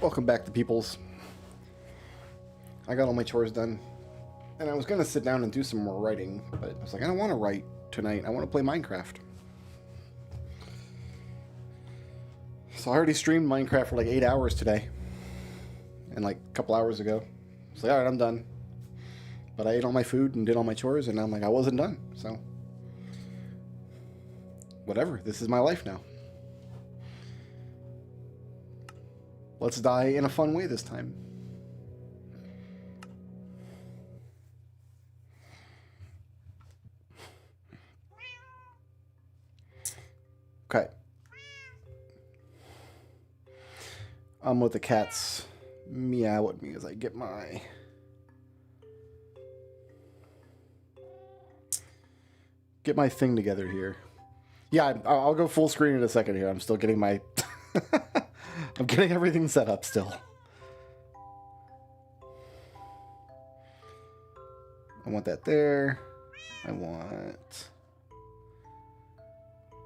Welcome back to Peoples. I got all my chores done. And I was going to sit down and do some more writing, but I was like, I don't want to write tonight. I want to play Minecraft. So I already streamed Minecraft for like 8 hours today. And like a couple hours ago. I was like, alright, I'm done. But I ate all my food and did all my chores, and I'm like, I wasn't done. So, whatever. This is my life now. Let's die in a fun way this time. Okay. I'm with the cats meow at me as I get my thing together here. Yeah, I'll go full screen in a second here. I'm still getting my I'm getting everything set up still. I want that there. I want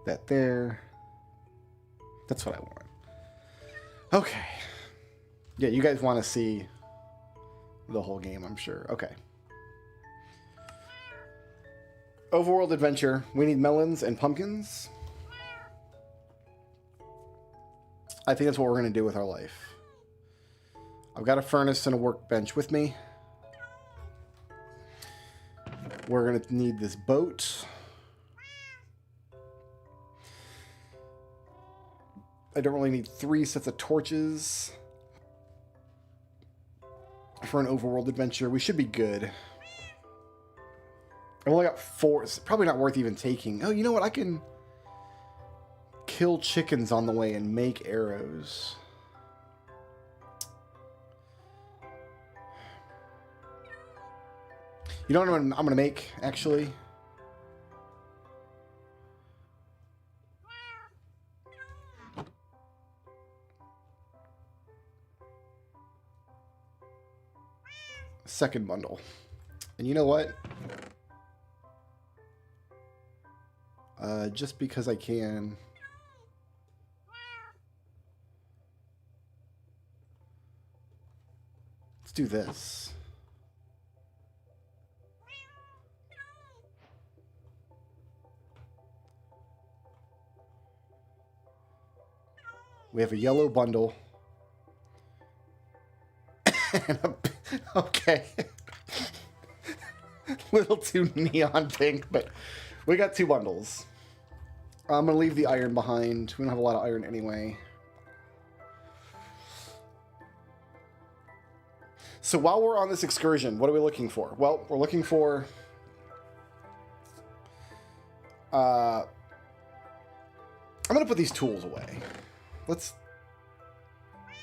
that there. That's what I want. Okay. Yeah, you guys want to see the whole game, I'm sure. Okay. Overworld adventure. We need melons and pumpkins. I think that's what we're going to do with our life. I've got a furnace and a workbench with me. We're going to need this boat. I don't really need 3 sets of torches for an overworld adventure. We should be good. I've only got 4. It's probably not worth even taking. Oh, you know what? I can kill chickens on the way and make arrows. You know what I'm going to make, actually? Second bundle. And you know what? Just because I can. Let's do this. We have a yellow bundle. Okay. Little too neon pink, but we got 2 bundles. I'm going to leave the iron behind. We don't have a lot of iron anyway. So while we're on this excursion, what are we looking for? Well, we're looking for I'm going to put these tools away.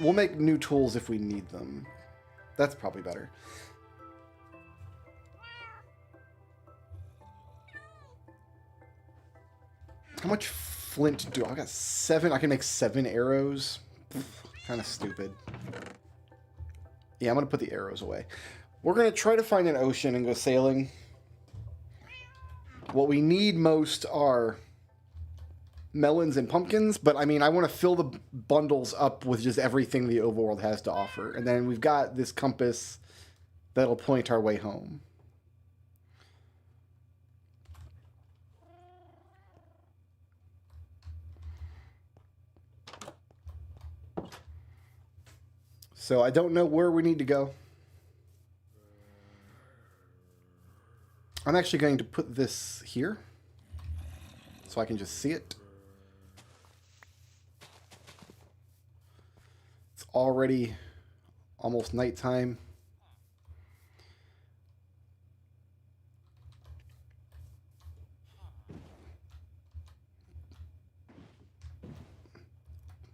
We'll make new tools if we need them. That's probably better. How much flint do I got? 7. I can make 7 arrows. Kind of stupid. Yeah, I'm going to put the arrows away. We're going to try to find an ocean and go sailing. What we need most are melons and pumpkins, but I mean, I want to fill the bundles up with just everything the overworld has to offer. And then we've got this compass that'll point our way home. So I don't know where we need to go. I'm actually going to put this here so I can just see it. It's already almost nighttime.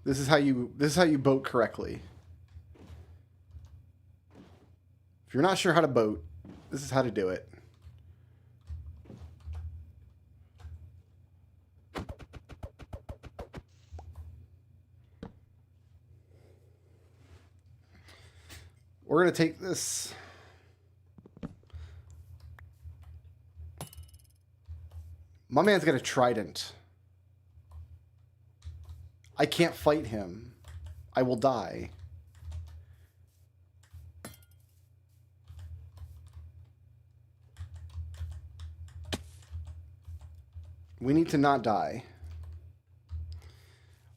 This is how you boat correctly. If you're not sure how to boat, this is how to do it. We're going to take this. My man's got a trident. I can't fight him. I will die. We need to not die.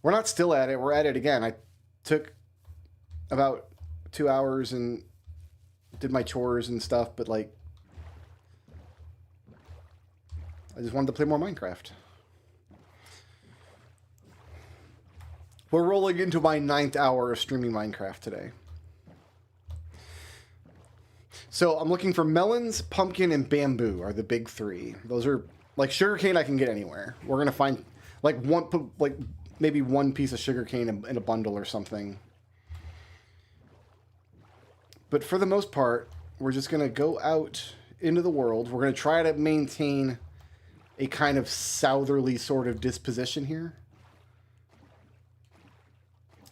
We're not still at it. We're at it again. I took about 2 hours and did my chores and stuff, but like, I just wanted to play more Minecraft. We're rolling into my 9th hour of streaming Minecraft today. So I'm looking for melons, pumpkin, and bamboo are the big 3. Those are like sugarcane. I can get anywhere. We're gonna find like maybe one piece of sugarcane in a bundle or something. But for the most part, we're just gonna go out into the world. We're gonna try to maintain a kind of southerly sort of disposition here.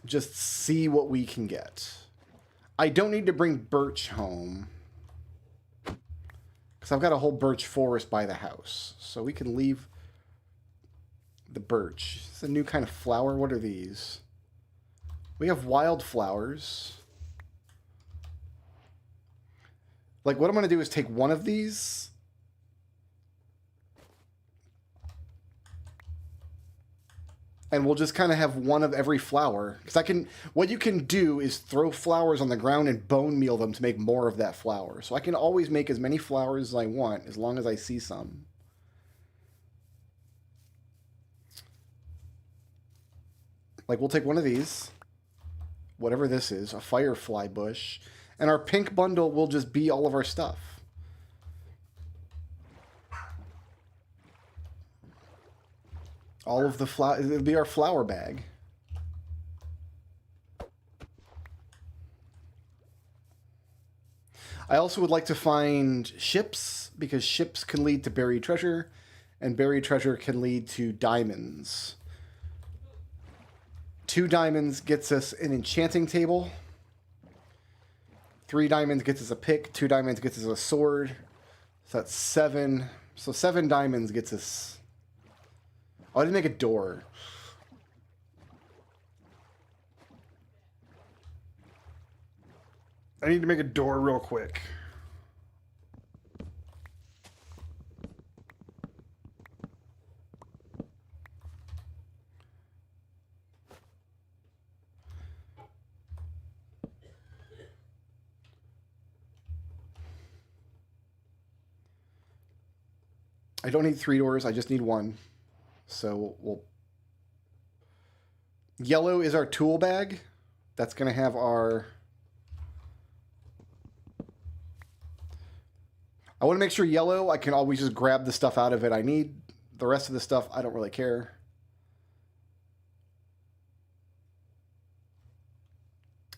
Just see what we can get. I don't need to bring birch home, because I've got a whole birch forest by the house. So we can leave the birch. It's a new kind of flower. What are these? We have wildflowers. Like, what I'm going to do is take one of these. And we'll just kind of have one of every flower. Because what you can do is throw flowers on the ground and bone meal them to make more of that flower. So I can always make as many flowers as I want, as long as I see some. Like, we'll take one of these. Whatever this is, a firefly bush. And our pink bundle will just be all of our stuff. All of the flower, it'll be our flower bag. I also would like to find ships, because ships can lead to buried treasure, and buried treasure can lead to diamonds. 2 diamonds gets us an enchanting table. 3 diamonds gets us a pick. 2 diamonds gets us a sword. So that's 7. So 7 diamonds gets us... Oh, I didn't make a door. I need to make a door real quick. I don't need 3 doors. I just need 1. So we'll... Yellow is our tool bag. That's going to have our... I want to make sure yellow, I can always just grab the stuff out of it I need. The rest of the stuff, I don't really care.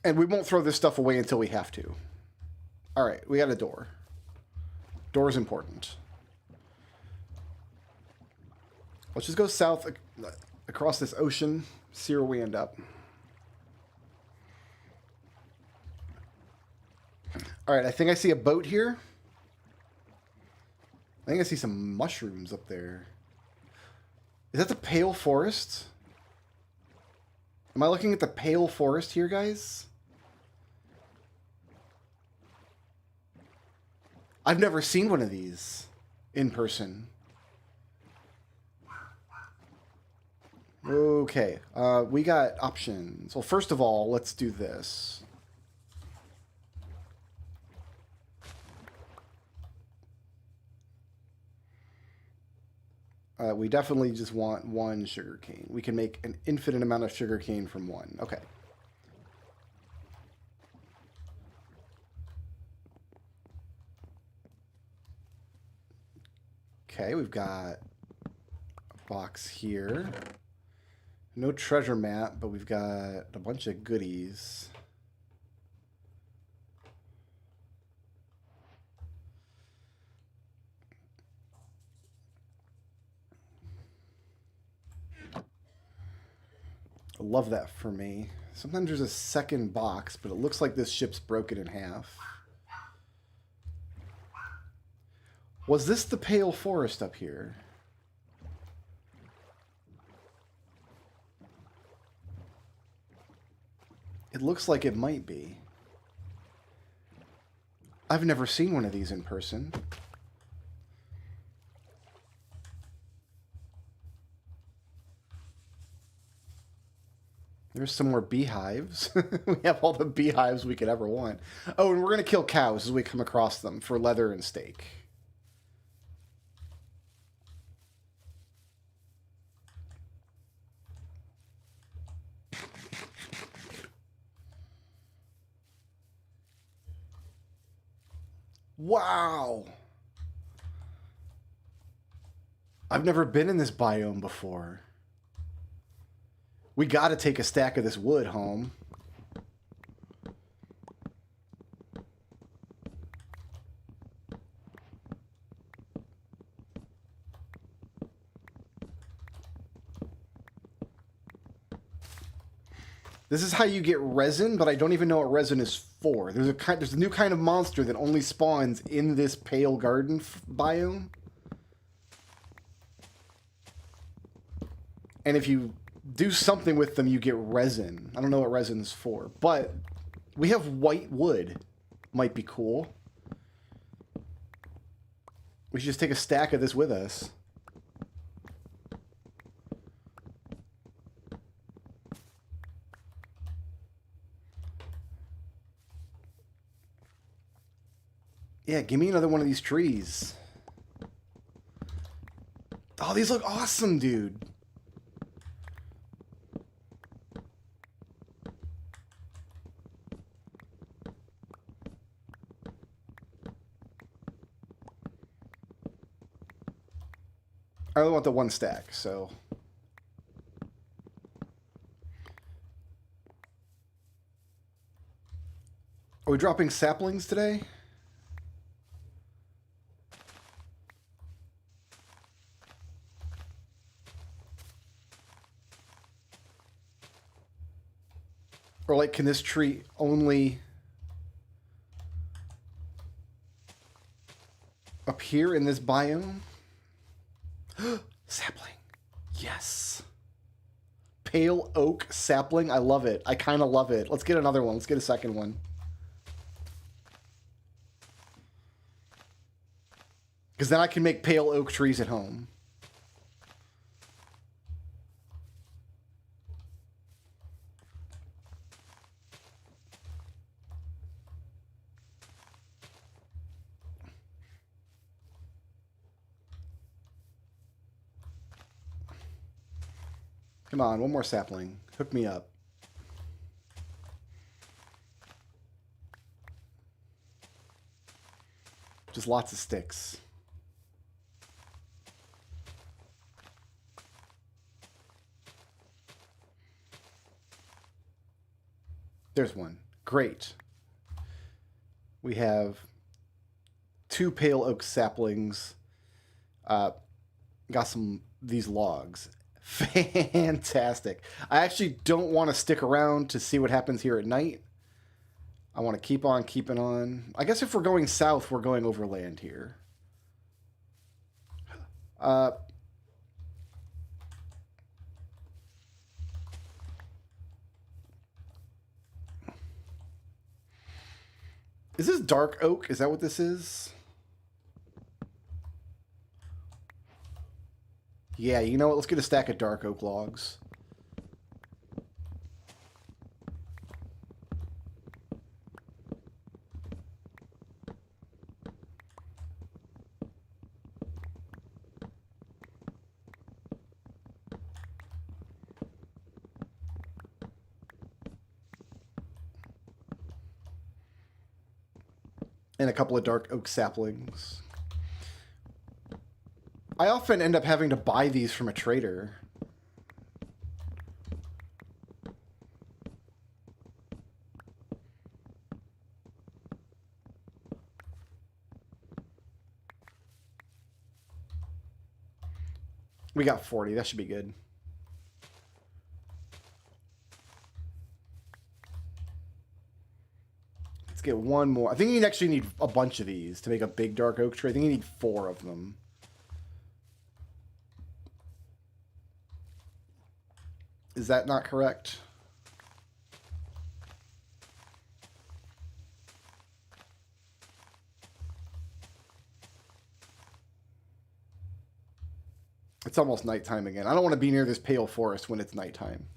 And we won't throw this stuff away until we have to. All right, we got a door. Door is important. Let's just go south across this ocean, see where we end up. All right, I think I see a boat here. I think I see some mushrooms up there. Is that the Pale Forest? Am I looking at the Pale Forest here, guys? I've never seen one of these in person. Okay, we got options. Well, first of all, let's do this. We definitely just want 1 sugarcane. We can make an infinite amount of sugarcane from 1. Okay. Okay, we've got a box here. No treasure map, but we've got a bunch of goodies. I love that for me. Sometimes there's a second box, but it looks like this ship's broken in half. Was this the Pale Forest up here? It looks like it might be. I've never seen one of these in person. There's some more beehives. We have all the beehives we could ever want. Oh, and we're going to kill cows as we come across them for leather and steak. Wow. I've never been in this biome before. We got to take a stack of this wood home. This is how you get resin, but I don't even know what resin is for. There's a new kind of monster that only spawns in this pale garden biome. And if you do something with them, you get resin. I don't know what resin is for, but we have white wood. Might be cool. We should just take a stack of this with us. Yeah, give me another one of these trees. Oh, these look awesome, dude. I only want the one stack, so... Are we dropping saplings today? Or, like, can this tree only appear in this biome? Sapling. Yes. Pale oak sapling. I love it. I kind of love it. Let's get another one. Let's get a second one. Because then I can make pale oak trees at home. Come on, one more sapling. Hook me up. Just lots of sticks. There's one. Great. We have 2 pale oak saplings. Got these logs. Fantastic. I actually don't want to stick around to see what happens here at night. I want to keep on keeping on. I guess if we're going south, we're going overland here. Is this dark oak? Is that what this is? Yeah, you know what? Let's get a stack of dark oak logs. And a couple of dark oak saplings. I often end up having to buy these from a trader. We got 40. That should be good. Let's get one more. I think you actually need a bunch of these to make a big dark oak tree. I think you need 4 of them. Is that not correct? It's almost nighttime again. I don't want to be near this pale forest when it's nighttime.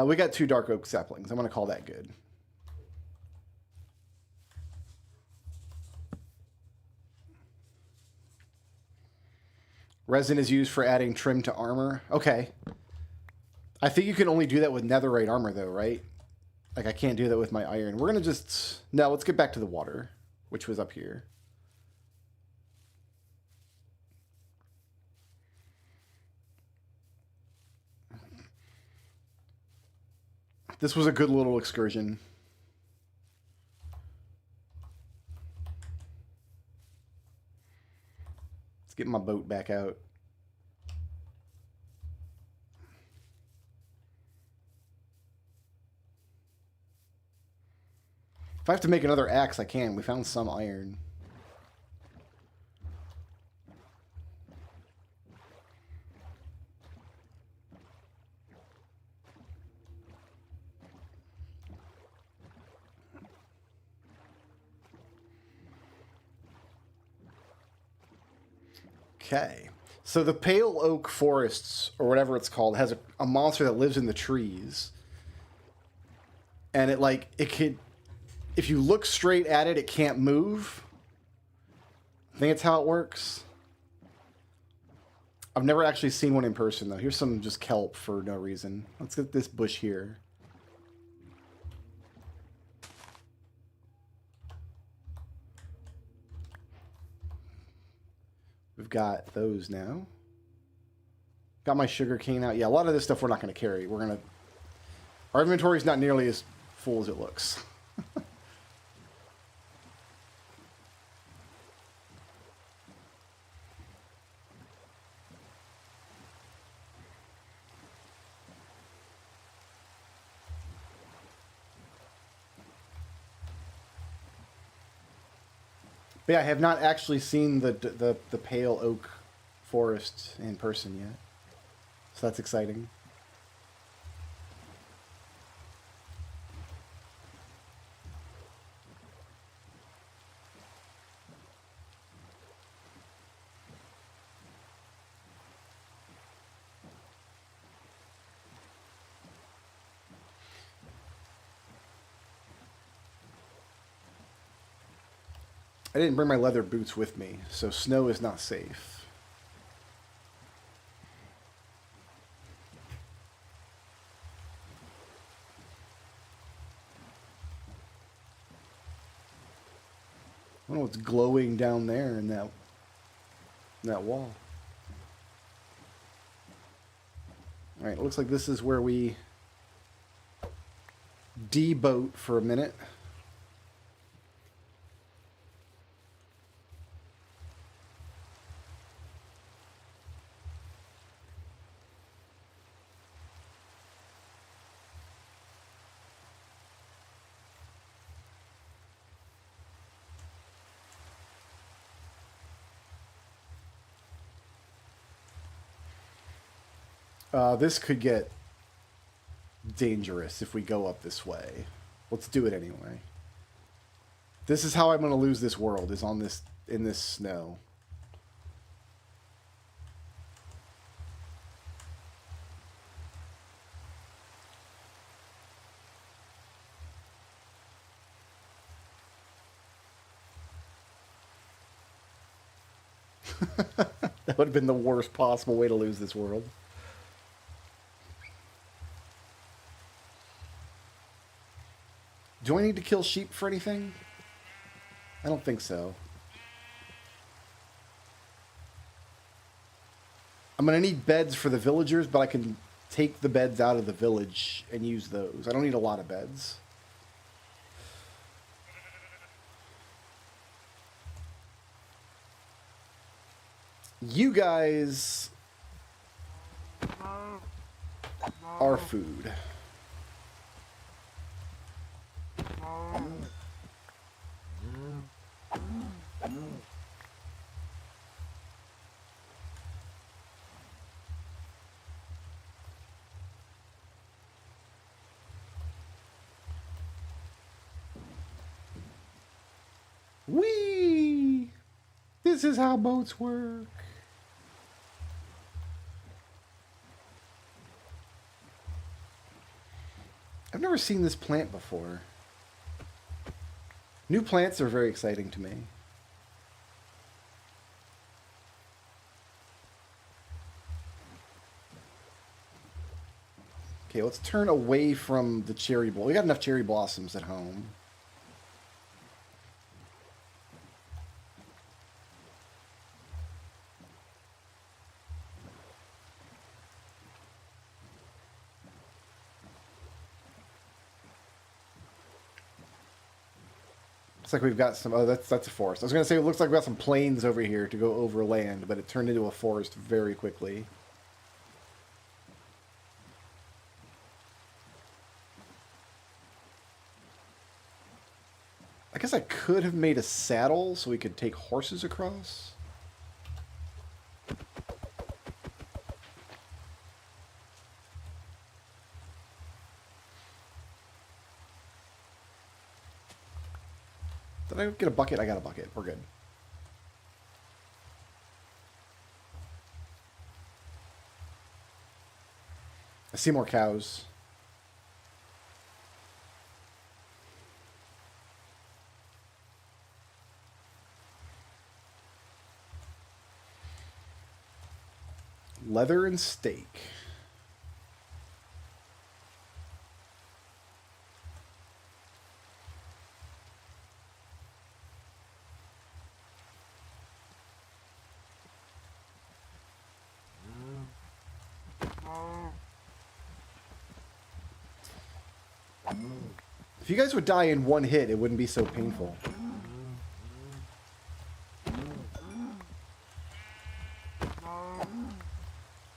We got 2 dark oak saplings. I'm going to call that good. Resin is used for adding trim to armor. Okay. I think you can only do that with netherite armor, though, right? Like, I can't do that with my iron. We're going to just... No, let's get back to the water, which was up here. This was a good little excursion. Let's get my boat back out. If I have to make another axe, I can. We found some iron. Okay. So the Pale Oak Forests, or whatever it's called, has a monster that lives in the trees. And it could... If you look straight at it, it can't move. I think it's how it works. I've never actually seen one in person, though. Here's some just kelp for no reason. Let's get this bush here. We've got those now. Got my sugar cane out. Yeah, a lot of this stuff we're not going to carry. Our inventory is not nearly as full as it looks. But yeah, I have not actually seen the Pale Oak Forest in person yet. So that's exciting. I didn't bring my leather boots with me, so snow is not safe. I don't know what's glowing down there in that wall. All right, it looks like this is where we deboat for a minute. This could get dangerous if we go up this way. Let's do it anyway. This is how I'm going to lose this world, is in this snow. That would have been the worst possible way to lose this world. Do I need to kill sheep for anything? I don't think so. I'm going to need beds for the villagers, but I can take the beds out of the village and use those. I don't need a lot of beds. You guys are food. Whee! This is how boats work. I've never seen this plant before. New plants are very exciting to me. Okay, let's turn away from the cherry blossom. We got enough cherry blossoms at home. Looks like we've got some... Oh, that's a forest. I was going to say, it looks like we've got some plains over here to go over land, but it turned into a forest very quickly. I guess I could have made a saddle so we could take horses across. Did I get a bucket? I got a bucket. We're good. I see more cows. Leather and steak. If you guys would die in one hit, it wouldn't be so painful.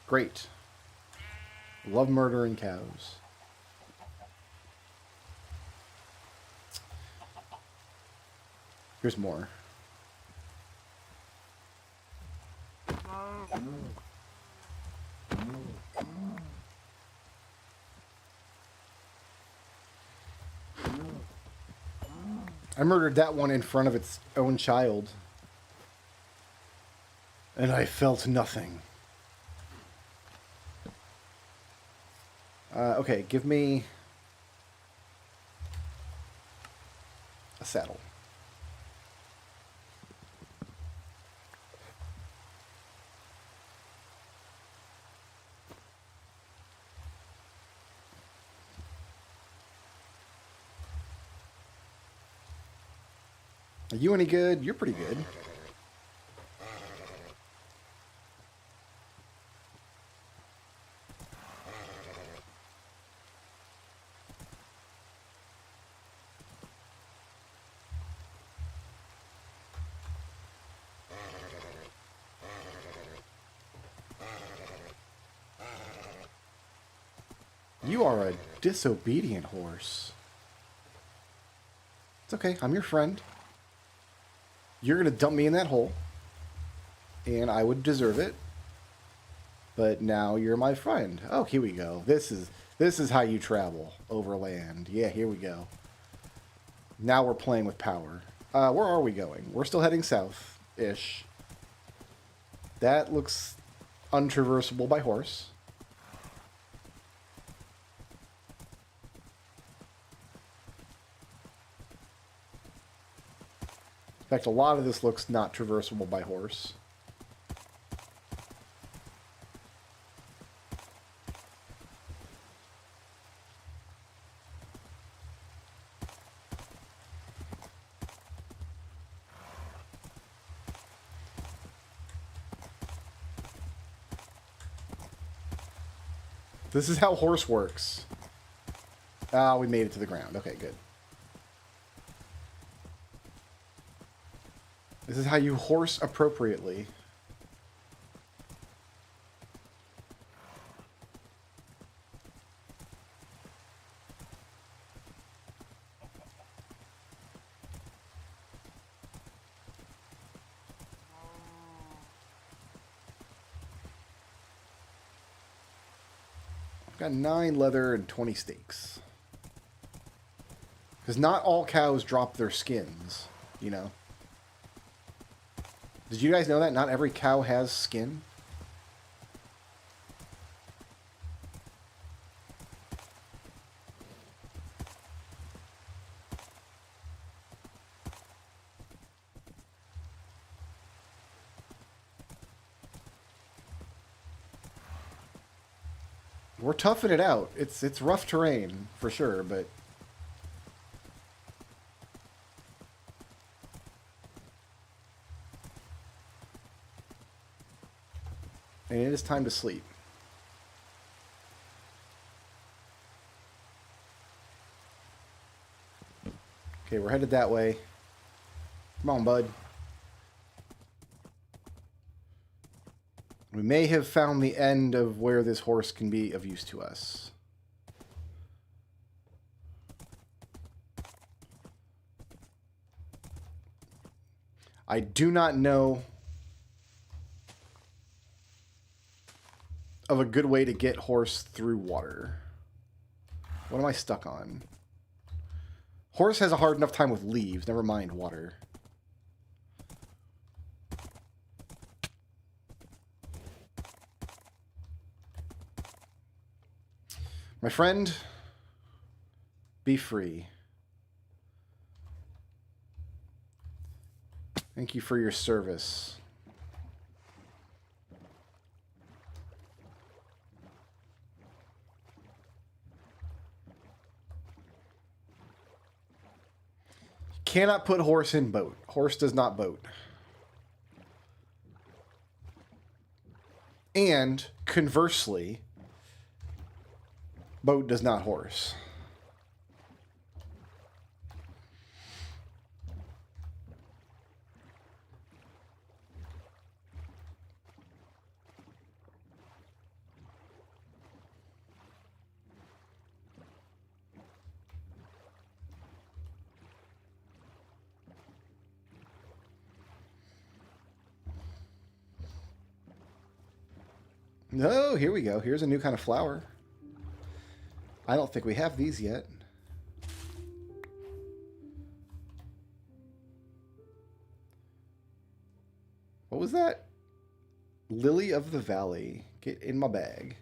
Great. Love murdering cows. Here's more. I murdered that one in front of its own child. And I felt nothing. Okay, give me a saddle. Are you any good? You're pretty good. You are a disobedient horse. It's okay, I'm your friend. You're gonna dump me in that hole, and I would deserve it. But now you're my friend. Oh, here we go. This is how you travel over land. Yeah, here we go. Now we're playing with power. Where are we going? We're still heading south-ish. That looks untraversable by horse. In fact, a lot of this looks not traversable by horse. This is how horse works. Ah, we made it to the ground. Okay, good. This is how you horse appropriately. I've got 9 leather and 20 steaks. Because not all cows drop their skins, you know. Did you guys know that? Not every cow has skin. We're toughing it out. It's rough terrain, for sure, but... And it is time to sleep. Okay, we're headed that way. Come on, bud. We may have found the end of where this horse can be of use to us. I do not know of a good way to get horse through water. What am I stuck on? Horse has a hard enough time with leaves, never mind water. My friend, be free. Thank you for your service. Cannot put horse in boat. Horse does not boat. And conversely, boat does not horse. No, here we go. Here's a new kind of flower. I don't think we have these yet. What was that? Lily of the Valley. Get in my bag.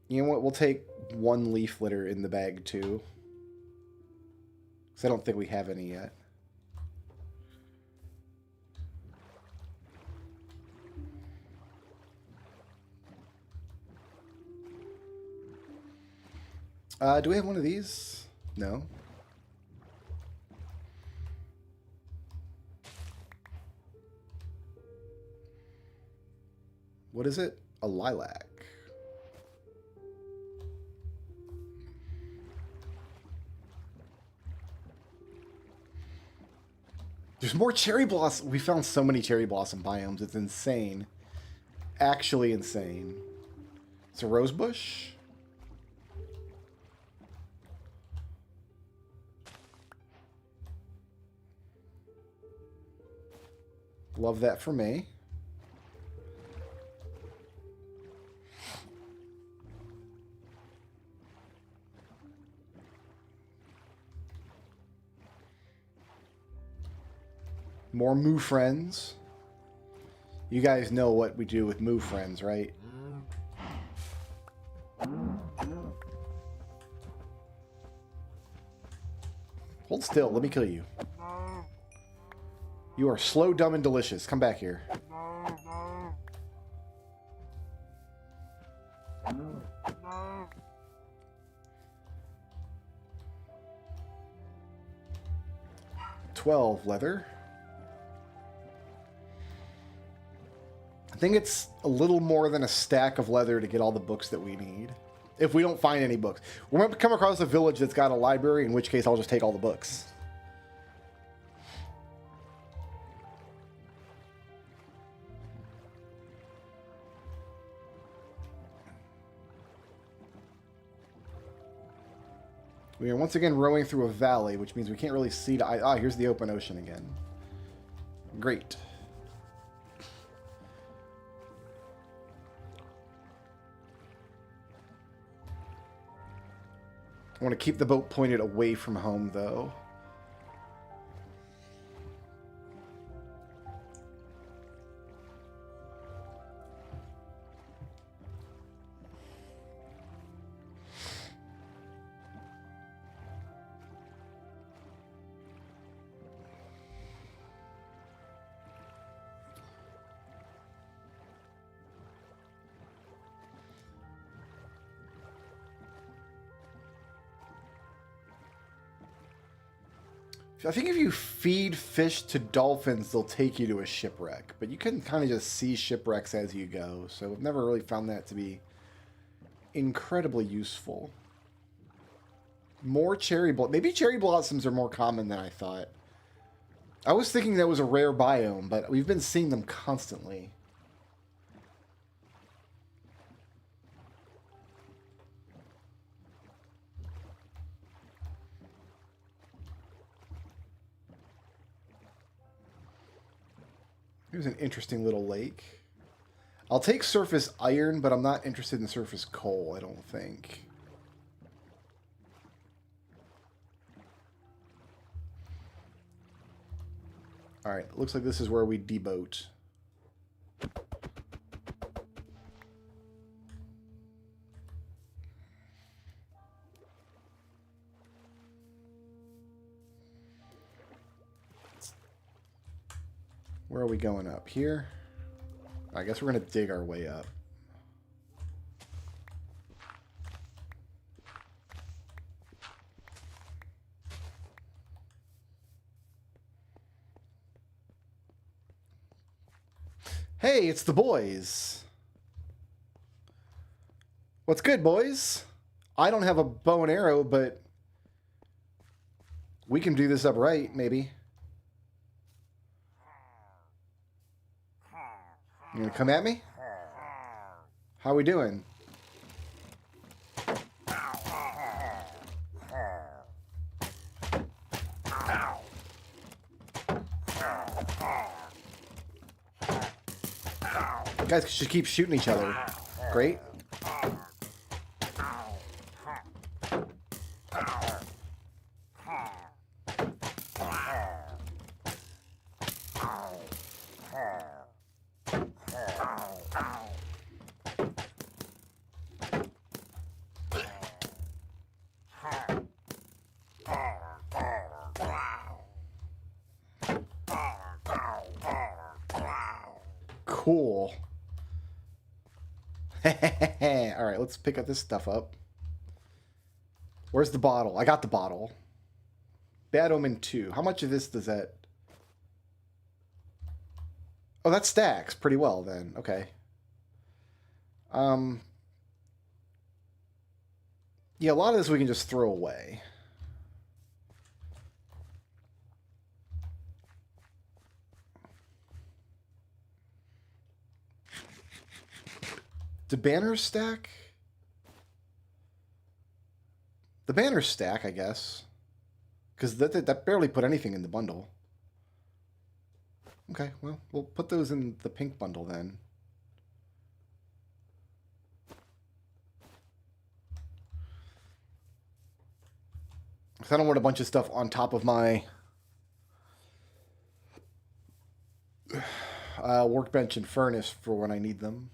You know what? We'll take one leaf litter in the bag too. Because I don't think we have any yet. Do we have one of these? No. What is it? A lilac. There's more cherry blossom. We found so many cherry blossom biomes. It's insane. Actually insane. It's a rose bush. Love that for me. More Moo friends. You guys know what we do with Moo friends, right? Hold still. Let me kill you. You are slow, dumb, and delicious. Come back here. $12 leather. I think it's a little more than a stack of leather to get all the books that we need. If we don't find any books. We're going to come across a village that's got a library, in which case I'll just take all the books. We are once again rowing through a valley, which means we can't really see to... Ah, here's the open ocean again. Great. I want to keep the boat pointed away from home, though. I think if you feed fish to dolphins, they'll take you to a shipwreck. But you can kind of just see shipwrecks as you go. So I've never really found that to be incredibly useful. More cherry blossoms. Maybe cherry blossoms are more common than I thought. I was thinking that was a rare biome, but we've been seeing them constantly. Here's an interesting little lake. I'll take surface iron, but I'm not interested in surface coal, I don't think. Alright, looks like this is where we deboat. Where are we going up? Here? I guess we're going to dig our way up. Hey, it's the boys. What's good, boys? I don't have a bow and arrow, but we can do this upright, maybe. You gonna come at me? How we doing? You guys should keep shooting each other. Great. Cool. Alright, let's pick up this stuff up. Where's the bottle? I got the bottle. Bad Omen 2. How much of this does that... Oh, that stacks pretty well then. Okay. Yeah, a lot of this we can just throw away. Do banners stack? The banners stack, I guess. Because that barely put anything in the bundle. Okay, well, we'll put those in the pink bundle then. Because I don't want a bunch of stuff on top of my workbench and furnace for when I need them.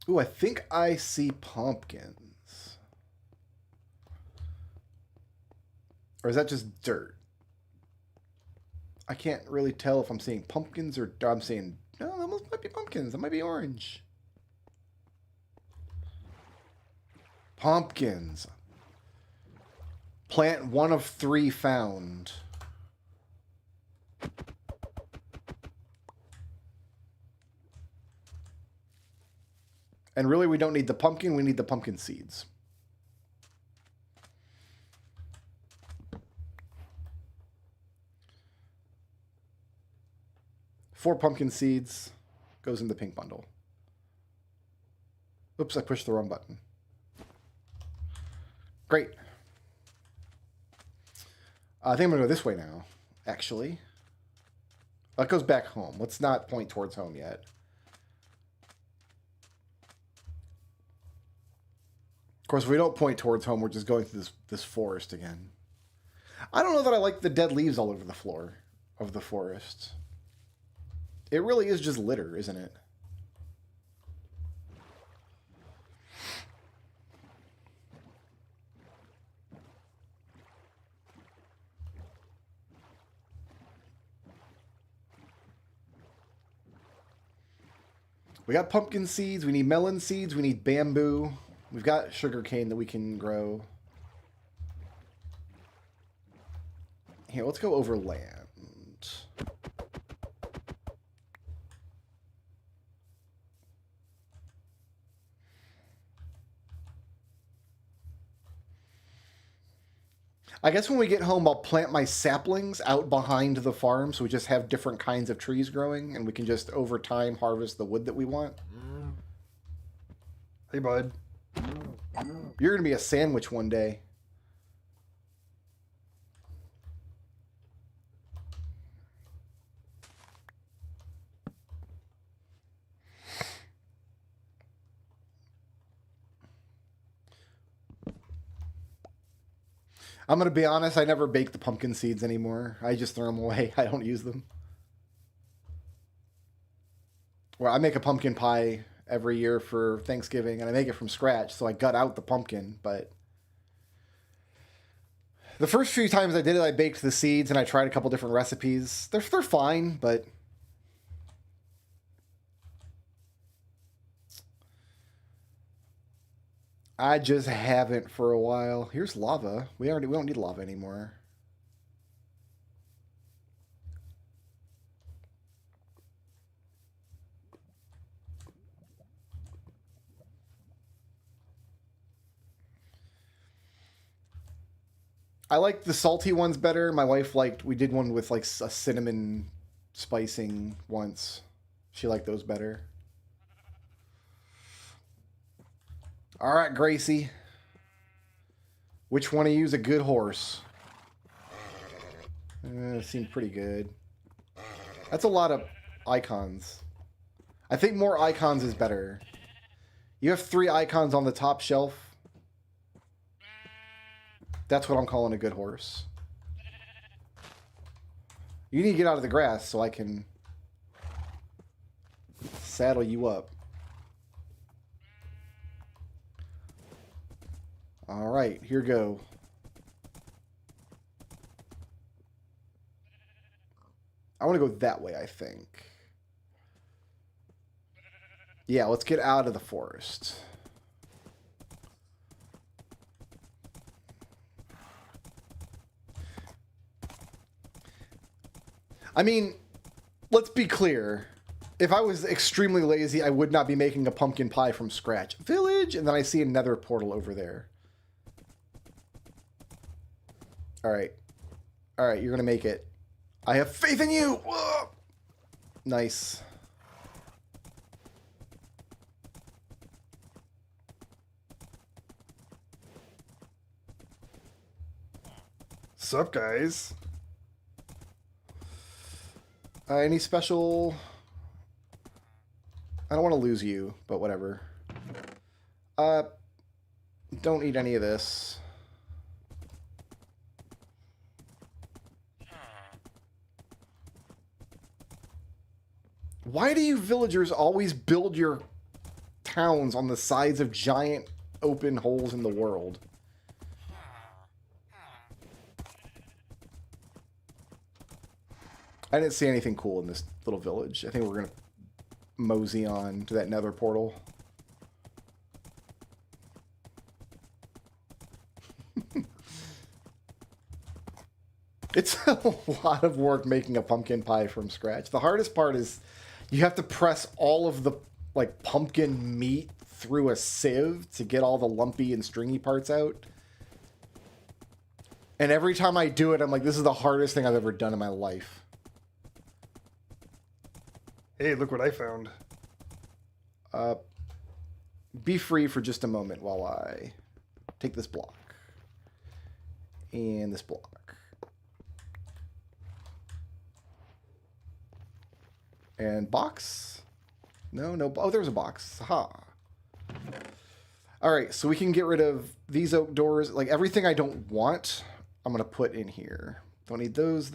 Ooh, I think I see pumpkins. Or is that just dirt? I can't really tell if I'm seeing pumpkins or I'm seeing... No, those might be pumpkins. That might be orange. Pumpkins. Plant 1 of 3 found. And really, we don't need the pumpkin. We need the pumpkin seeds. Four pumpkin seeds goes in the pink bundle. Oops, I pushed the wrong button. Great. I think I'm going to go this way now, actually. That goes back home. Let's not point towards home yet. Of course, if we don't point towards home, we're just going through this forest again. I don't know that I like the dead leaves all over the floor of the forest. It really is just litter, isn't it? We got pumpkin seeds. We need melon seeds. We need bamboo. We've got sugar cane that we can grow. Here, let's go over land. I guess when we get home, I'll plant my saplings out behind the farm so we just have different kinds of trees growing and we can just, over time, harvest the wood that we want. Hey, bud. You're going to be a sandwich one day. I'm going to be honest, I never bake the pumpkin seeds anymore. I just throw them away. I don't use them. Well, I make a pumpkin pie every year for Thanksgiving, and I make it from scratch, so I gut out the pumpkin, but the first few times I did it, I baked the seeds, and I tried a couple different recipes. They're fine, but I just haven't for a while. Here's lava. We don't need lava anymore. I like the salty ones better. My wife we did one with like a cinnamon spicing once. She liked those better. All right, Gracie. Which one of you is a good horse? Seemed pretty good. That's a lot of icons. I think more icons is better. You have 3 icons on the top shelf. That's what I'm calling a good horse. You need to get out of the grass so I can saddle you up. All right, here go. I want to go that way, I think. Yeah, let's get out of the forest. I mean, let's be clear. If I was extremely lazy, I would not be making a pumpkin pie from scratch. Village, and then I see another portal over there. All right. All right, you're going to make it. I have faith in you. Whoa! Nice. Sup, guys? Any special... I don't want to lose you, but whatever. Don't eat any of this. Why do you villagers always build your towns on the sides of giant open holes in the world? I didn't see anything cool in this little village. I think we're going to mosey on to that nether portal. It's a lot of work making a pumpkin pie from scratch. The hardest part is you have to press all of the like pumpkin meat through a sieve to get all the lumpy and stringy parts out. And every time I do it, I'm like, this is the hardest thing I've ever done in my life. Hey, look what I found. Be free for just a moment while I take this block. And this block. And box? No. Oh, there's a box. Ha. All right, so we can get rid of these oak doors. Like, everything I don't want, I'm going to put in here. Don't need those.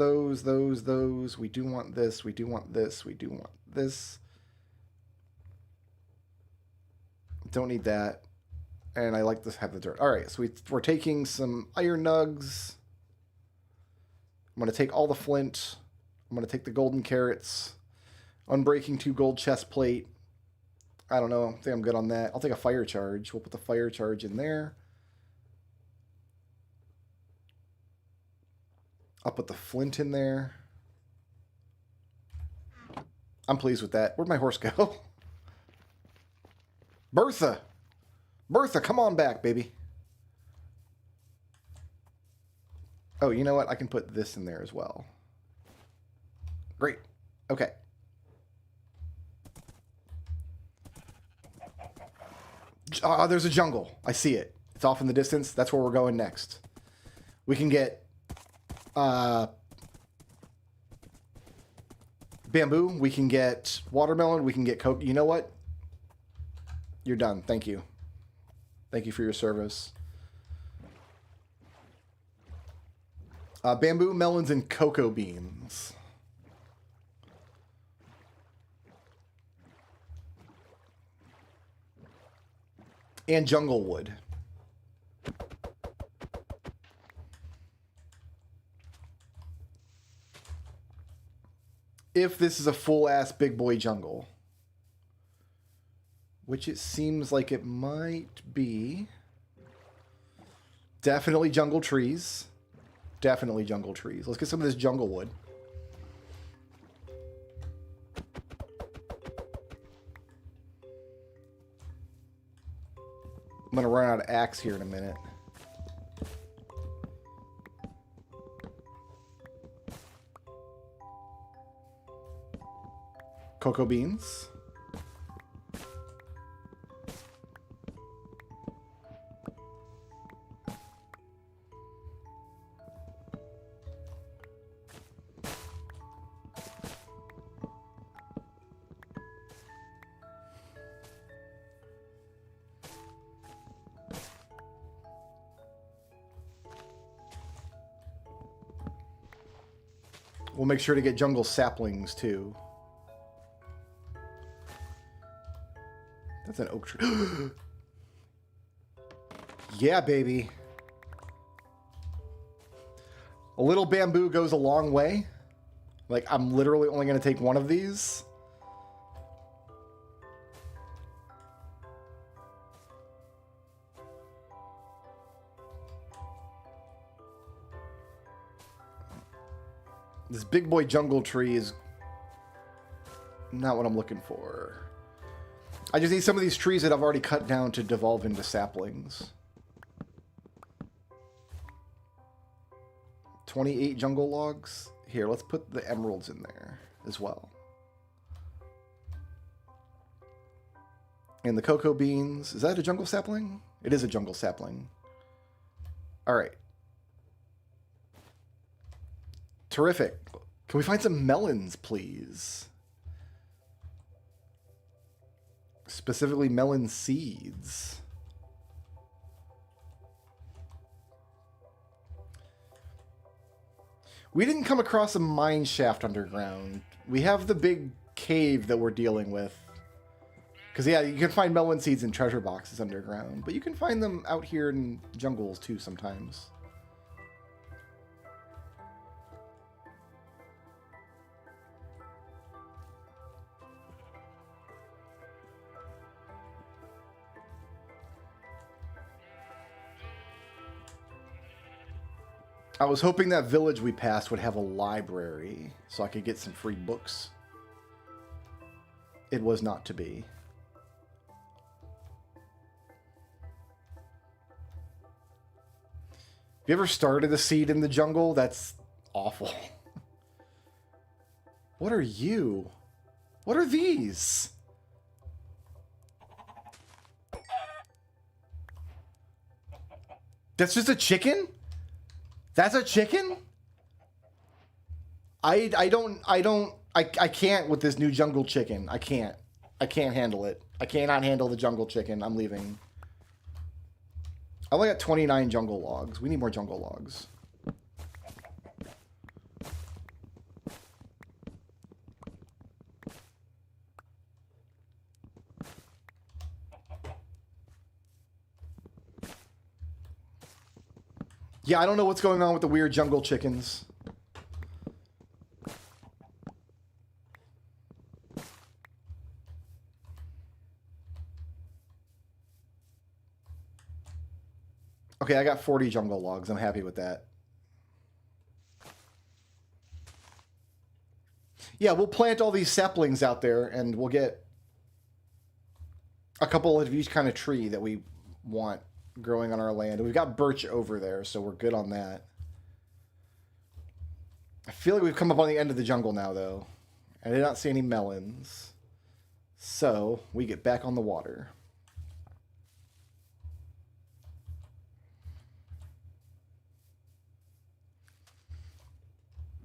We do want this. We do want this. We do want this. Don't need that. And I like to have the dirt. All right, so we're taking some iron nugs. I'm going to take all the flint. I'm going to take the golden carrots. Unbreaking 2 gold chest plate. I don't know. I think I'm good on that. I'll take a fire charge. We'll put the fire charge in there. I'll put the flint in there. I'm pleased with that. Where'd my horse go? Bertha! Bertha, come on back, baby. Oh, you know what? I can put this in there as well. Great. Okay. There's a jungle. I see it. It's off in the distance. That's where we're going next. We can get bamboo. We can get watermelon. We can get coke. You know what? You're done. Thank you. Thank you for your service. Bamboo, melons, and cocoa beans. And jungle wood. If this is a full-ass big boy jungle. Which it seems like it might be. Definitely jungle trees. Definitely jungle trees. Let's get some of this jungle wood. I'm going to run out of axe here in a minute. Cocoa beans. We'll make sure to get jungle saplings too. That's an oak tree. Yeah, baby. A little bamboo goes a long way. Like, I'm literally only going to take one of these. This big boy jungle tree is not what I'm looking for. I just need some of these trees that I've already cut down to devolve into saplings. 28 jungle logs. Here, let's put the emeralds in there as well. And the cocoa beans. Is that a jungle sapling? It is a jungle sapling. All right. Terrific. Can we find some melons, please? Specifically melon seeds. We didn't come across a mine shaft underground. We have the big cave that we're dealing with. Because, yeah, you can find melon seeds in treasure boxes underground. But you can find them out here in jungles, too, sometimes. I was hoping that village we passed would have a library so I could get some free books. It was not to be. Have you ever started a seed in the jungle? That's awful. What are you? What are these? That's just a chicken? That's a chicken? I can't with this new jungle chicken. I can't handle it. I cannot handle the jungle chicken. I'm leaving. I only got 29 jungle logs. We need more jungle logs. Yeah, I don't know what's going on with the weird jungle chickens. Okay, I got 40 jungle logs. I'm happy with that. Yeah, we'll plant all these saplings out there, and we'll get a couple of each kind of tree that we want growing on our land. And we've got birch over there, so we're good on that. I feel like we've come up on the end of the jungle now, though. I did not see any melons. So, we get back on the water.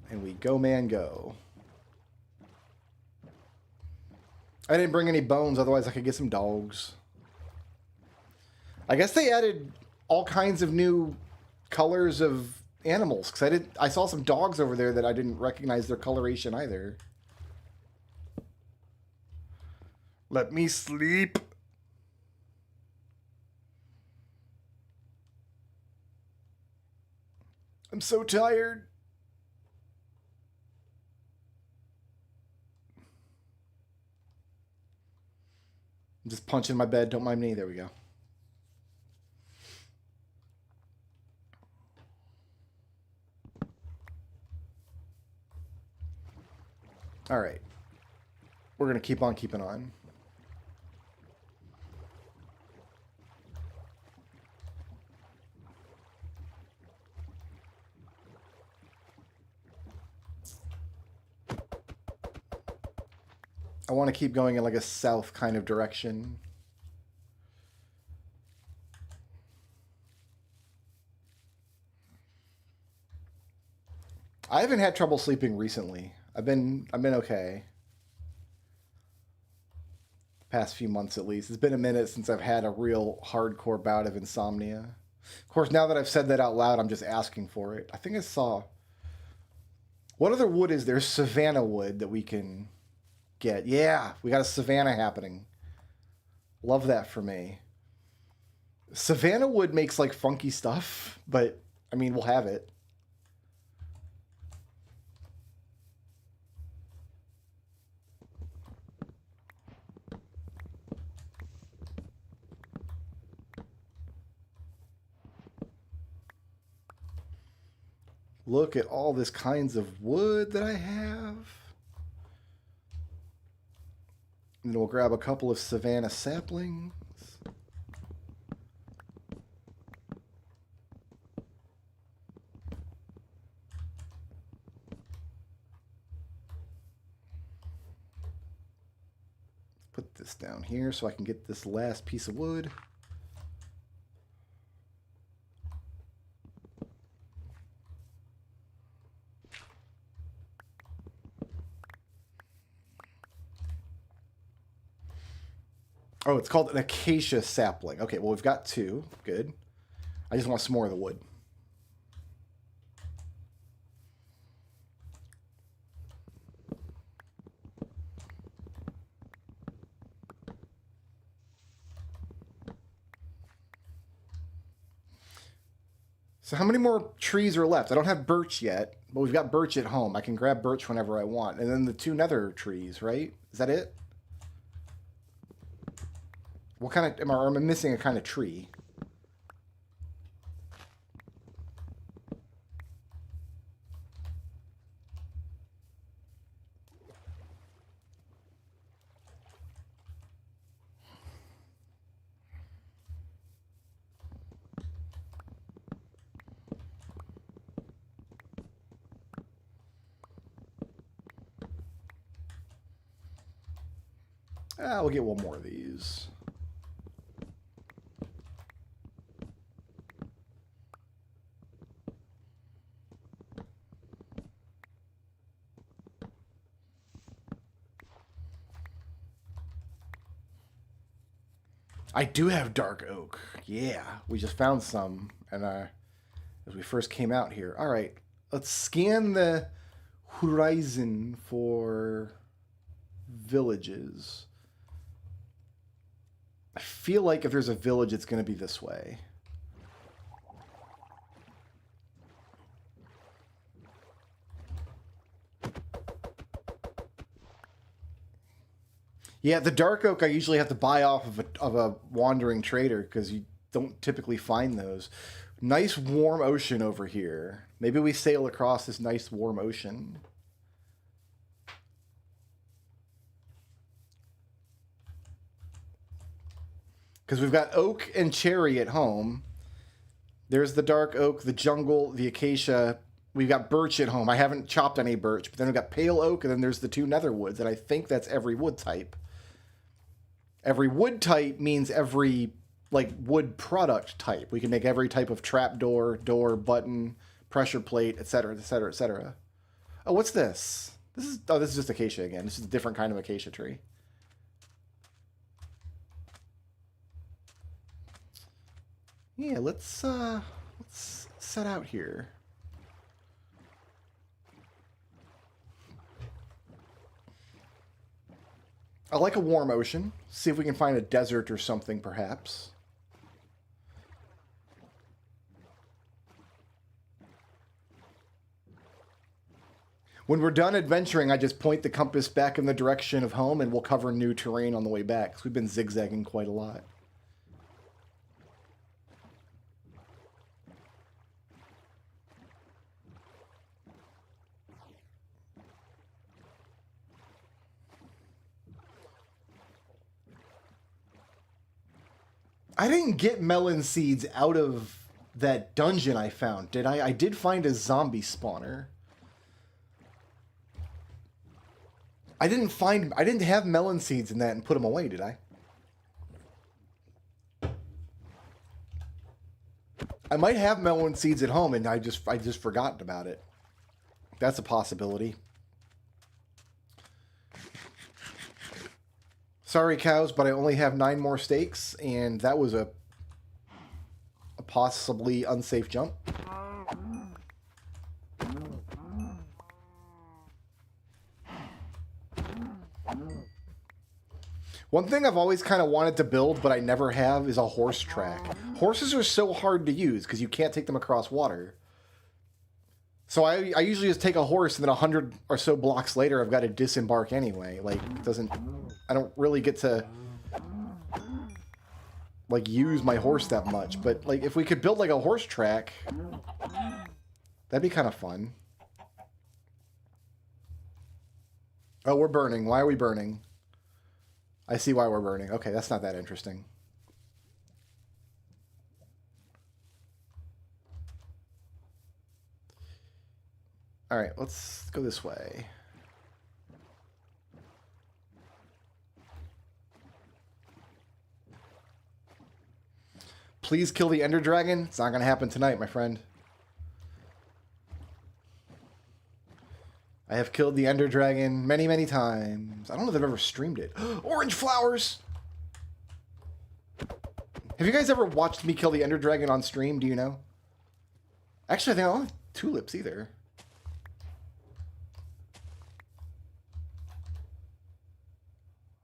And we go, man, go. I didn't bring any bones, otherwise I could get some dogs. I guess they added all kinds of new colors of animals, because I saw some dogs over there that I didn't recognize their coloration either. Let me sleep. I'm so tired. I'm just punching my bed. Don't mind me. There we go. All right. We're going to keep on keeping on. I want to keep going in like a south kind of direction. I haven't had trouble sleeping recently. I've been okay. Past few months at least. It's been a minute since I've had a real hardcore bout of insomnia. Of course, now that I've said that out loud, I'm just asking for it. I think I saw... What other wood is there? Savannah wood that we can get. Yeah, we got a savanna happening. Love that for me. Savannah wood makes like funky stuff, but I mean, we'll have it. Look at all this kinds of wood that I have. And then we'll grab a couple of savanna saplings. Put this down here so I can get this last piece of wood. Oh, it's called an acacia sapling. Okay, well, we've got two. Good. I just want some more of the wood. So how many more trees are left? I don't have birch yet, but we've got birch at home. I can grab birch whenever I want. And then the two nether trees, right? Is that it? What kind of... Am I missing a kind of tree? We'll get one more of these. I do have dark oak. Yeah, we just found some, and as we first came out here. All right, let's scan the horizon for villages. I feel like if there's a village, it's going to be this way. Yeah, the dark oak I usually have to buy off of a wandering trader because you don't typically find those. Nice warm ocean over here. Maybe we sail across this nice warm ocean. Because we've got oak and cherry at home. There's the dark oak, the jungle, the acacia. We've got birch at home. I haven't chopped any birch, but then we've got pale oak, and then there's the 2 nether woods, and I think that's every wood type. Every wood type means every, like, wood product type. We can make every type of trapdoor, door, button, pressure plate, etc., etc., etc. Oh, what's this? This is just acacia again. This is a different kind of acacia tree. Yeah, let's set out here. I like a warm ocean. See if we can find a desert or something, perhaps. When we're done adventuring, I just point the compass back in the direction of home, and we'll cover new terrain on the way back, because we've been zigzagging quite a lot. I didn't get melon seeds out of that dungeon I found, did I? I did find a zombie spawner. I didn't have melon seeds in that and put them away, did I? I might have melon seeds at home and I just forgotten about it. That's a possibility. Sorry, cows, but I only have 9 more steaks, and that was a possibly unsafe jump. One thing I've always kind of wanted to build, but I never have, is a horse track. Horses are so hard to use because you can't take them across water. So I usually just take a horse, and then 100 or so blocks later, I've got to disembark anyway. Like, I don't really get to, like, use my horse that much. But, like, if we could build, like, a horse track, that'd be kind of fun. Oh, we're burning. Why are we burning? I see why we're burning. Okay, that's not that interesting. All right, let's go this way. Please kill the Ender Dragon. It's not going to happen tonight, my friend. I have killed the Ender Dragon many, many times. I don't know if I've ever streamed it. Orange flowers! Have you guys ever watched me kill the Ender Dragon on stream? Do you know? Actually, I think I don't have tulips either.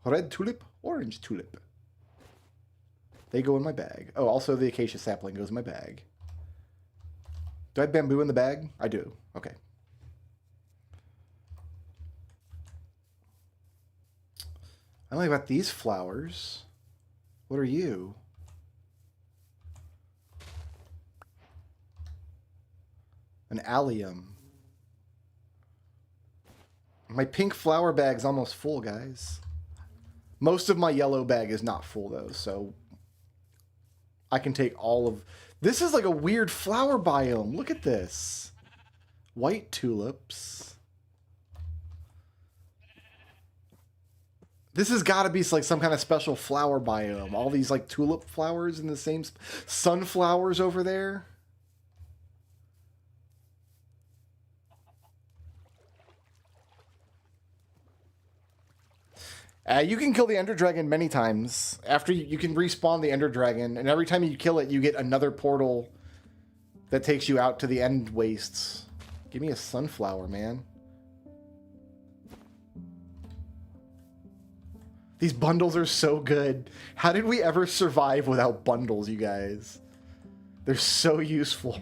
Red tulip, orange tulip. They go in my bag. Oh, also the acacia sapling goes in my bag. Do I have bamboo in the bag? I do. Okay. I only got these flowers. What are you? An allium. My pink flower bag's almost full, guys. Most of my yellow bag is not full, though, so I can take all of... This is like a weird flower biome. Look at this. White tulips. This has got to be like some kind of special flower biome. All these like tulip flowers in the same... Sunflowers over there. You can kill the Ender Dragon many times. After you can respawn the Ender Dragon, and every time you kill it, you get another portal that takes you out to the End Wastes. Give me a sunflower, man. These bundles are so good. How did we ever survive without bundles, you guys? They're so useful.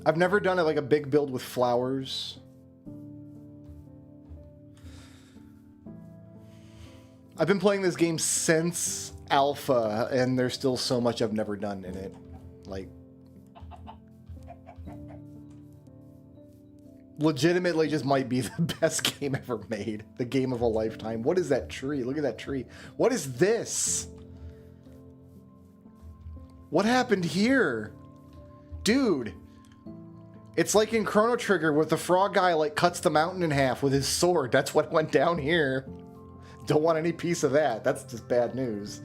I've never done it like a big build with flowers. I've been playing this game since alpha, and there's still so much I've never done in it. Like, legitimately just might be the best game ever made. The game of a lifetime. What is that tree? Look at that tree. What is this? What happened here? Dude. It's like in Chrono Trigger with the frog guy like cuts the mountain in half with his sword. That's what went down here. Don't want any piece of that. That's just bad news.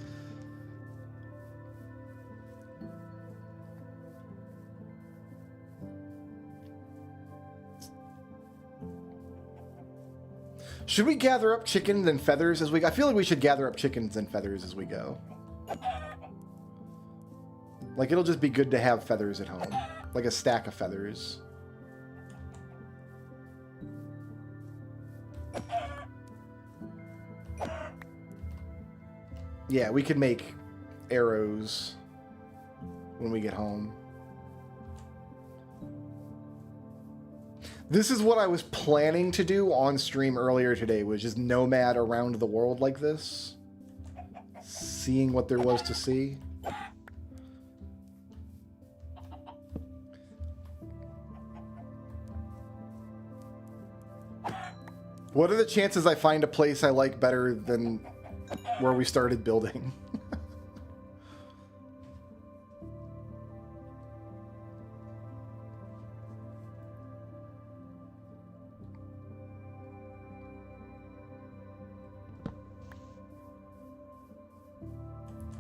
Should we gather up chickens and feathers as we go? I feel like we should gather up chickens and feathers as we go. Like, it'll just be good to have feathers at home. Like a stack of feathers. Yeah, we could make arrows when we get home. This is what I was planning to do on stream earlier today, was just nomad around the world like this. Seeing what there was to see. What are the chances I find a place I like better than where we started building?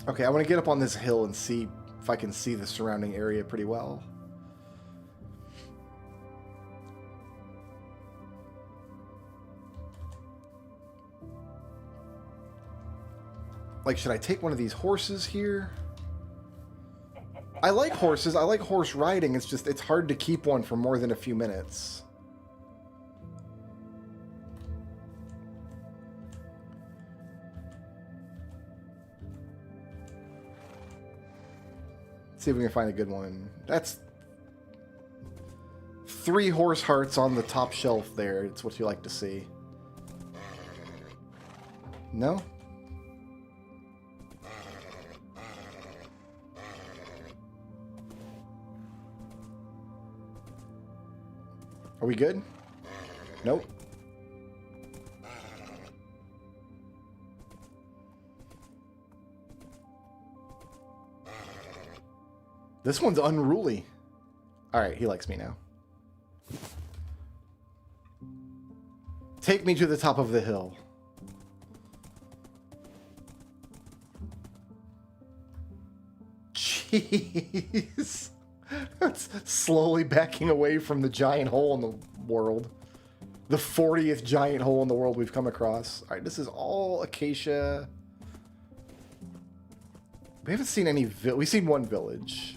Okay, I want to get up on this hill and see if I can see the surrounding area pretty well. Like, should I take one of these horses here? I like horses. I like horse riding. It's just, it's hard to keep one for more than a few minutes. Let's see if we can find a good one. That's 3 horse hearts on the top shelf there. It's what you like to see. No? Are we good? Nope. This one's unruly. Alright, he likes me now. Take me to the top of the hill. Jeez. That's slowly backing away from the giant hole in the world. The 40th giant hole in the world we've come across. Alright, this is all acacia. We haven't seen any... We've seen one village.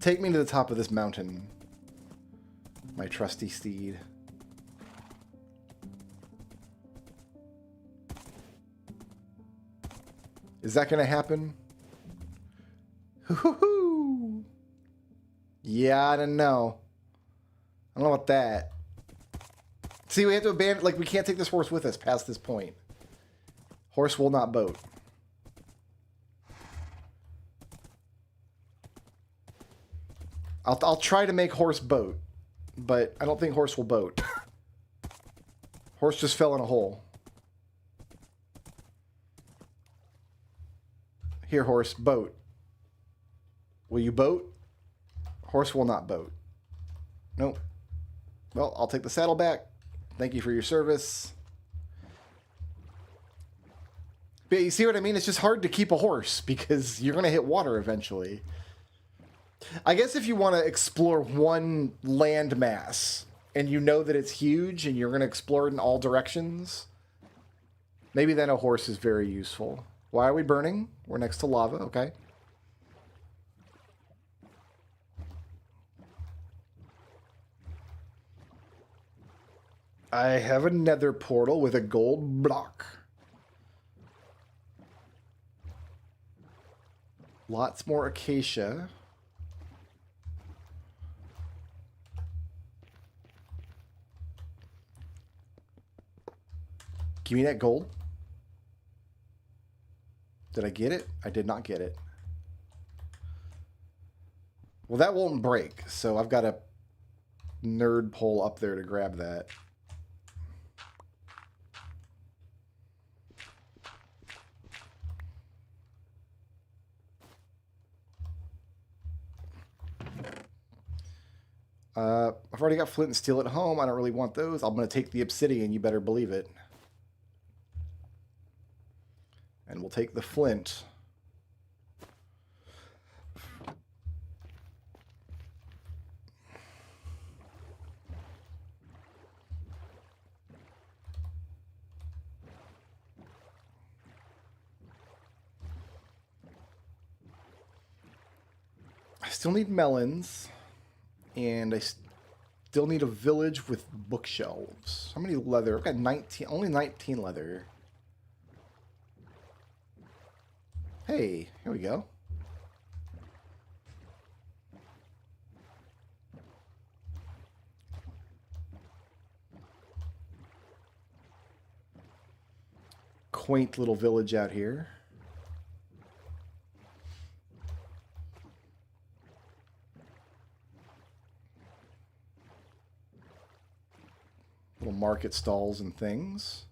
Take me to the top of this mountain, my trusty steed. Is that going to happen? Hoo-hoo-hoo! Yeah, I don't know. I don't know about that. See, we have to abandon... Like, we can't take this horse with us past this point. Horse will not boat. I'll try to make horse boat, but I don't think horse will boat. Horse just fell in a hole. Here, horse, boat. Will you boat? Horse will not boat. Nope. Well, I'll take the saddle back. Thank you for your service. But you see what I mean? It's just hard to keep a horse because you're going to hit water eventually. I guess if you want to explore one land mass and you know that it's huge and you're going to explore it in all directions, maybe then a horse is very useful. Why are we burning? We're next to lava, okay. I have a nether portal with a gold block. Lots more acacia. Give me that gold. Did I get it? I did not get it. Well, that won't break, so I've got a nerd pole up there to grab that. I've already got flint and steel at home. I don't really want those. I'm going to take the obsidian, you better believe it. And we'll take the flint. I still need melons. And I still need a village with bookshelves. How many leather? I've got 19, only 19 leather. Hey, here we go. Quaint little village out here. Little market stalls and things.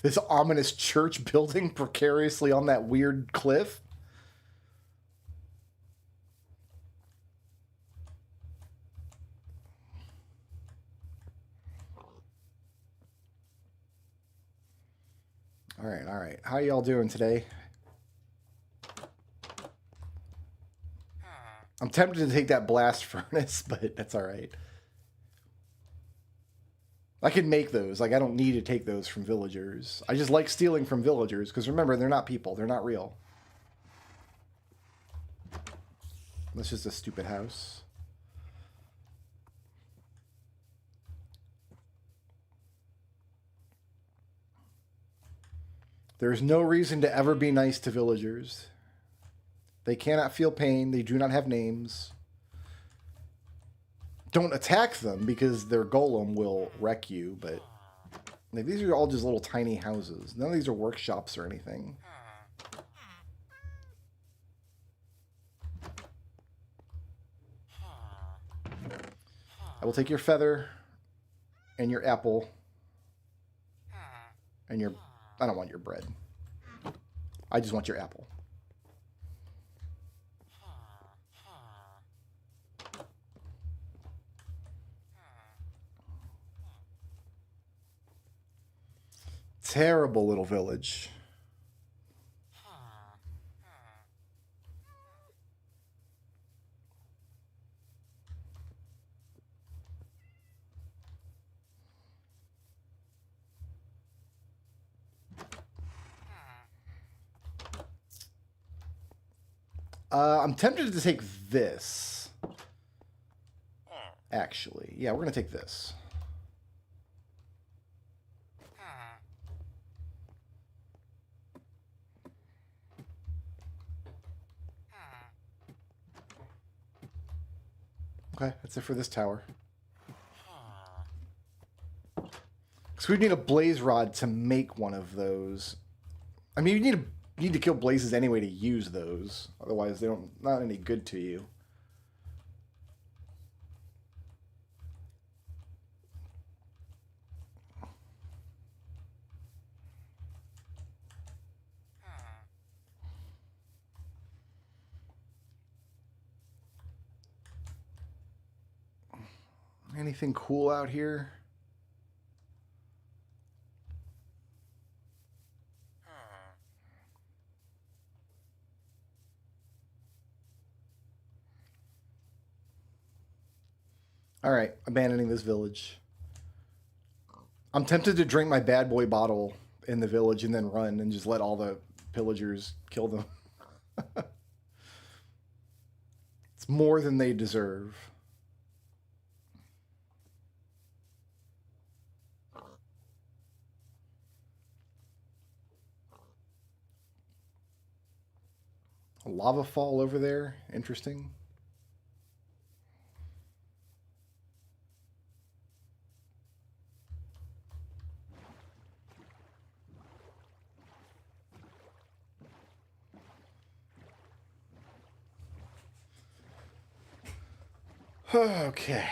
This ominous church building precariously on that weird cliff. All right, all right. How y'all doing today? I'm tempted to take that blast furnace, but that's all right. I can make those. Like, I don't need to take those from villagers. I just like stealing from villagers, because remember, they're not people. They're not real. That's just a stupid house. There is no reason to ever be nice to villagers. They cannot feel pain. They do not have names. Don't attack them because their golem will wreck you, but like, these are all just little tiny houses. None of these are workshops or anything. I will take your feather and your apple and your... I don't want your bread. I just want your apple. Terrible little village. I'm tempted to take this. Actually, yeah, we're gonna take this. Okay, that's it for this tower. So we need a blaze rod to make one of those. I mean, you need to kill blazes anyway to use those. Otherwise, they're not any good to you. Anything cool out here? All right, abandoning this village. I'm tempted to drink my bad boy bottle in the village and then run and just let all the pillagers kill them. It's It's more than they deserve. A lava fall over there. Interesting. Okay.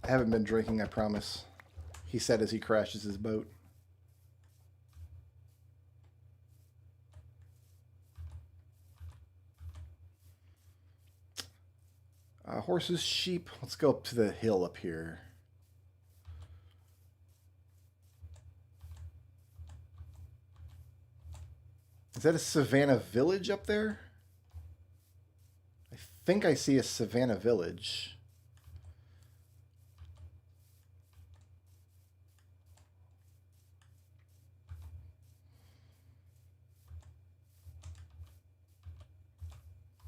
I haven't been drinking, I promise. He said as he crashes his boat. Horses, sheep. Let's go up to the hill up here. Is that a Savannah village up there? I think I see a Savannah village.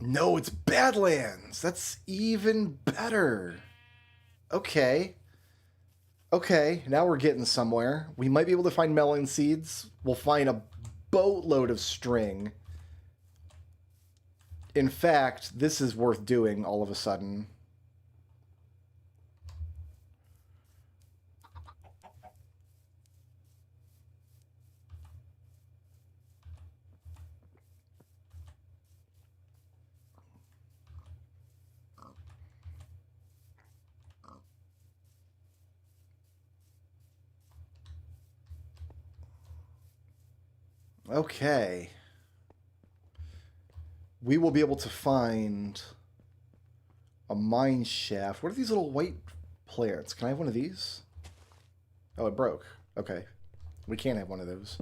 No, it's Badlands. That's even better. Okay. Okay, now we're getting somewhere. We might be able to find melon seeds. We'll find a boatload of string. In fact, this is worth doing all of a sudden. Okay. We will be able to find a mine shaft. What are these little white plants? Can I have one of these? Oh, it broke. Okay. We can't have one of those.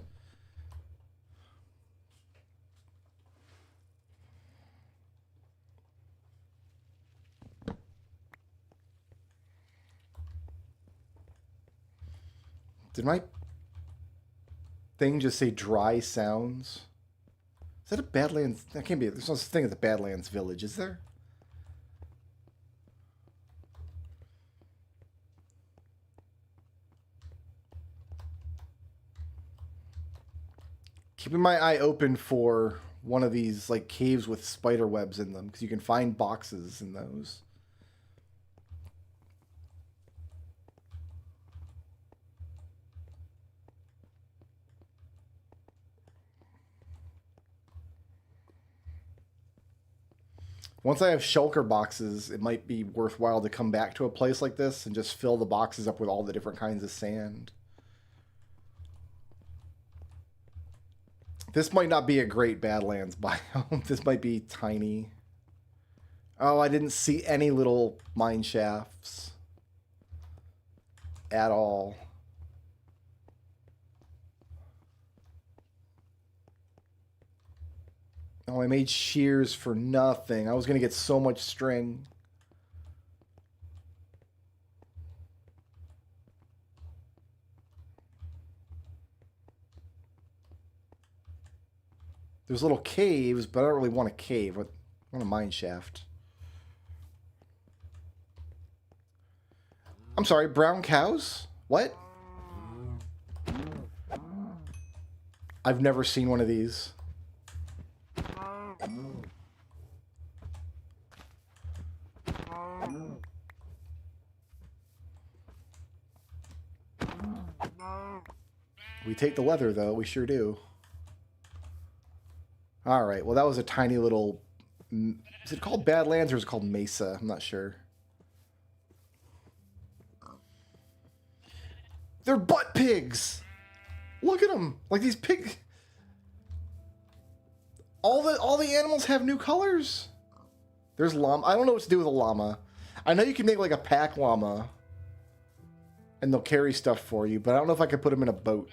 Did my thing just say dry sounds? Is that a Badlands? That can't be. There's no such thing as a Badlands village, is there? Keeping my eye open for one of these like caves with spider webs in them, because you can find boxes in those. Once I have shulker boxes, it might be worthwhile to come back to a place like this and just fill the boxes up with all the different kinds of sand. This might not be a great Badlands biome. This might be tiny. Oh, I didn't see any little mine shafts at all. Oh, I made shears for nothing. I was going to get so much string. There's little caves, but I don't really want a cave. I want a mine shaft. I'm sorry, brown cows? What? I've never seen one of these. We take the leather, though. We sure do. All right. Well, that was a tiny little... Is it called Badlands or is it called Mesa? I'm not sure. They're butt pigs! Look at them! Like these pigs... All the animals have new colors. There's llama. I don't know what to do with a llama. I know you can make like a pack llama. And they'll carry stuff for you, but I don't know if I could put them in a boat.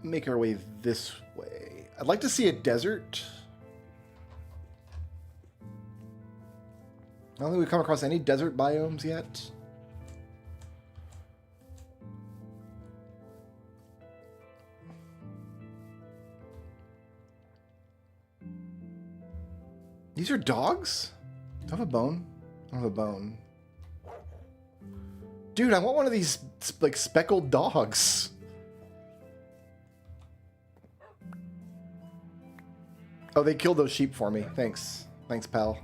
make our way this way. I'd like to see a desert. I don't think we've come across any desert biomes yet. These are dogs? Do I have a bone? I don't have a bone. Dude, I want one of these, like, speckled dogs. Oh, they killed those sheep for me. Thanks. Thanks, pal.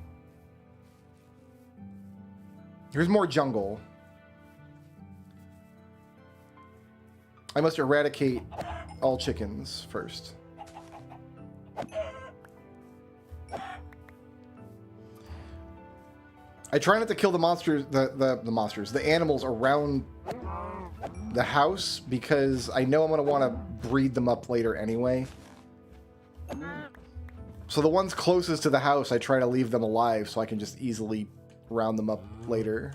Here's more jungle. I must eradicate all chickens first. I try not to kill the monsters, the animals around the house, because I know I'm going to want to breed them up later anyway. So the ones closest to the house, I try to leave them alive so I can just easily round them up later.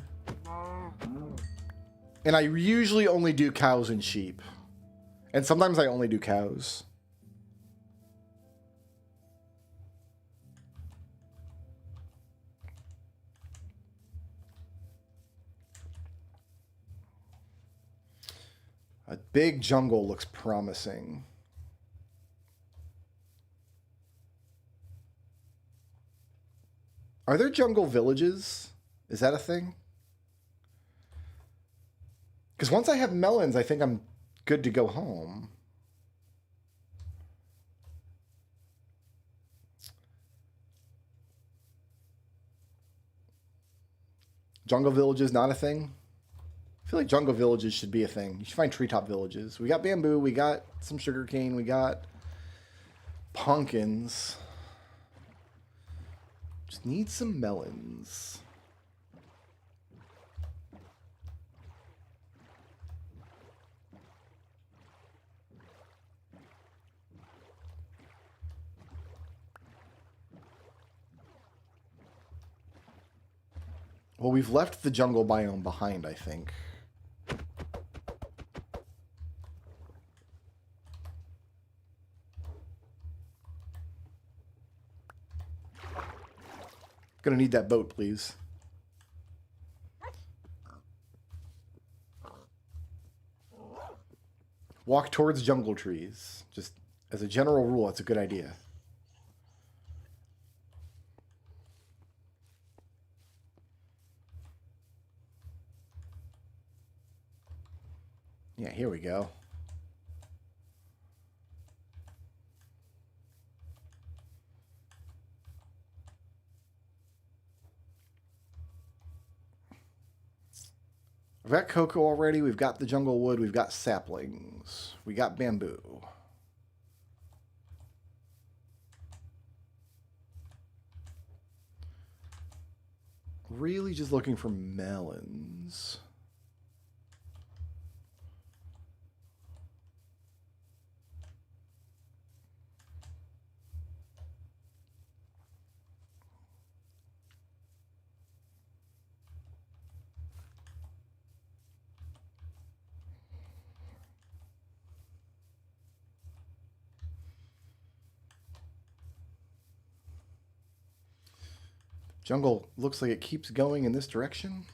And I usually only do cows and sheep. And sometimes I only do cows. A big jungle looks promising. Are there jungle villages? Is that a thing? Because once I have melons, I think I'm good to go home. Jungle villages not a thing? I feel like jungle villages should be a thing. You should find treetop villages. We got bamboo, we got some sugarcane, we got pumpkins. Just need some melons. Well, we've left the jungle biome behind, I think. Gonna need that boat, please. Walk towards jungle trees. Just as a general rule, it's a good idea. Yeah, here we go. We've got cocoa already. We've got the jungle wood. We've got saplings. We got bamboo. Really just looking for melons. Jungle looks like it keeps going in this direction.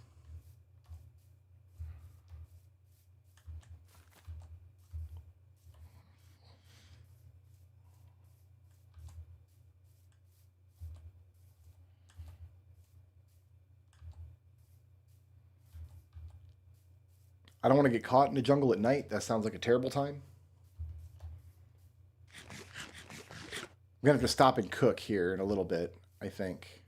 I don't want to get caught in the jungle at night. That sounds like a terrible time. I'm going to have to stop and cook here in a little bit, I think.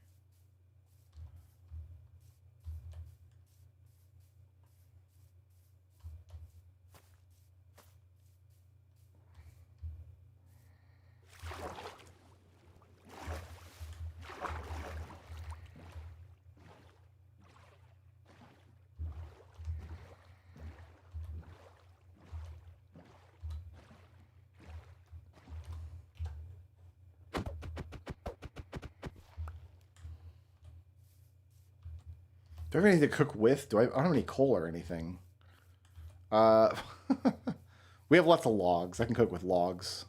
Do I have anything to cook with? I don't have any coal or anything. We have lots of logs. I can cook with logs.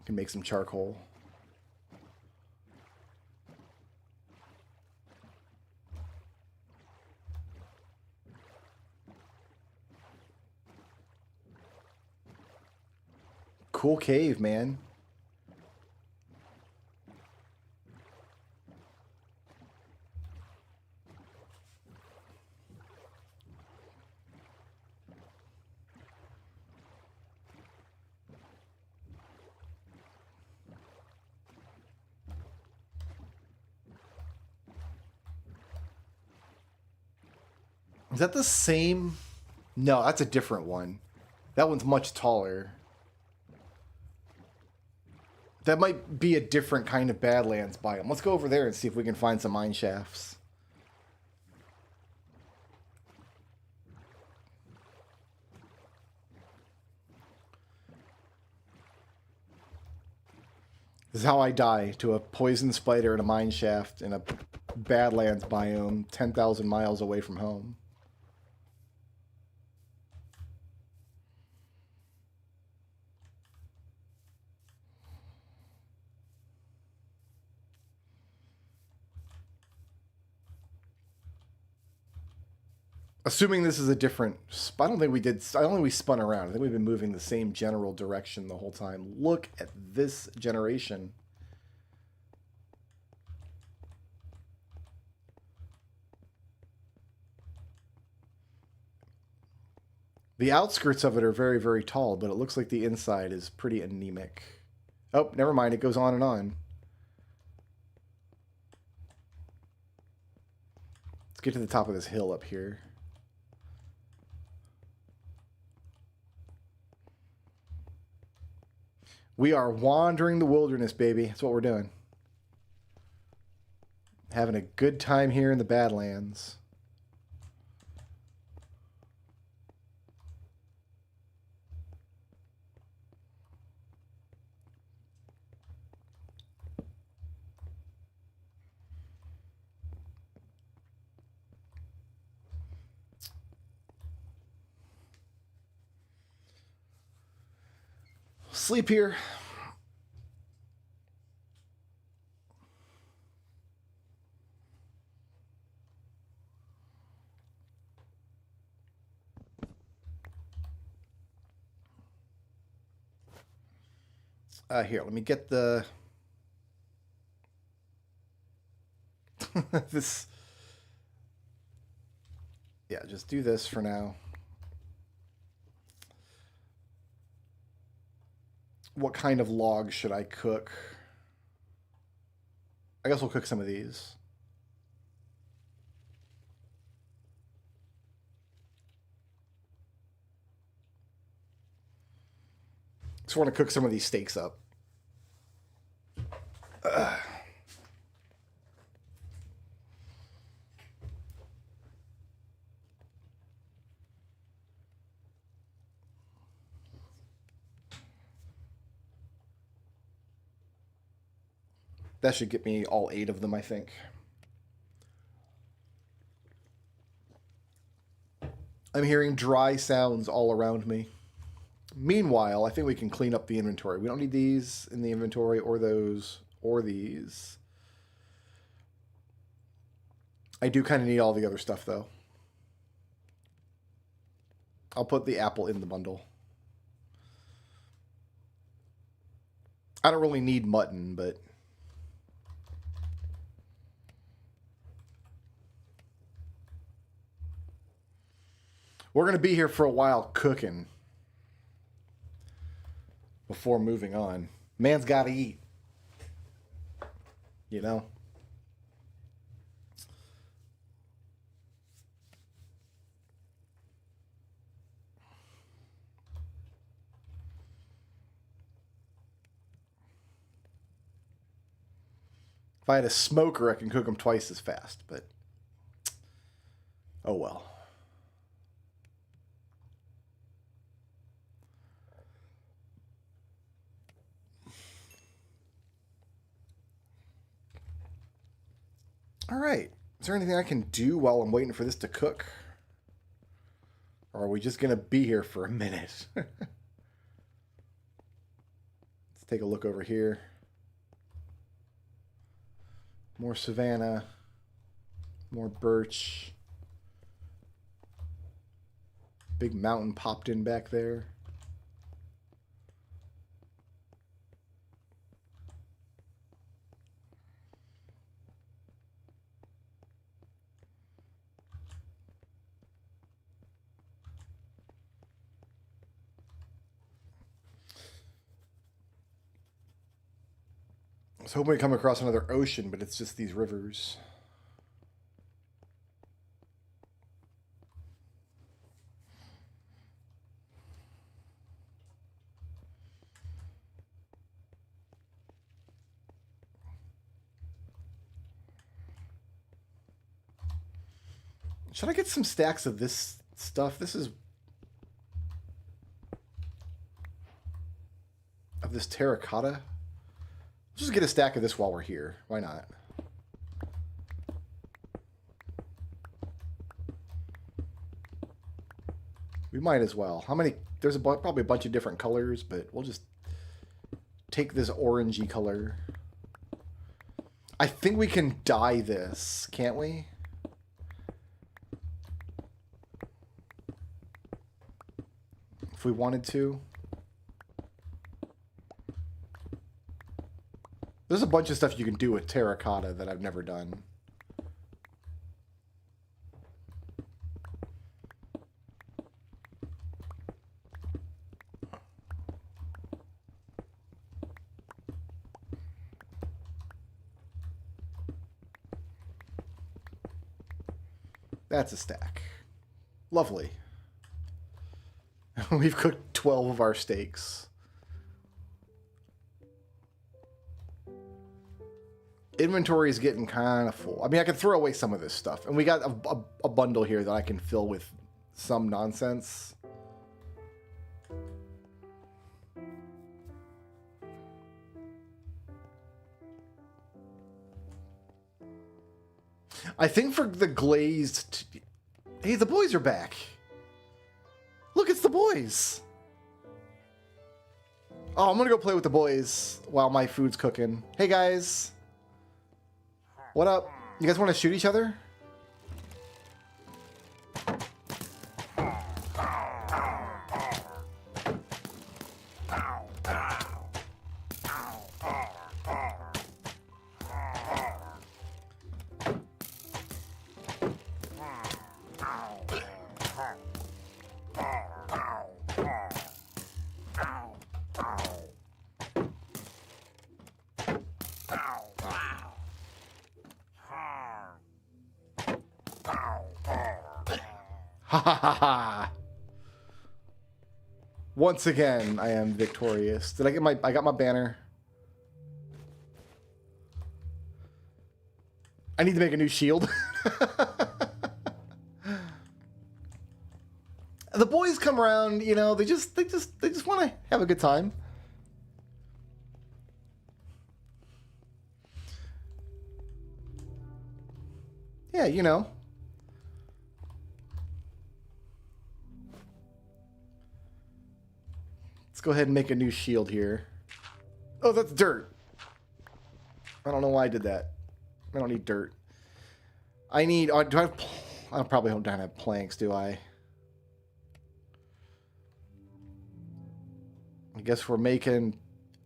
Can make some charcoal. Cool cave, man. Is that the same? No, that's a different one. That one's much taller. That might be a different kind of Badlands biome. Let's go over there and see if we can find some mine shafts. This is how I die, to a poison spider in a mine shaft in a Badlands biome 10,000 miles away from home. Assuming this is a different... I don't think we did... I don't think we spun around. I think we've been moving the same general direction the whole time. Look at this generation. The outskirts of it are very, very tall, but it looks like the inside is pretty anemic. Oh, never mind. It goes on and on. Let's get to the top of this hill up here. We are wandering the wilderness, baby. That's what we're doing. Having a good time here in the Badlands. Sleep here. Here, let me get the... this... Yeah, just do this for now. What kind of log should I cook? I guess we'll cook some of these. Just want to cook some of these steaks up. That should get me all 8 of them, I think. I'm hearing dry sounds all around me. Meanwhile, I think we can clean up the inventory. We don't need these in the inventory, or those, or these. I do kind of need all the other stuff, though. I'll put the apple in the bundle. I don't really need mutton, but... we're going to be here for a while cooking before moving on. Man's got to eat. You know? If I had a smoker, I can cook them twice as fast, but... oh well. All right. Is there anything I can do while I'm waiting for this to cook? Or are we just going to be here for a minute? Let's take a look over here. More savanna. More birch. Big mountain popped in back there. I was hoping we come across another ocean, but it's just these rivers. Should I get some stacks of this stuff? This is... of this terracotta? Let's just get a stack of this while we're here. Why not? We might as well. How many? There's probably a bunch of different colors, but we'll just take this orangey color. I think we can dye this, can't we? If we wanted to. There's a bunch of stuff you can do with terracotta that I've never done. That's a stack. Lovely. We've cooked 12 of our steaks. Inventory is getting kind of full. I mean, I could throw away some of this stuff. And we got a bundle here that I can fill with some nonsense. I think for the glazed... Hey, the boys are back. Look, it's the boys. Oh, I'm going to go play with the boys while my food's cooking. Hey, guys. What up? You guys want to shoot each other? Ha ha ha ha! Once again, I am victorious. Did I get my... I got my banner. I need to make a new shield. The boys come around, you know, they just want to have a good time. Yeah, you know. Let's go ahead and make a new shield here. Oh, that's dirt. I don't know why I did that. I don't need dirt. I need... do I have... I probably don't have planks, do I? I guess we're making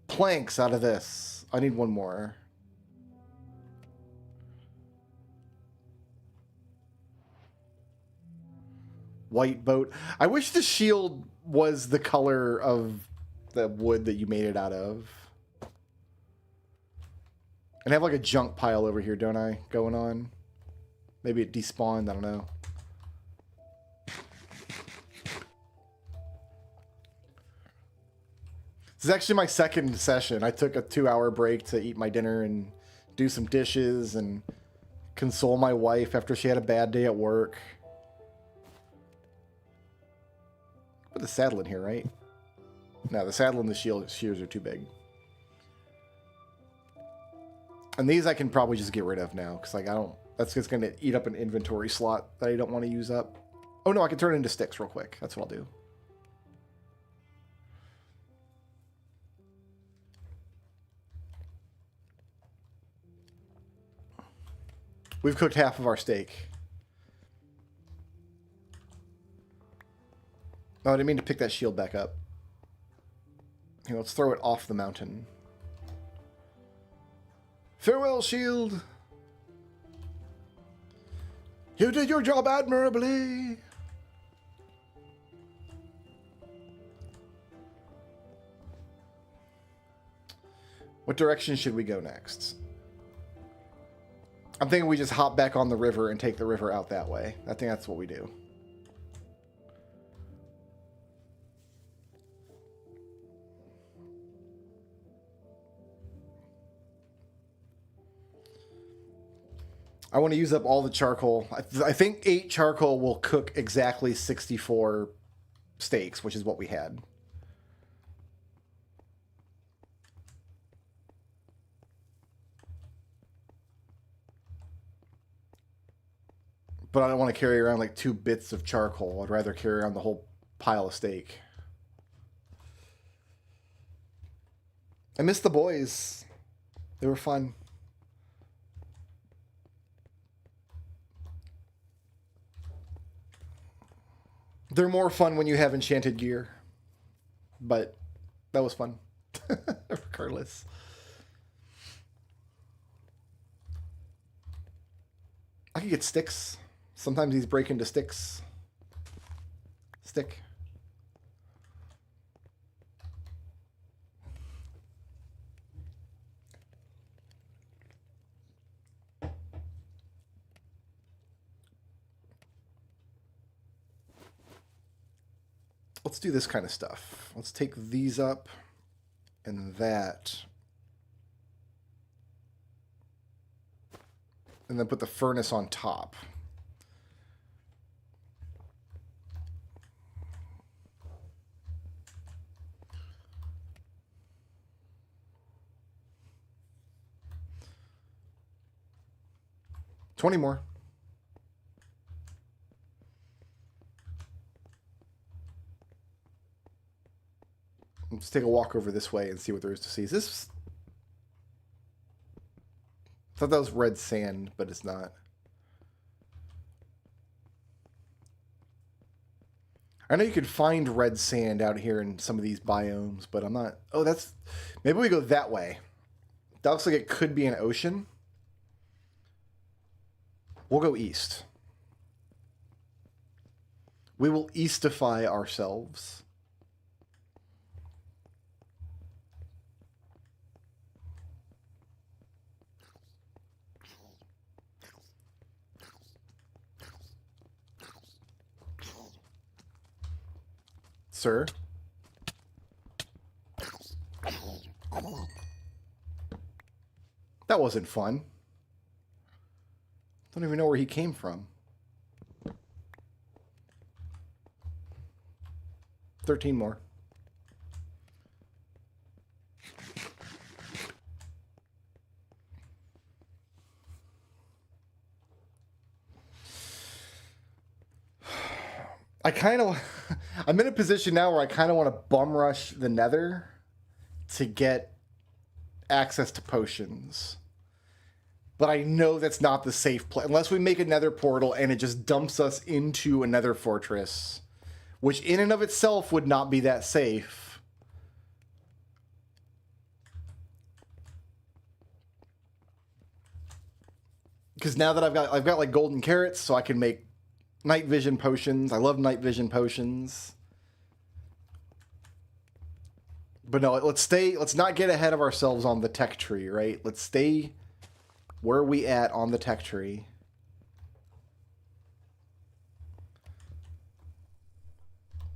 planks out of this. I need one more. White boat. I wish the shield was the color of the wood that you made it out of. And I have like a junk pile over here, don't I? Going on. Maybe it despawned, I don't know. This is actually my second session. I took a 2-hour break to eat my dinner and do some dishes and console my wife after she had a bad day at work. Put the saddle in here, right? No, the saddle and the shears are too big. And these I can probably just get rid of now, because like I don't... That's just going to eat up an inventory slot that I don't want to use up. Oh no, I can turn it into sticks real quick. That's what I'll do. We've cooked half of our steak. Oh, I didn't mean to pick that shield back up. Here, let's throw it off the mountain. Farewell, shield. You did your job admirably. What direction should we go next? I'm thinking we just hop back on the river and take the river out that way. I think that's what we do. I want to use up all the charcoal. I think 8 charcoal will cook exactly 64 steaks, which is what we had. But I don't want to carry around like 2 bits of charcoal. I'd rather carry around the whole pile of steak. I miss the boys. They were fun. They're more fun when you have enchanted gear. But that was fun. Regardless. I could get sticks. Sometimes these break into sticks. Stick. Let's do this kind of stuff. Let's take these up and that. And then put the furnace on top. $20 more. Let's take a walk over this way and see what there is to see. Is this... I thought that was red sand, but it's not. I know you could find red sand out here in some of these biomes, but I'm not... Oh, that's... Maybe we go that way. That looks like it could be an ocean. We'll go east. We will eastify ourselves. Sir? That wasn't fun. Don't even know where he came from. 13 more. I'm in a position now where I kind of want to bum rush the Nether to get access to potions. But I know that's not the safe place. Unless we make a Nether portal and it just dumps us into a Nether fortress, which in and of itself would not be that safe. Because now that I've got like golden carrots, so I can make night vision potions. I love night vision potions. But no, let's not get ahead of ourselves on the tech tree, right? Let's stay where we at on the tech tree.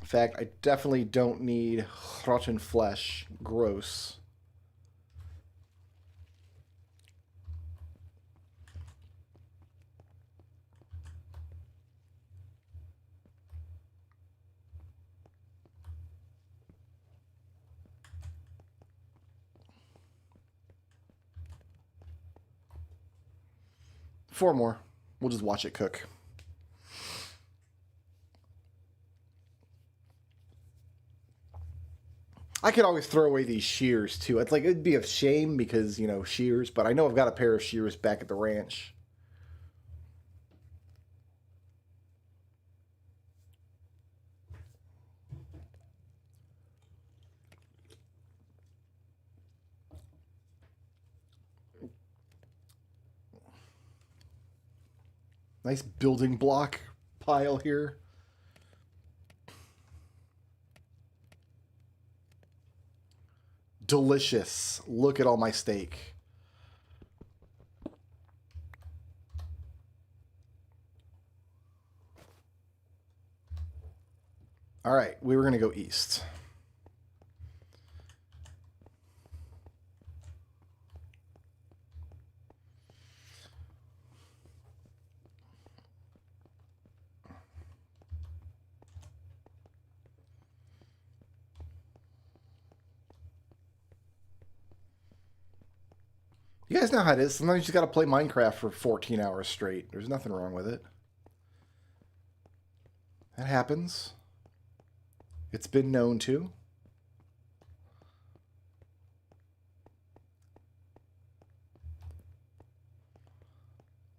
In fact, I definitely don't need rotten flesh. Gross. Four more. We'll just watch it cook. I could always throw away these shears too. It's like it'd be a shame because, you know, shears, but I know I've got a pair of shears back at the ranch. Nice building block pile here. Delicious. Look at all my steak. All right, we were going to go east. You guys know how it is. Sometimes you just got to play Minecraft for 14 hours straight. There's nothing wrong with it. That happens. It's been known to.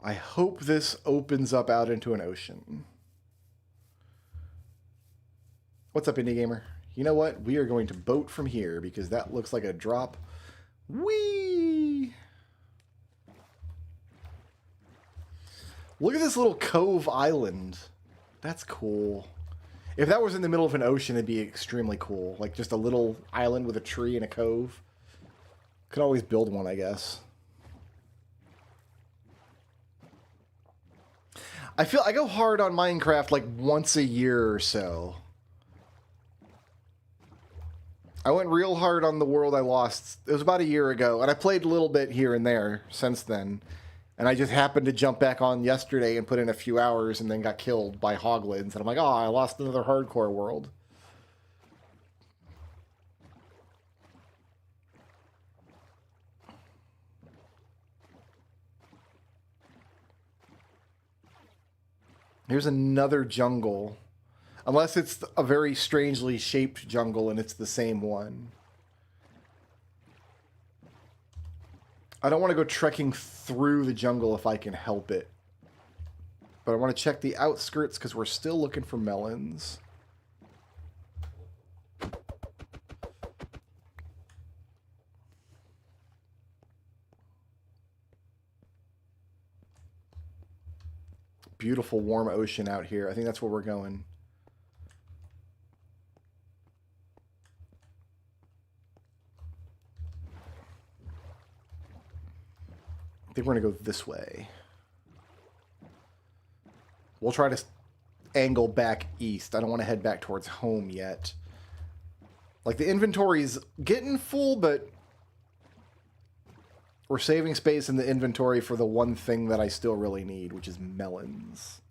I hope this opens up out into an ocean. What's up, Indie Gamer? You know what? We are going to boat from here because that looks like a drop. Whee! Look at this little cove island. That's cool. If that was in the middle of an ocean, it'd be extremely cool. Like just a little island with a tree and a cove. Could always build one, I guess. I feel I go hard on Minecraft like once a year or so. I went real hard on the world I lost. It was about a year ago, and I played a little bit here and there since then. And I just happened to jump back on yesterday and put in a few hours and then got killed by hoglins. And I'm like, oh, I lost another hardcore world. Here's another jungle. Unless it's a very strangely shaped jungle and it's the same one. I don't want to go trekking through the jungle if I can help it. But I want to check the outskirts because we're still looking for melons. Beautiful warm ocean out here. I think that's where we're going. I think we're going to go this way. We'll try to angle back east. I don't want to head back towards home yet. Like, the inventory's getting full, but we're saving space in the inventory for the one thing that I still really need, which is melons.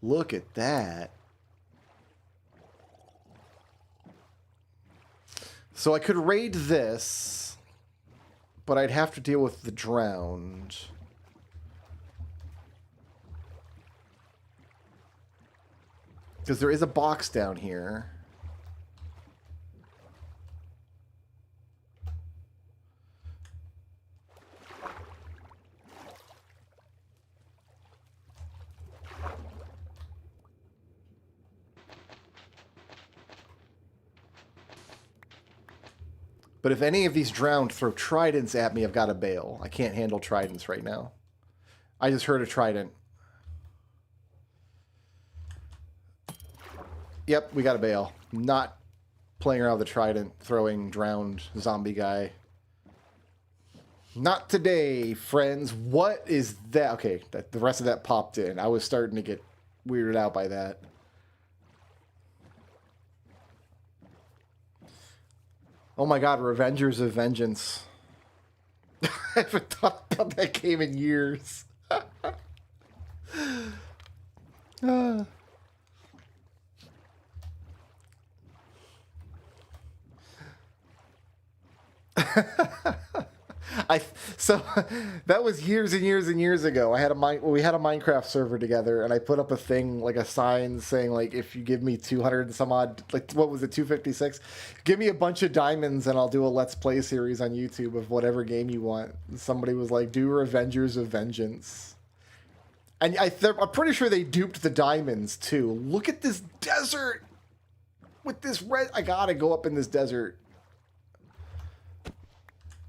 Look at that. So I could raid this, but I'd have to deal with the drowned. Because there is a box down here. But if any of these drowned throw tridents at me, I've got to bail. I can't handle tridents right now. I just heard a trident. Yep, we got to bail. Not playing around with the trident, throwing drowned zombie guy. Not today, friends. What is that? Okay, the rest of that popped in. I was starting to get weirded out by that. Oh my god, Revengers of Vengeance. I haven't thought about that game in years. I so that was years and years and years ago. We had a Minecraft server together, and I put up a thing like a sign saying like, if you give me 200 and some odd, like what was it, 256, give me a bunch of diamonds and I'll do a Let's Play series on YouTube of whatever game you want. And somebody was like, do Revengers of Vengeance, and I'm pretty sure they duped the diamonds too. Look at this desert with this red. I gotta go up in this desert.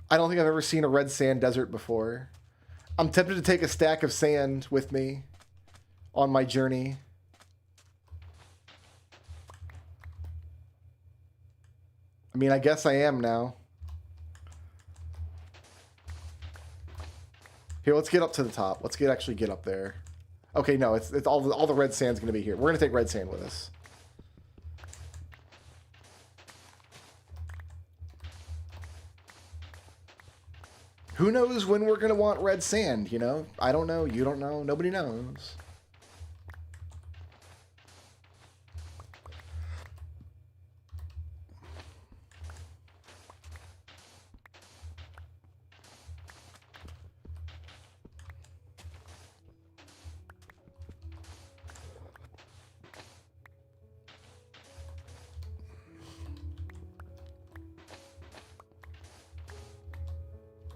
I don't think I've ever seen a red sand desert before. I'm tempted to take a stack of sand with me on my journey. I mean, I guess I am now. Here, let's get up to the top. Let's actually get up there. Okay, no, it's all the red sand's gonna be here. We're gonna take red sand with us. Who knows when we're gonna want red sand, you know? I don't know, you don't know, nobody knows.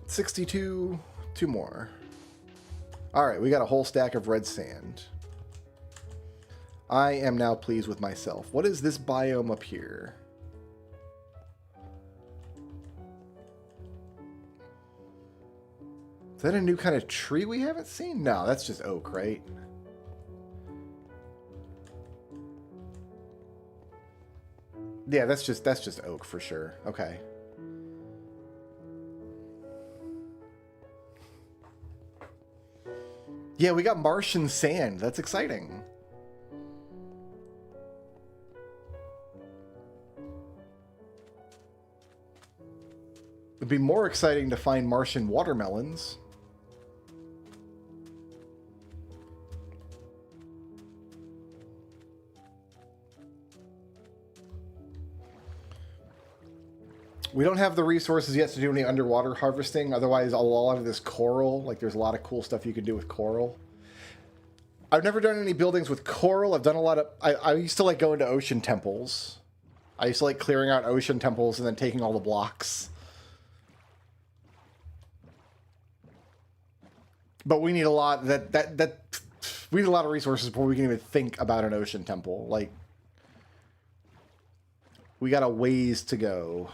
$62, 2 more. All right, we got a whole stack of red sand. I am now pleased with myself. What is this biome up here? Is that a new kind of tree we haven't seen? No, that's just oak, right? Yeah, that's just oak for sure. Okay. Yeah, we got Martian sand. That's exciting. It'd be more exciting to find Martian watermelons. We don't have the resources yet to do any underwater harvesting. Otherwise, a lot of this coral, like there's a lot of cool stuff you can do with coral. I've never done any buildings with coral. I've done a lot of... I used to like going to ocean temples. I used to like clearing out ocean temples and then taking all the blocks. But we need a lot we need a lot of resources before we can even think about an ocean temple. Like, we got a ways to go.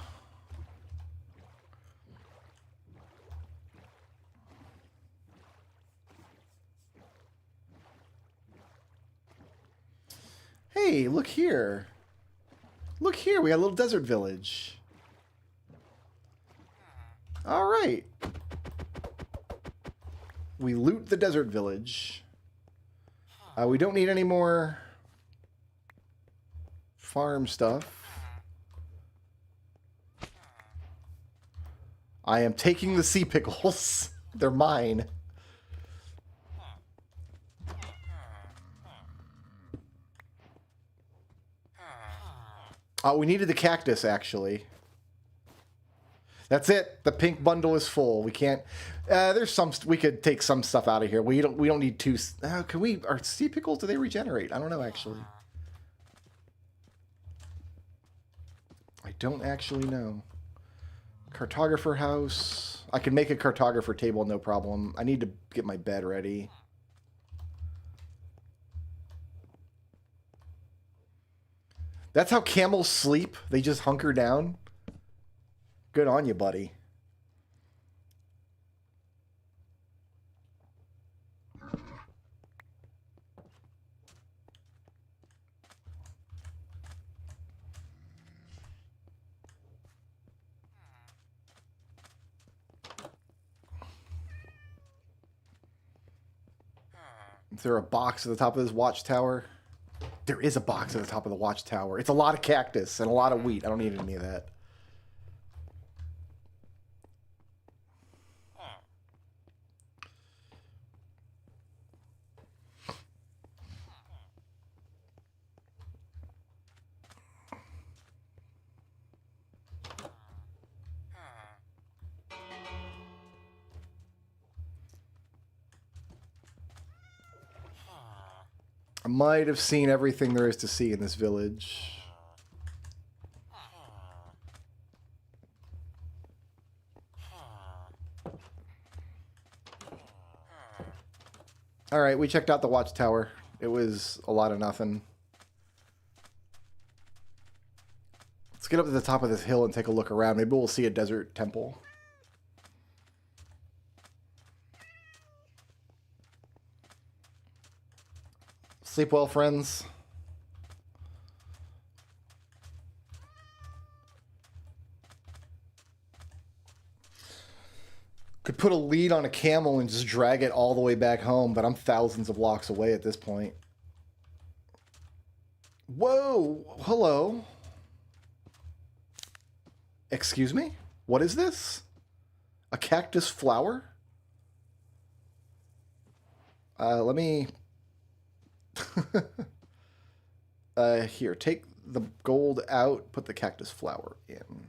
Hey, look here. Look here, we got a little desert village. All right. We loot the desert village. We don't need any more farm stuff. I am taking the sea pickles. They're mine. We needed the cactus, actually. That's it. The pink bundle is full. We can't... there's some... We could take some stuff out of here. We don't need two... can we... Are sea pickles, do they regenerate? I don't know, actually. I don't actually know. Cartographer house. I can make a cartographer table, no problem. I need to get my bed ready. That's how camels sleep? They just hunker down? Good on you, buddy. Is there a box at the top of this watchtower? There is a box at the top of the watchtower. It's a lot of cactus and a lot of wheat. I don't need any of that. I might have seen everything there is to see in this village. Alright, we checked out the watchtower. It was a lot of nothing. Let's get up to the top of this hill and take a look around. Maybe we'll see a desert temple. Sleep well, friends. Could put a lead on a camel and just drag it all the way back home, but I'm thousands of blocks away at this point. Whoa! Hello. Excuse me? What is this? A cactus flower? Let me... here, take the gold out, put the cactus flower in.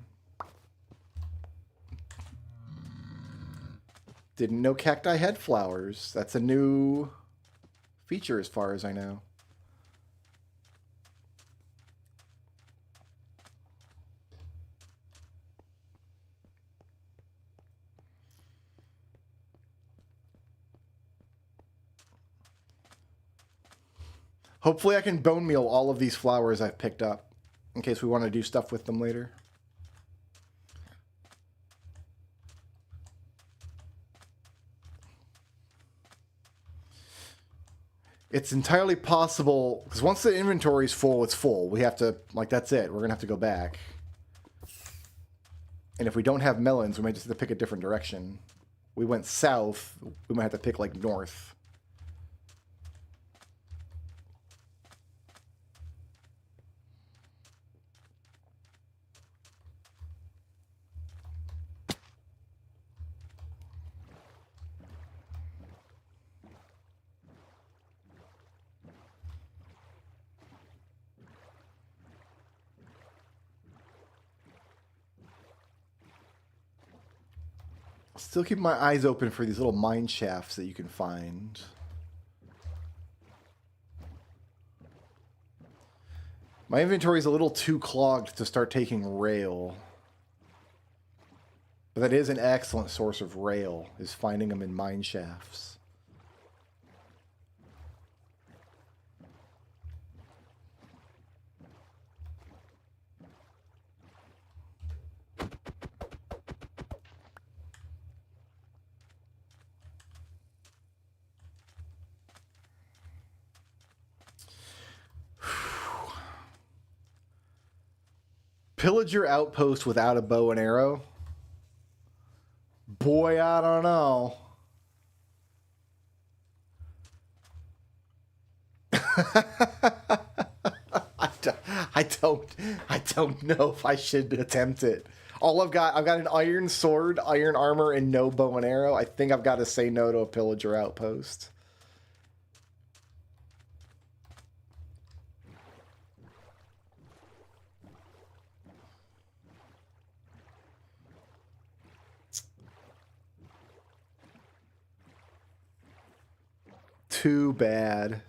Didn't know cacti had flowers. That's a new feature as far as I know. Hopefully I can bone meal all of these flowers I've picked up in case we want to do stuff with them later. It's entirely possible, because once the inventory is full, it's full. We have to, like, that's it. We're going to have to go back. And if we don't have melons, we might just have to pick a different direction. We went south, we might have to pick, like, north. Still keep my eyes open for these little mine shafts that you can find. My inventory is a little too clogged to start taking rail. But that is an excellent source of rail, is finding them in mine shafts. Pillage your outpost without a bow and arrow? Boy, I don't know. I don't know if I should attempt it. I've got an iron sword, iron armor, and no bow and arrow. I think I've got to say no to a pillager outpost. Too bad.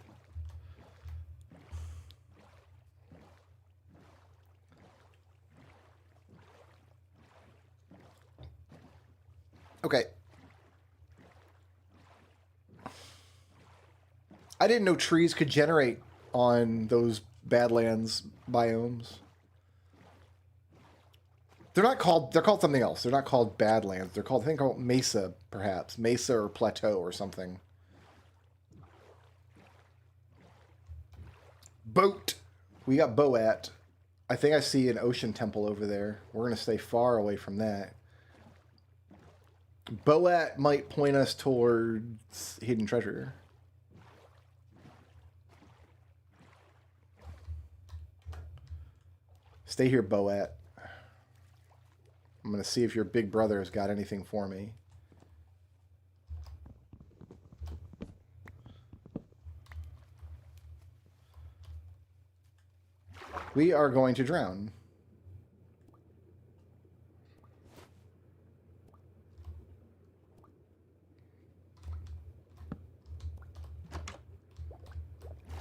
Okay. I didn't know trees could generate on those Badlands biomes. They're called something else. They're not called Badlands. They're called, I think, called Mesa, perhaps. Mesa or Plateau or something. Boat. We got Boat. I think I see an ocean temple over there. We're going to stay far away from that. Boat might point us towards hidden treasure. Stay here, Boat. I'm going to see if your big brother has got anything for me. We are going to drown.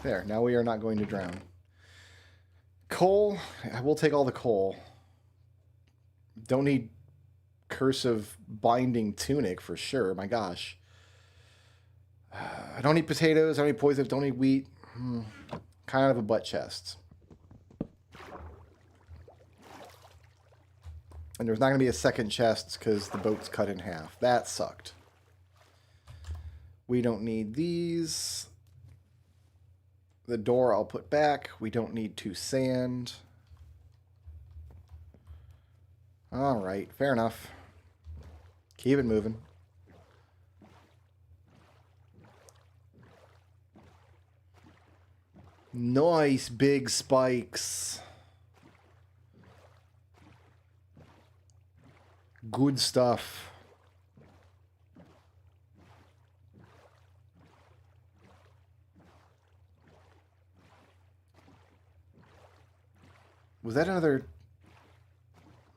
There, now we are not going to drown. Coal, I will take all the coal. Don't need cursive binding tunic for sure, my gosh. I don't need potatoes, I don't need poison, don't need wheat. Kind of a butt chest. And there's not going to be a second chest because the boat's cut in half. That sucked. We don't need these. The door I'll put back. We don't need 2 sand. Alright, fair enough. Keep it moving. Nice big spikes. Good stuff. Was that another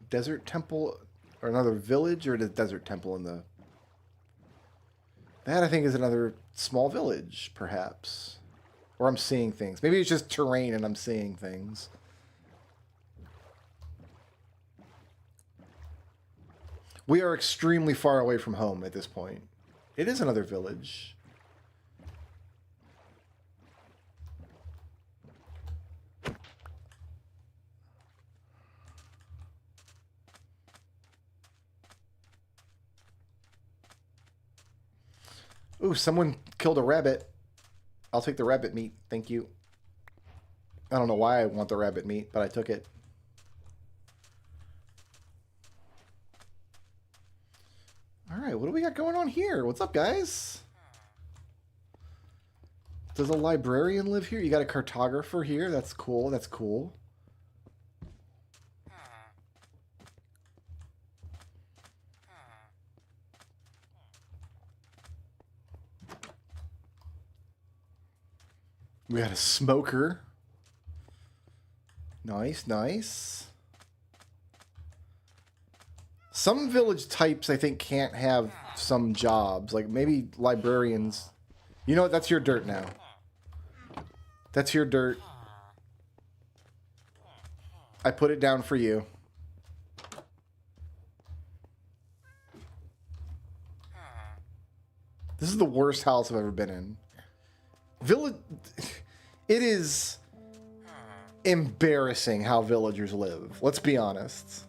desert temple or another village, or the desert temple in the... That I think is another small village, perhaps. Or I'm seeing things. Maybe it's just terrain and I'm seeing things. We are extremely far away from home at this point. It is another village. Ooh, someone killed a rabbit. I'll take the rabbit meat. Thank you. I don't know why I want the rabbit meat, but I took it. Alright, what do we got going on here? What's up, guys? Does a librarian live here? You got a cartographer here? That's cool, that's cool. We got a smoker. Nice, nice. Some village types, I think, can't have some jobs. Like, maybe librarians. You know what? That's your dirt now. That's your dirt. I put it down for you. This is the worst house I've ever been in. Village... It is embarrassing how villagers live. Let's be honest.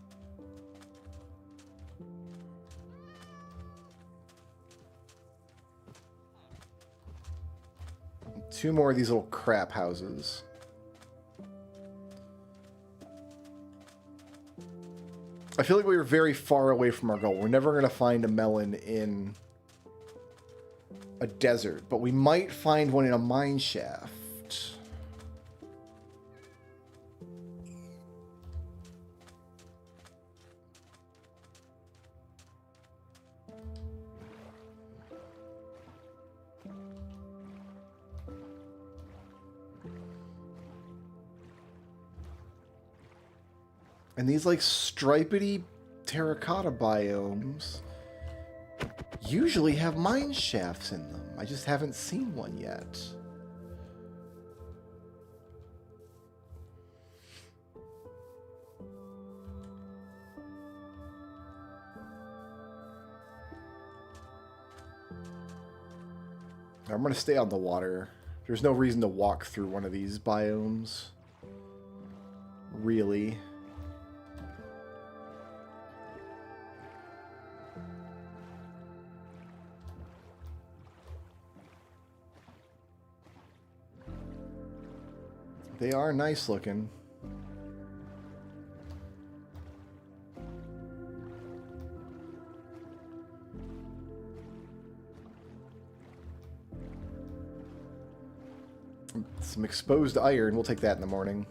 Two more of these little crap houses. I feel like we were very far away from our goal. We're never going to find a melon in a desert, but we might find one in a mine shaft. And these, like, stripedy terracotta biomes usually have mine shafts in them. I just haven't seen one yet. I'm going to stay on the water. There's no reason to walk through one of these biomes. Really. They are nice looking. Some exposed iron. We'll take that in the morning.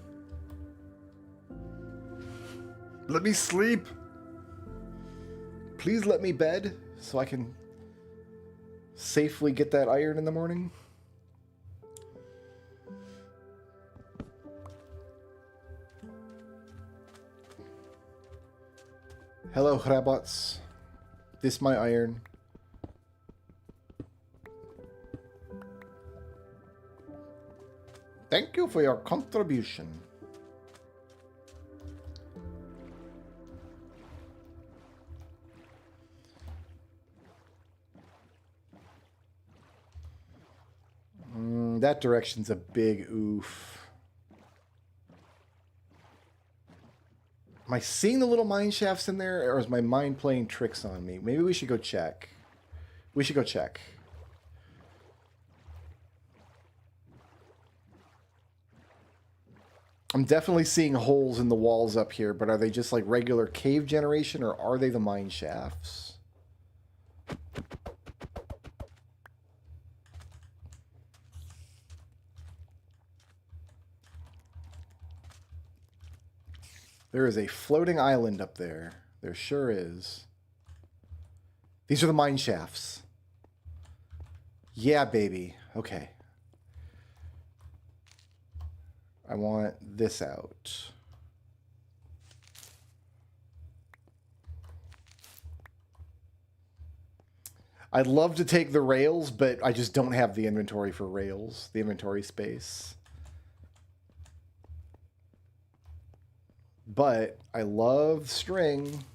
Let me sleep. Please let me bed so I can safely get that iron in the morning. Hello, robots. This my iron. Thank you for your contribution. That direction's a big oof. Am I seeing the little mine shafts in there, or is my mind playing tricks on me? Maybe we should go check. We should go check. I'm definitely seeing holes in the walls up here, but are they just like regular cave generation, or are they the mine shafts? There is a floating island up there. There sure is. These are the mine shafts. Yeah, baby. Okay. I want this out. I'd love to take the rails, but I just don't have the inventory for rails, the inventory space. But I love string.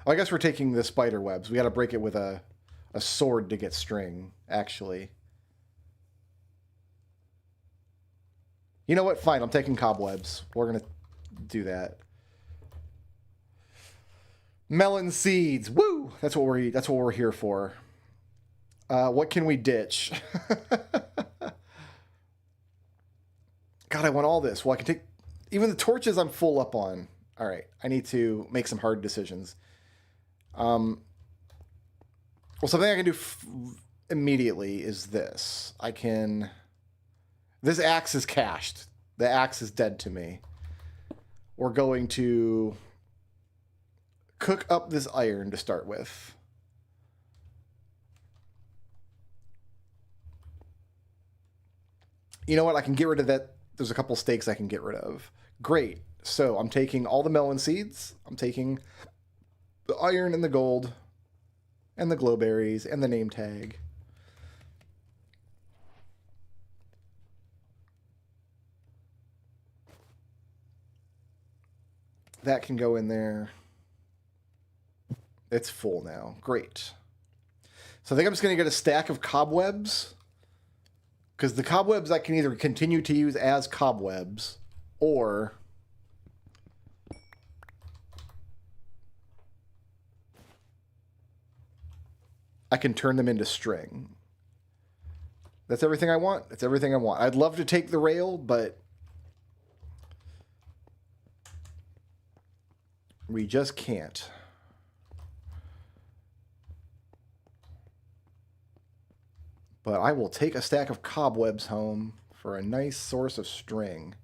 I guess we're taking the spider webs. We got to break it with a sword to get string, actually. You know what? Fine, I'm taking cobwebs. We're going to do that. Melon seeds. Woo! That's what we're here for. What can we ditch? God, I want all this. Well, I can take even the torches I'm full up on. All right, I need to make some hard decisions. Well, something I can do immediately is this. This axe is cached. The axe is dead to me. We're going to cook up this iron to start with. You know what? I can get rid of that. There's a couple stakes I can get rid of. Great. So I'm taking all the melon seeds. I'm taking the iron and the gold and the glowberries and the name tag. That can go in there. It's full now. Great. So I think I'm just going to get a stack of cobwebs. Because the cobwebs I can either continue to use as cobwebs, or I can turn them into string. That's everything I want. That's everything I want. I'd love to take the rail, but we just can't. But I will take a stack of cobwebs home for a nice source of string.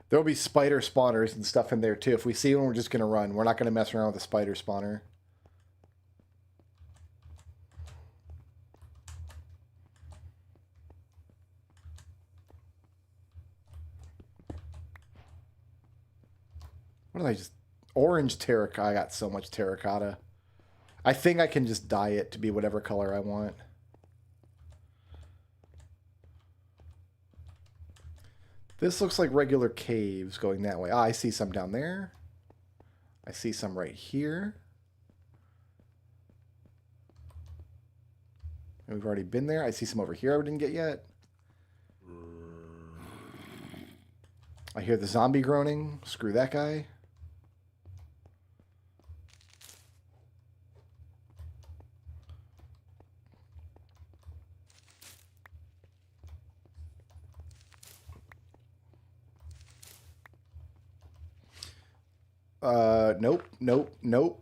There'll be spider spawners and stuff in there too. If we see one, we're just going to run. We're not going to mess around with a spider spawner. What did I just... Orange terracotta. I got so much terracotta. I think I can just dye it to be whatever color I want. This looks like regular caves going that way. Ah, I see some down there. I see some right here. And we've already been there. I see some over here I didn't get yet. I hear the zombie groaning. Screw that guy. Nope, nope, nope.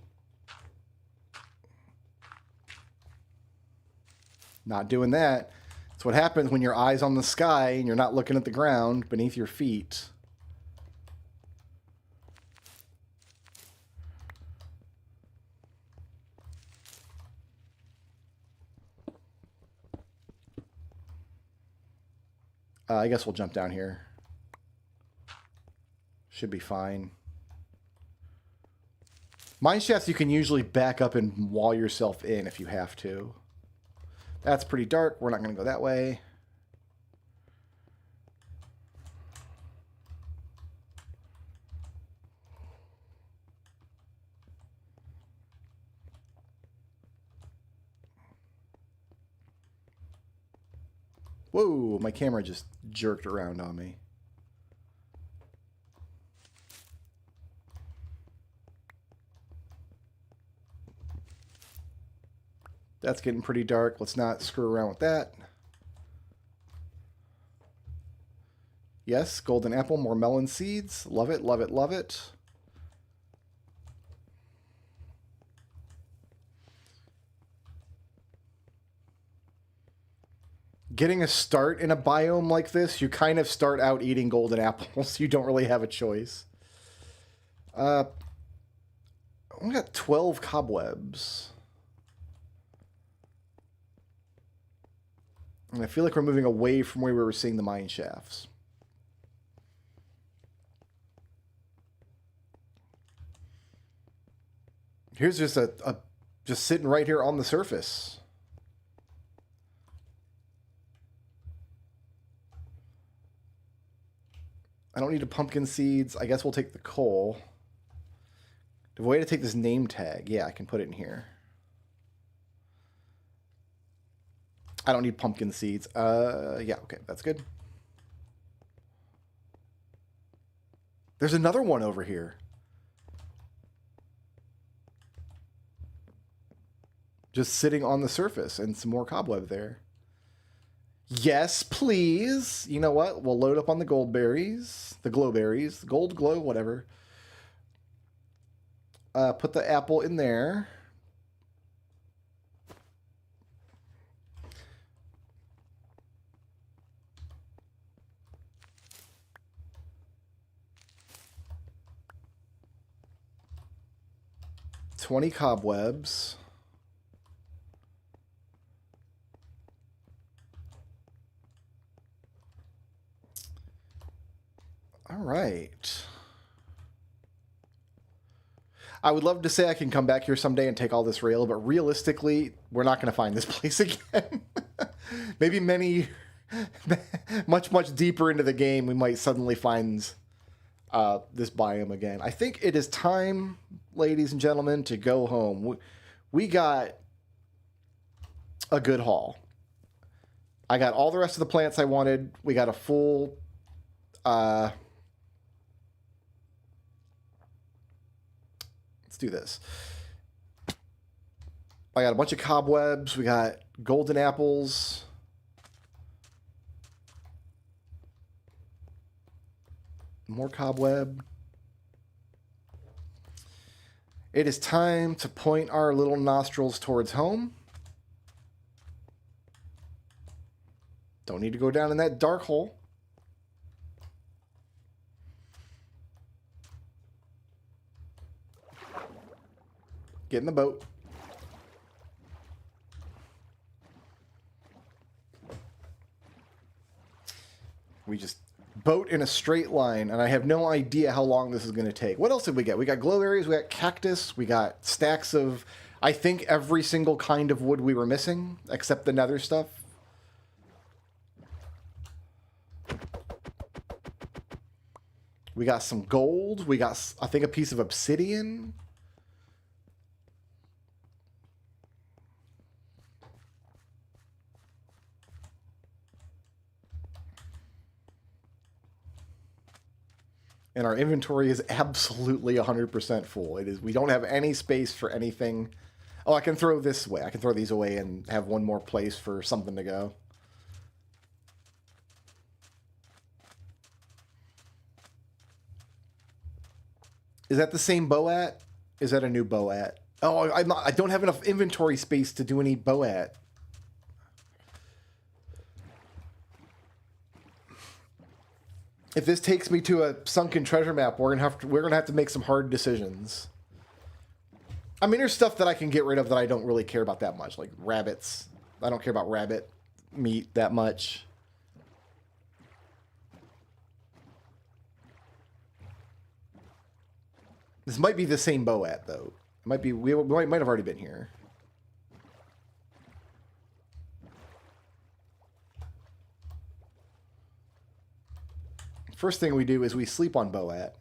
Not doing that. That's what happens when your eye's on the sky and you're not looking at the ground beneath your feet. I guess we'll jump down here. Should be fine. Mine shafts you can usually back up and wall yourself in if you have to. That's pretty dark. We're not going to go that way. Whoa, my camera just jerked around on me. That's getting pretty dark. Let's not screw around with that. Yes, golden apple, more melon seeds. Love it, love it, love it. Getting a start in a biome like this, you kind of start out eating golden apples. You don't really have a choice. We got 12 cobwebs. And I feel like we're moving away from where we were seeing the mine shafts. Here's just just sitting right here on the surface. I don't need a pumpkin seeds. I guess we'll take the coal. The way to take this name tag. Yeah, I can put it in here. I don't need pumpkin seeds. Yeah, okay, that's good. There's another one over here. Just sitting on the surface and some more cobweb there. Yes, please. You know what? We'll load up on the gold berries. The glow berries. Gold, glow, whatever. Put the apple in there. $20 cobwebs. All right. I would love to say I can come back here someday and take all this rail, but realistically, we're not going to find this place again. Maybe much deeper into the game, we might suddenly find this biome again. I think it is time, ladies and gentlemen, to go home. We got a good haul. I got all the rest of the plants I wanted. We got a full... Let's do this. I got a bunch of cobwebs. We got golden apples. More cobweb. It is time to point our little nostrils towards home. Don't need to go down in that dark hole. Get in the boat. We just boat in a straight line, and I have no idea how long this is going to take. What else did we get? We got glow berries, we got cactus, we got stacks of, I think, every single kind of wood we were missing, except the nether stuff. We got some gold. We got, I think, a piece of obsidian. And our inventory is absolutely 100% full. It is. We don't have any space for anything. Oh, I can throw this away. I can throw these away and have one more place for something to go. Is that the same boat? Is that a new boat? Oh, I don't have enough inventory space to do any boat. If this takes me to a sunken treasure map, we're gonna have to make some hard decisions. I mean, there's stuff that I can get rid of that I don't really care about that much, like rabbits. I don't care about rabbit meat that much. This might be the same Boat, though. It might be. We might have already been here. First thing we do is we sleep on Boat.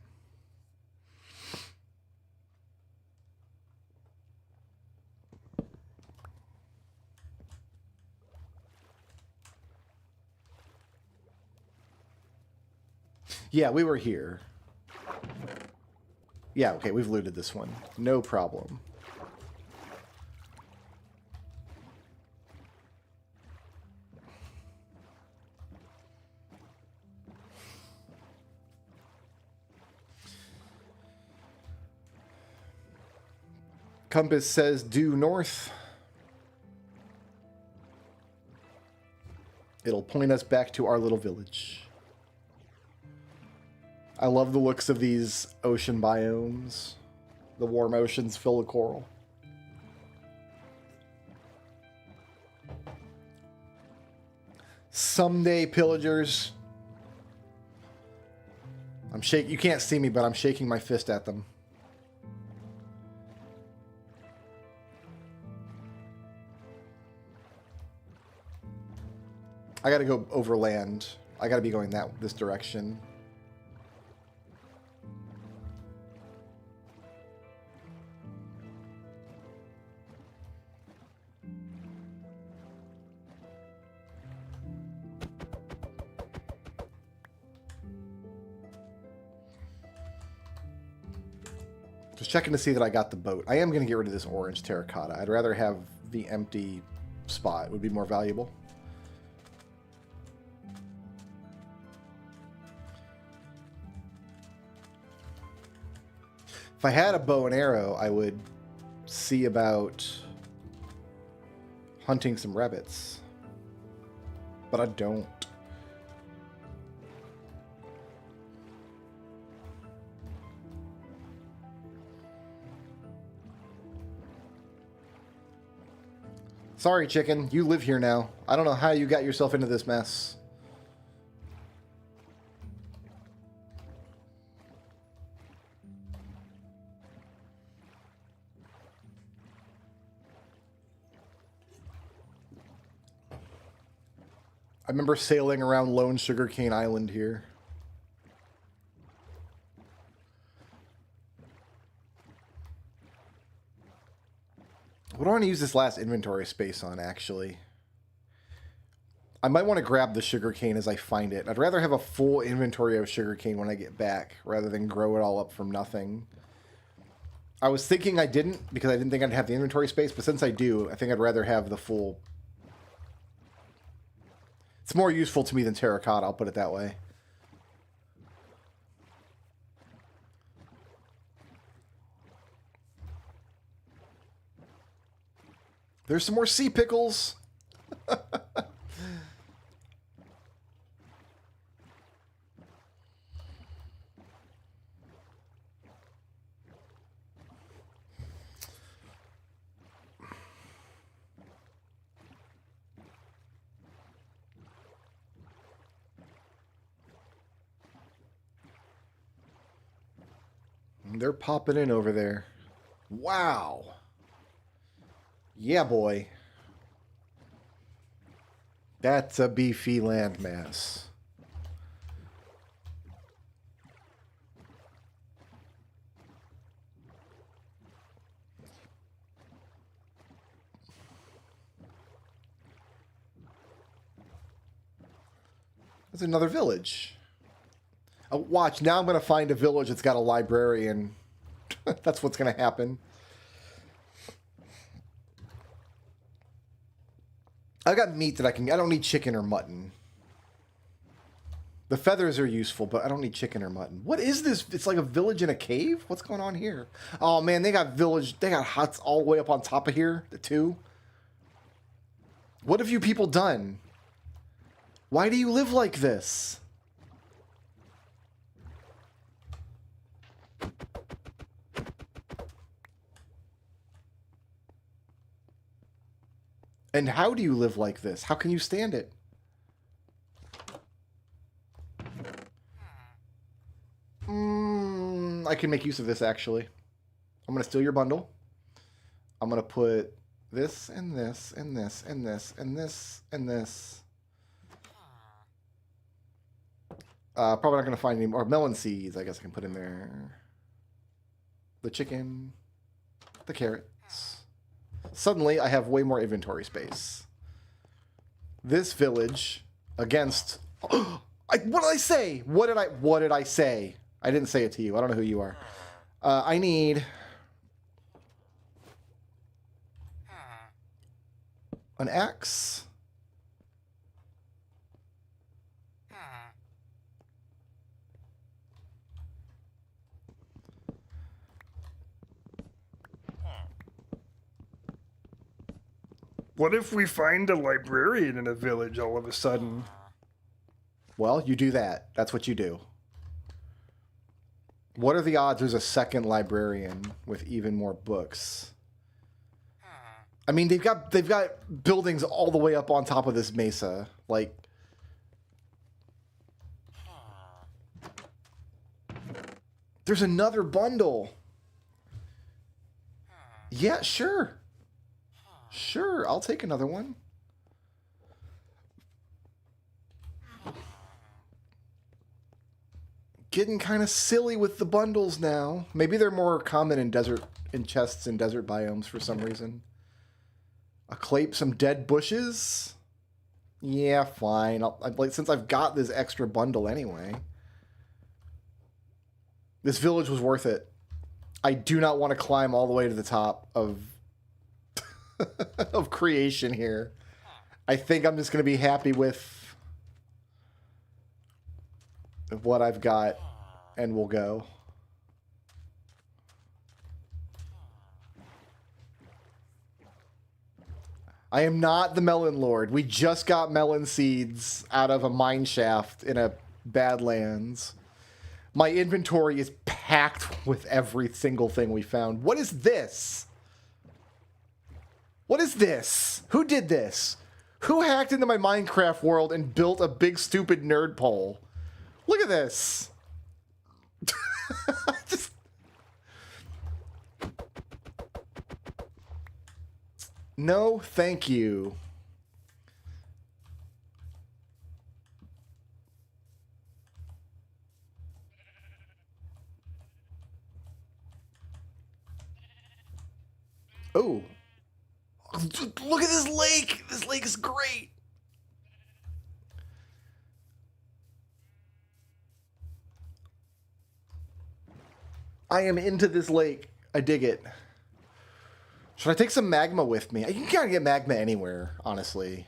Yeah, we were here. Yeah, okay, we've looted this one. No problem. Compass says due north. It'll point us back to our little village. I love the looks of these ocean biomes. The warm oceans fill with coral. Someday, pillagers. I'm shaking. You can't see me, but I'm shaking my fist at them. I gotta go overland. I gotta be going this direction. Just checking to see that I got the boat. I am going to get rid of this orange terracotta. I'd rather have the empty spot. It would be more valuable. If I had a bow and arrow, I would see about hunting some rabbits. But I don't. Sorry, chicken. You live here now. I don't know how you got yourself into this mess. I remember sailing around Lone Sugarcane Island here. What do I want to use this last inventory space on, actually? I might want to grab the sugarcane as I find it. I'd rather have a full inventory of sugarcane when I get back, rather than grow it all up from nothing. I was thinking I didn't, because I didn't think I'd have the inventory space, but since I do, I think I'd rather have the full... It's more useful to me than terracotta, I'll put it that way. There's some more sea pickles. They're popping in over there. Wow. Yeah, boy. That's a beefy landmass. There's another village. Watch, now I'm going to find a village that's got a librarian. That's what's going to happen. I got meat that I don't need chicken or mutton. The feathers are useful, but I don't need chicken or mutton. What is this? It's like a village in a cave? What's going on here? Oh man, they got huts all the way up on top of here, too. What have you people done? Why do you live like this? And how do you live like this? How can you stand it? I can make use of this, actually. I'm going to steal your bundle. I'm going to put this and this and this and this and this and this. Probably not going to find any more melon seeds. I guess I can put in there. The chicken. The carrots. Suddenly, I have way more inventory space. This village against... what did I say? What did I say? I didn't say it to you. I don't know who you are. I need... an axe. What if we find a librarian in a village all of a sudden? Well, you do that. That's what you do. What are the odds there's a second librarian with even more books? I mean, they've got buildings all the way up on top of this mesa. Like, there's another bundle. Yeah, sure. Sure, I'll take another one. Getting kind of silly with the bundles now. Maybe they're more common in chests in desert biomes for some reason. Some dead bushes. Yeah, fine. Since I've got this extra bundle anyway. This village was worth it. I do not want to climb all the way to the top of of creation here. I think I'm just going to be happy with what I've got, and we'll go. I am not the melon lord. We just got melon seeds out of a mine shaft in a Badlands. My inventory is packed with every single thing we found. What is this? What is this? Who did this? Who hacked into my Minecraft world and built a big stupid nerd pole? Look at this. Just... No, thank you. Oh. Look at this lake. This lake is great. I am into this lake. I dig it. Should I take some magma with me? You can kind of get magma anywhere, honestly.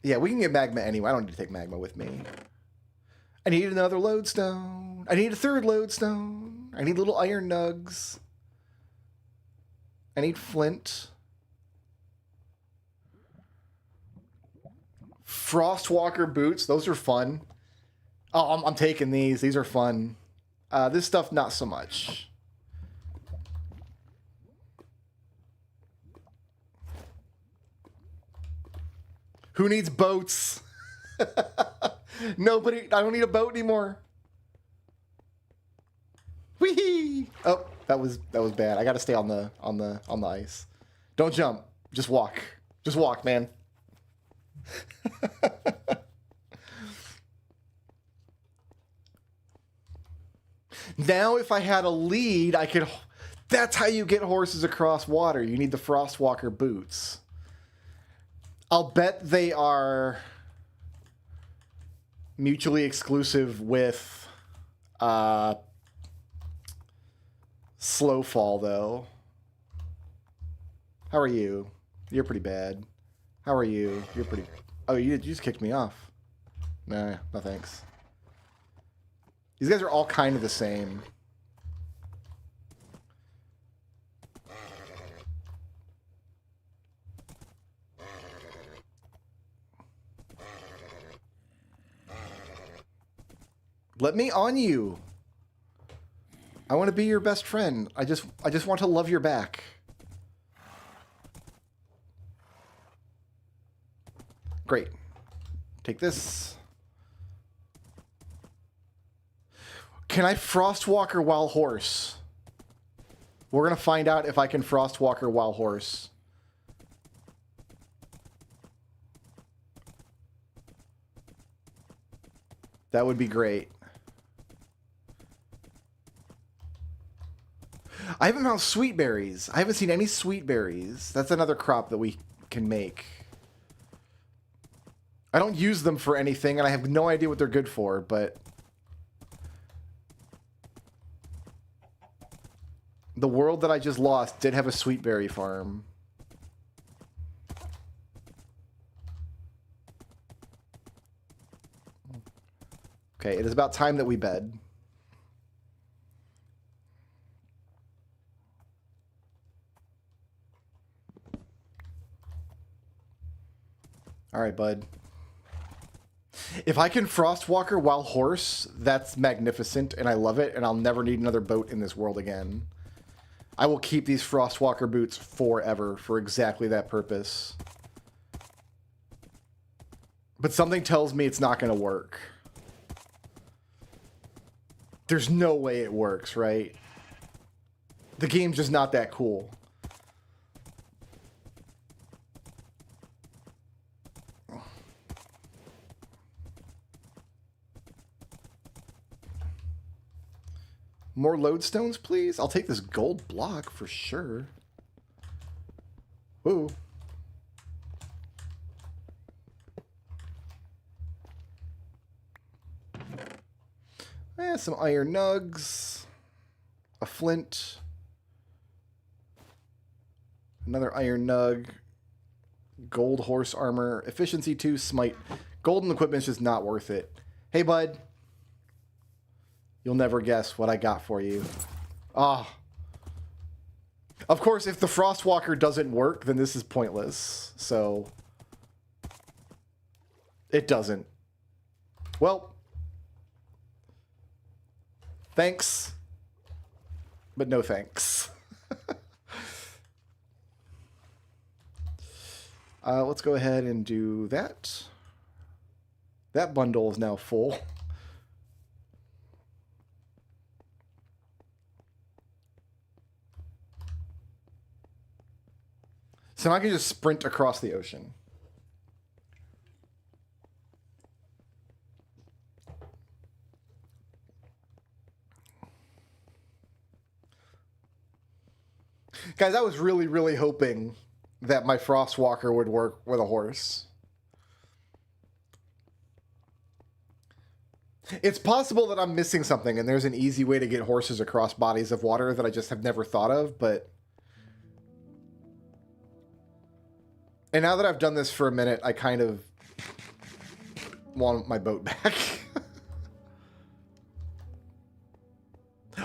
Yeah, we can get magma anywhere. I don't need to take magma with me. I need another lodestone. I need a third lodestone. I need little iron nugs. I need flint. Frostwalker boots. Those are fun. Oh, I'm taking these. These are fun. This stuff, not so much. Who needs boats? Nobody. I don't need a boat anymore. Whee! Oh, that was bad. I got to stay on the ice. Don't jump. Just walk. Just walk, man. Now, if I had a lead, I could... That's how you get horses across water. You need the Frostwalker boots. I'll bet they are mutually exclusive with Slowfall, though. How are you? You're pretty bad. How are you? You're pretty... Oh, you just kicked me off. Nah, no thanks. These guys are all kind of the same. Let me on you. I want to be your best friend. I just want to love your back. Great. Take this. Can I Frostwalker while horse? We're going to find out if I can Frostwalker while horse. That would be great. I haven't found sweet berries. I haven't seen any sweet berries. That's another crop that we can make. I don't use them for anything, and I have no idea what they're good for, but... the world that I just lost did have a sweet berry farm. Okay, it is about time that we bed. All right, bud. If I can Frostwalker while horse, that's magnificent, and I love it, and I'll never need another boat in this world again. I will keep these Frostwalker boots forever for exactly that purpose. But something tells me it's not going to work. There's no way it works, right? The game's just not that cool. More lodestones, please? I'll take this gold block for sure. Ooh. Some iron nugs. A flint. Another iron nug. Gold horse armor. Efficiency 2, smite. Golden equipment is just not worth it. Hey, bud. You'll never guess what I got for you. Ah. Of course, if the Frostwalker doesn't work, then this is pointless. So, it doesn't. Well, thanks, but no thanks. Let's go ahead and do that. That bundle is now full. So now I can just sprint across the ocean. Guys, I was really, really hoping that my Frostwalker would work with a horse. It's possible that I'm missing something and there's an easy way to get horses across bodies of water that I just have never thought of, but... And now that I've done this for a minute, I kind of want my boat back.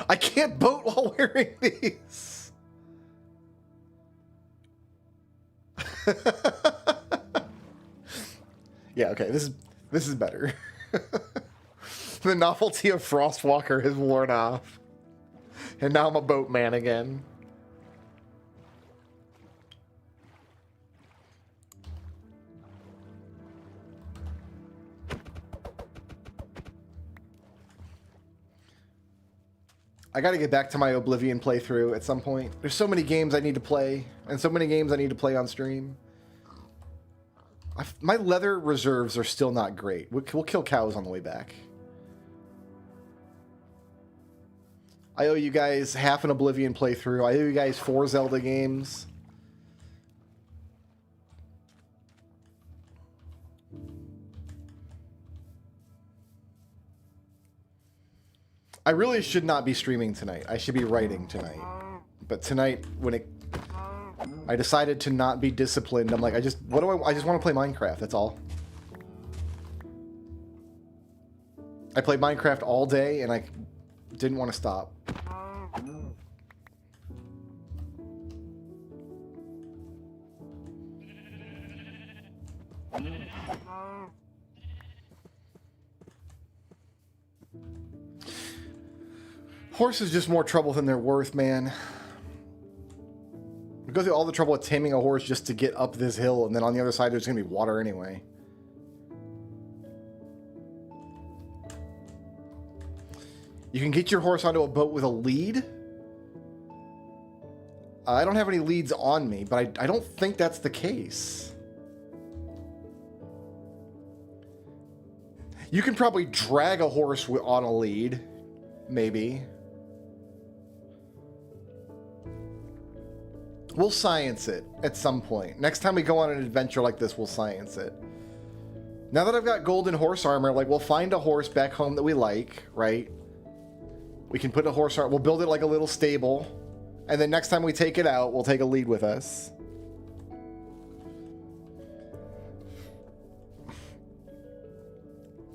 I can't boat while wearing these. Yeah, okay, this is better. The novelty of Frostwalker has worn off. And now I'm a boatman again. I gotta get back to my Oblivion playthrough at some point. There's so many games I need to play, and so many games I need to play on stream. My leather reserves are still not great. We'll kill cows on the way back. I owe you guys half an Oblivion playthrough. I owe you guys 4 Zelda games. I really should not be streaming tonight. I should be writing tonight. But tonight, I decided to not be disciplined. I'm like, I just want to play Minecraft, that's all. I played Minecraft all day and I didn't want to stop. Horse is just more trouble than they're worth, man. We go through all the trouble of taming a horse just to get up this hill, and then on the other side there's going to be water anyway. You can get your horse onto a boat with a lead. I don't have any leads on me, but I don't think that's the case. You can probably drag a horse on a lead, maybe. We'll science it at some point. Next time we go on an adventure like this, we'll science it. Now that I've got golden horse armor, like, we'll find a horse back home that we like, right? We can put a horse armor, we'll build it like a little stable, and then next time we take it out, we'll take a lead with us.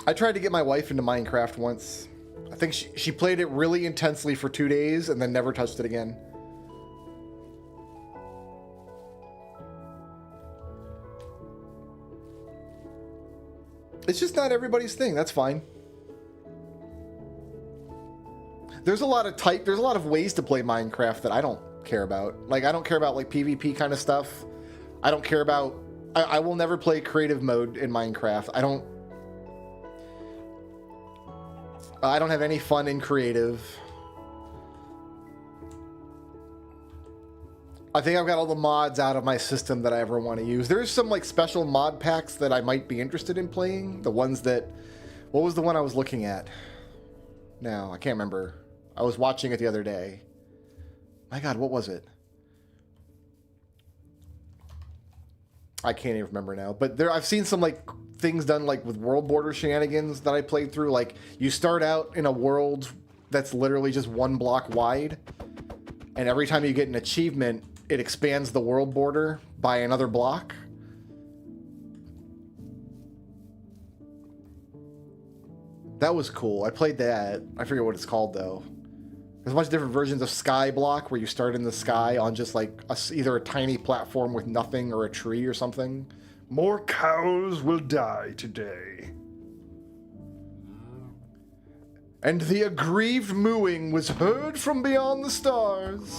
I tried to get my wife into Minecraft once. I think she played it really intensely for 2 days and then never touched it again. It's just not everybody's thing. That's fine. There's a lot of ways to play Minecraft that I don't care about. Like, I don't care about like PvP kind of stuff. I don't care about. I will never play creative mode in Minecraft. I don't have any fun in creative. I think I've got all the mods out of my system that I ever want to use. There's some like special mod packs that I might be interested in playing. The ones that... What was the one I was looking at? No, I can't remember. I was watching it the other day. My God, what was it? I can't even remember now. But I've seen some like things done like with world border shenanigans that I played through. Like, you start out in a world that's literally just 1 block wide. And every time you get an achievement, it expands the world border by another block. That was cool. I played that. I forget what it's called, though. There's a bunch of different versions of Skyblock where you start in the sky on just like either a tiny platform with nothing or a tree or something. More cows will die today. And the aggrieved mooing was heard from beyond the stars.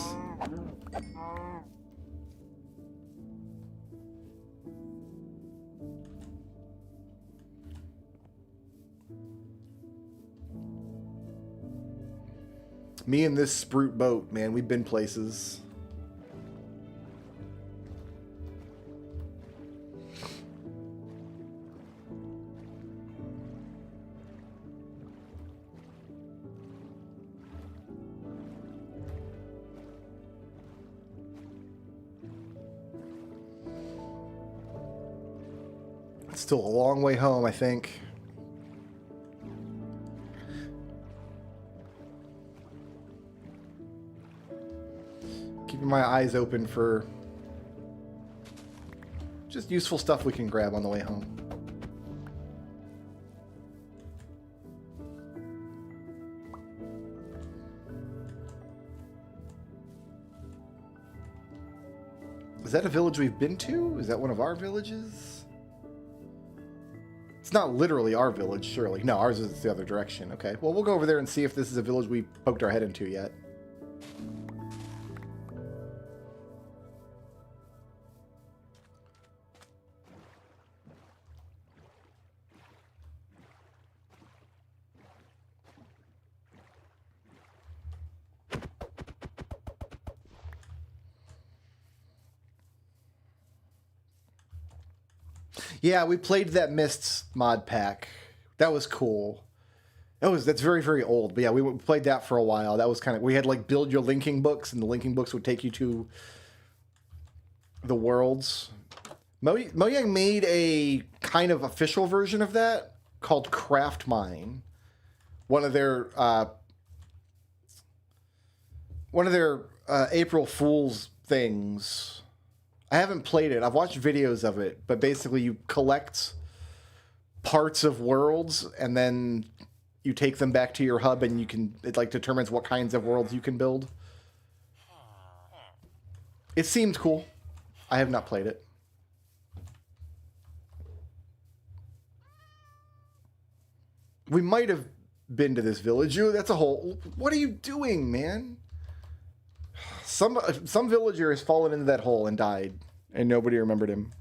Me and this Sprute boat, man, we've been places. It's still a long way home, I think. Keeping my eyes open for just useful stuff we can grab on the way home. Is that a village we've been to? Is that one of our villages? It's not literally our village, surely. No, ours is the other direction. Okay, well, we'll go over there and see if this is a village we poked our head into yet. Yeah, we played that Mists mod pack. That was cool. That's very, very old. But yeah, we played that for a while. That was kind of... We had like build your linking books, and the linking books would take you to the worlds. Mojang made a kind of official version of that called Craft Mine. One of their April Fool's things. I haven't played it. I've watched videos of it, but basically you collect parts of worlds and then you take them back to your hub and it like determines what kinds of worlds you can build. It seemed cool. I have not played it. We might have been to this village. That's a whole... What are you doing, man? Some villager has fallen into that hole and died, and nobody remembered him.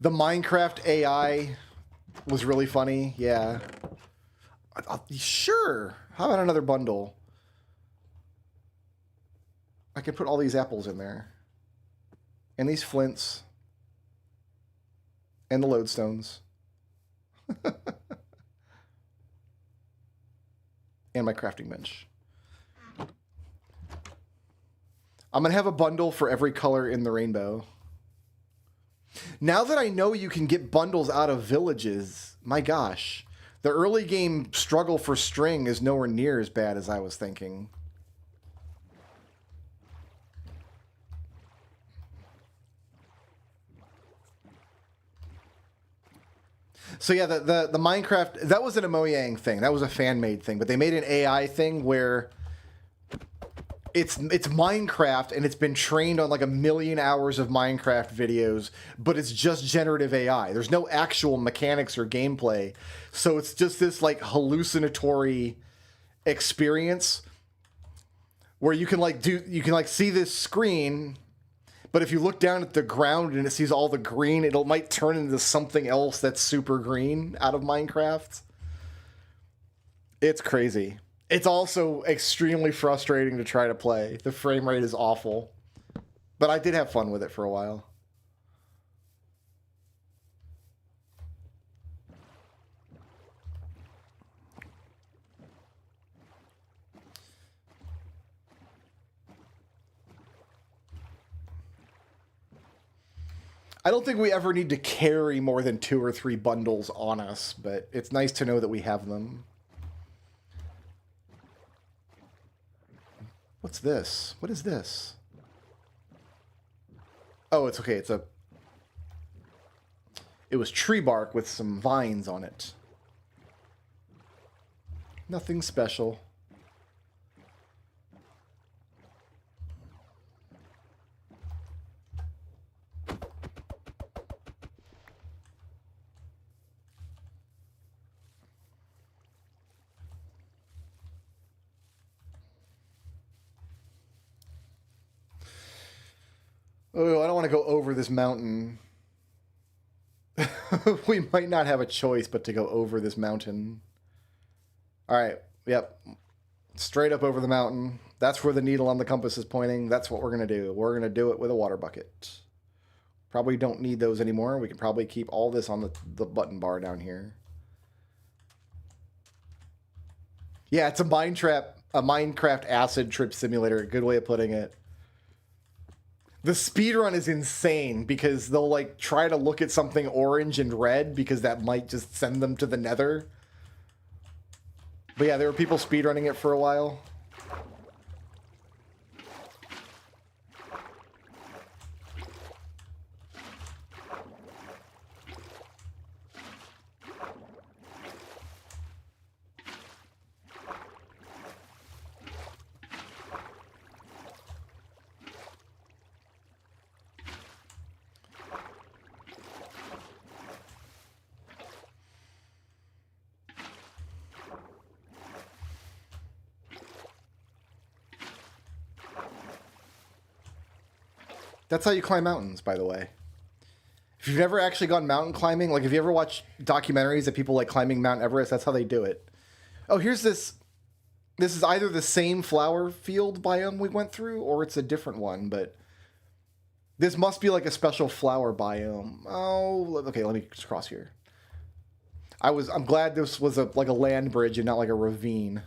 The Minecraft AI was really funny. Yeah. Sure. How about another bundle? I could put all these apples in there. And these flints. And the lodestones. And my crafting bench. I'm going to have a bundle for every color in the rainbow. Now that I know you can get bundles out of villages, my gosh. The early game struggle for string is nowhere near as bad as I was thinking. So yeah, the Minecraft, that was an Mojang thing. That was a fan-made thing. But they made an AI thing where it's Minecraft and it's been trained on like 1 million hours of Minecraft videos, but it's just generative AI. There's no actual mechanics or gameplay. So it's just this like hallucinatory experience where you can see this screen, but if you look down at the ground and it sees all the green, it might turn into something else that's super green out of Minecraft. It's crazy. It's also extremely frustrating to try to play. The frame rate is awful. But I did have fun with it for a while. I don't think we ever need to carry more than 2 or 3 bundles on us, but it's nice to know that we have them. What's this? What is this? Oh, it's okay. It was tree bark with some vines on it. Nothing special. Oh, I don't want to go over this mountain. We might not have a choice but to go over this mountain. All right. Yep. Straight up over the mountain. That's where the needle on the compass is pointing. That's what we're going to do. We're going to do it with a water bucket. Probably don't need those anymore. We can probably keep all this on the button bar down here. Yeah, it's a Minecraft acid trip simulator. Good way of putting it. The speedrun is insane because they'll like try to look at something orange and red because that might just send them to the nether. But yeah, there were people speedrunning it for a while. That's how you climb mountains, by the way. If you've never actually gone mountain climbing, like if you ever watch documentaries of people like climbing Mount Everest, that's how they do it. Oh, here's this. This is either the same flower field biome we went through, or it's a different one, but this must be like a special flower biome. Oh, okay, let me just cross here. I'm glad this was like a land bridge and not like a ravine.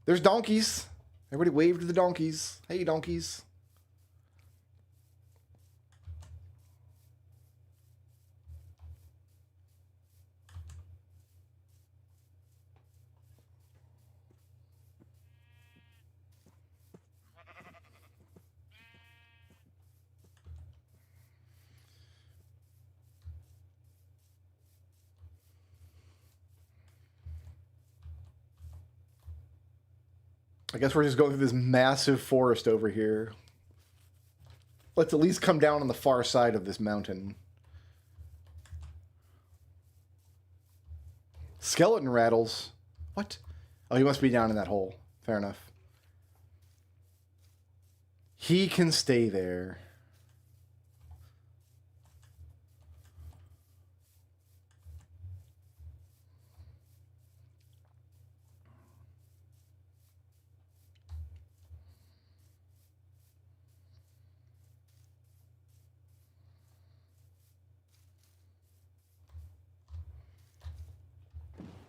There's donkeys. Everybody wave to the donkeys. Hey, donkeys. I guess we're just going through this massive forest over here. Let's at least come down on the far side of this mountain. Skeleton rattles? What? Oh, he must be down in that hole. Fair enough. He can stay there.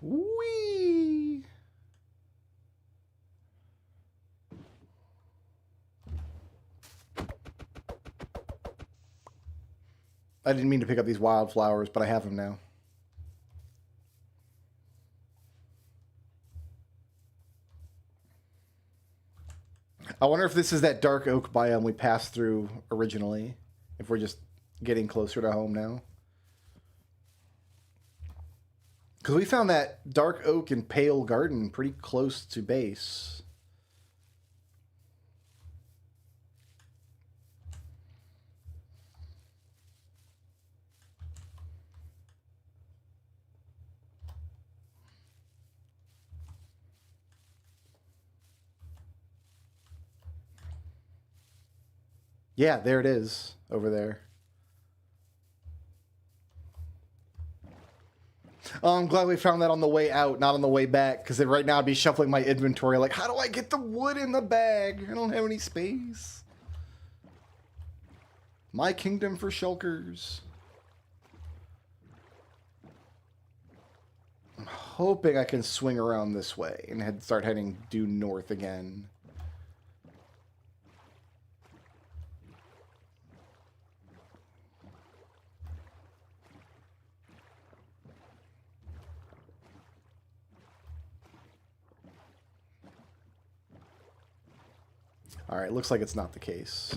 Whee! I didn't mean to pick up these wildflowers, but I have them now. I wonder if this is that dark oak biome we passed through originally. If we're just getting closer to home now. Because we found that dark oak and pale garden pretty close to base. Yeah, there it is over there. Oh, I'm glad we found that on the way out, not on the way back, because right now I'd be shuffling my inventory like, how do I get the wood in the bag? I don't have any space. My kingdom for shulkers. I'm hoping I can swing around this way and start heading due north again. All right, looks like it's not the case.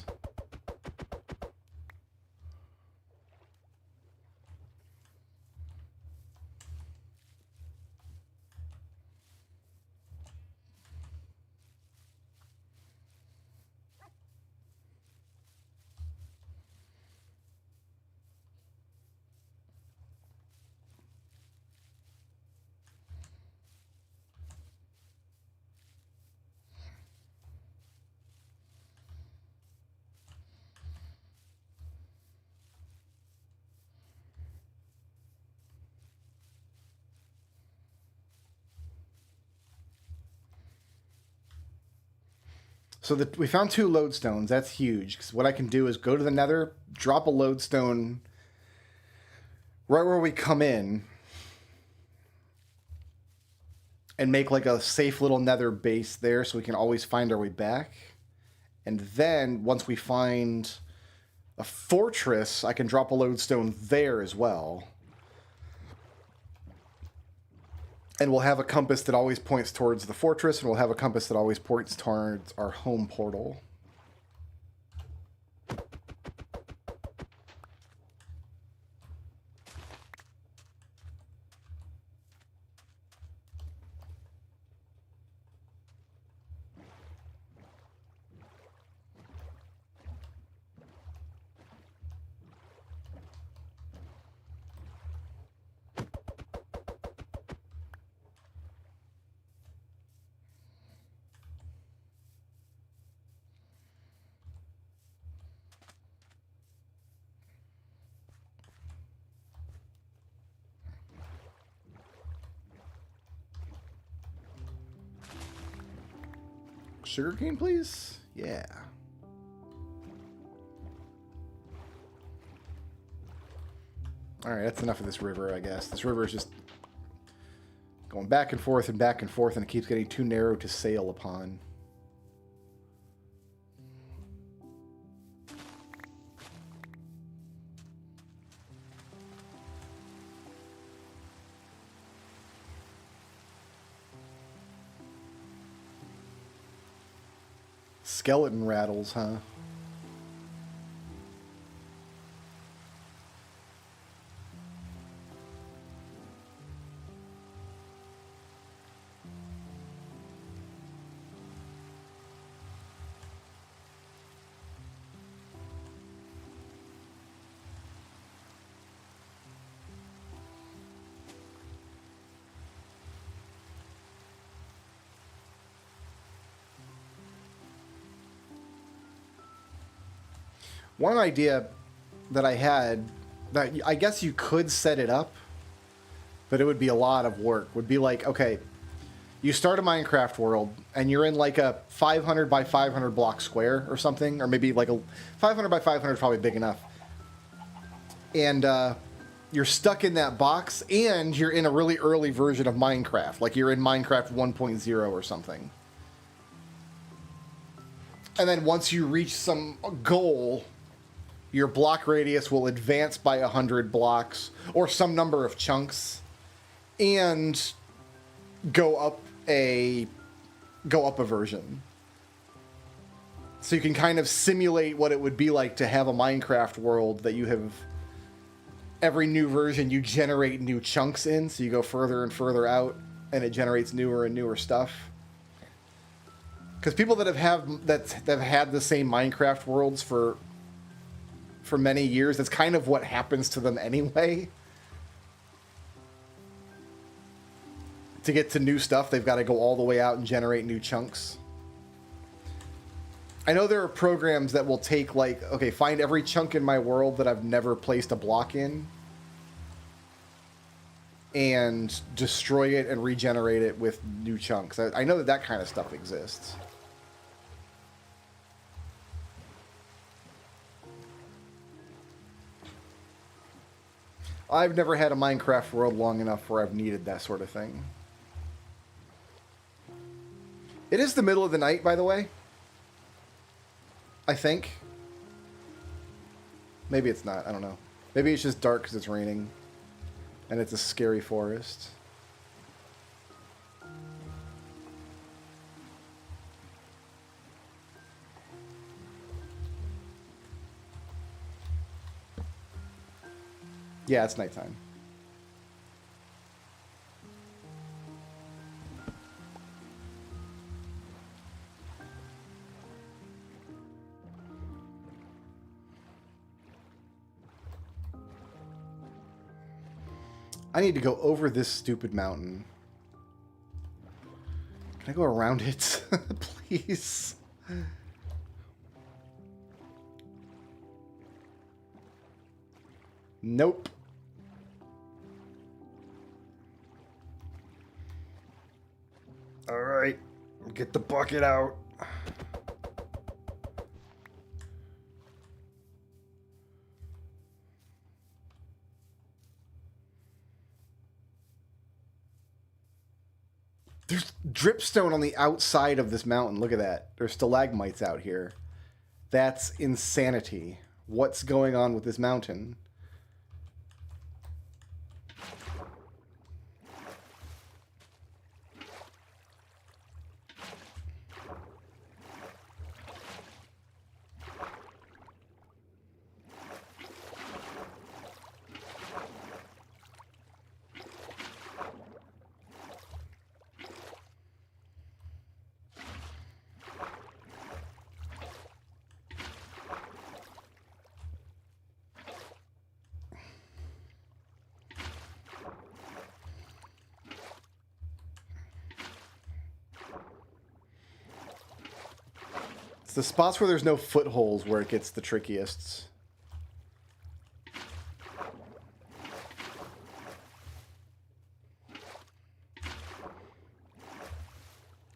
So we found 2 lodestones. That's huge. Because what I can do is go to the nether, drop a lodestone right where we come in, and make like a safe little nether base there so we can always find our way back. And then once we find a fortress, I can drop a lodestone there as well. And we'll have a compass that always points towards the fortress, and we'll have a compass that always points towards our home portal. Sugarcane, please? Yeah. Alright, that's enough of this river, I guess. This river is just going back and forth, and it keeps getting too narrow to sail upon. Skeleton rattles, huh? One idea that I had, that I guess you could set it up, but it would be a lot of work, would be like, okay, you start a Minecraft world, and you're in like a 500 by 500 block square or something, or maybe like a 500 by 500 is probably big enough. And you're stuck in that box, and you're in a really early version of Minecraft. Like you're in Minecraft 1.0 or something. And then once you reach some goal, your block radius will advance by 100 blocks or some number of chunks and go up a version. So you can kind of simulate what it would be like to have a Minecraft world that you have. Every new version you generate new chunks in, so you go further and further out and it generates newer and newer stuff. Because people that have had the same Minecraft worlds for many years, that's kind of what happens to them anyway. To get to new stuff, they've got to go all the way out and generate new chunks. I know there are programs that will take, like, okay, find every chunk in my world that I've never placed a block in and destroy it and regenerate it with new chunks. I know that kind of stuff exists. I've never had a Minecraft world long enough where I've needed that sort of thing. It is the middle of the night, by the way. I think. Maybe it's not. I don't know. Maybe it's just dark because it's raining. And it's a scary forest. Yeah, it's nighttime. I need to go over this stupid mountain. Can I go around it? Please. Nope. All right, get the bucket out. There's dripstone on the outside of this mountain. Look at that. There's stalagmites out here. That's insanity. What's going on with this mountain? The spots where there's no footholds where it gets the trickiest.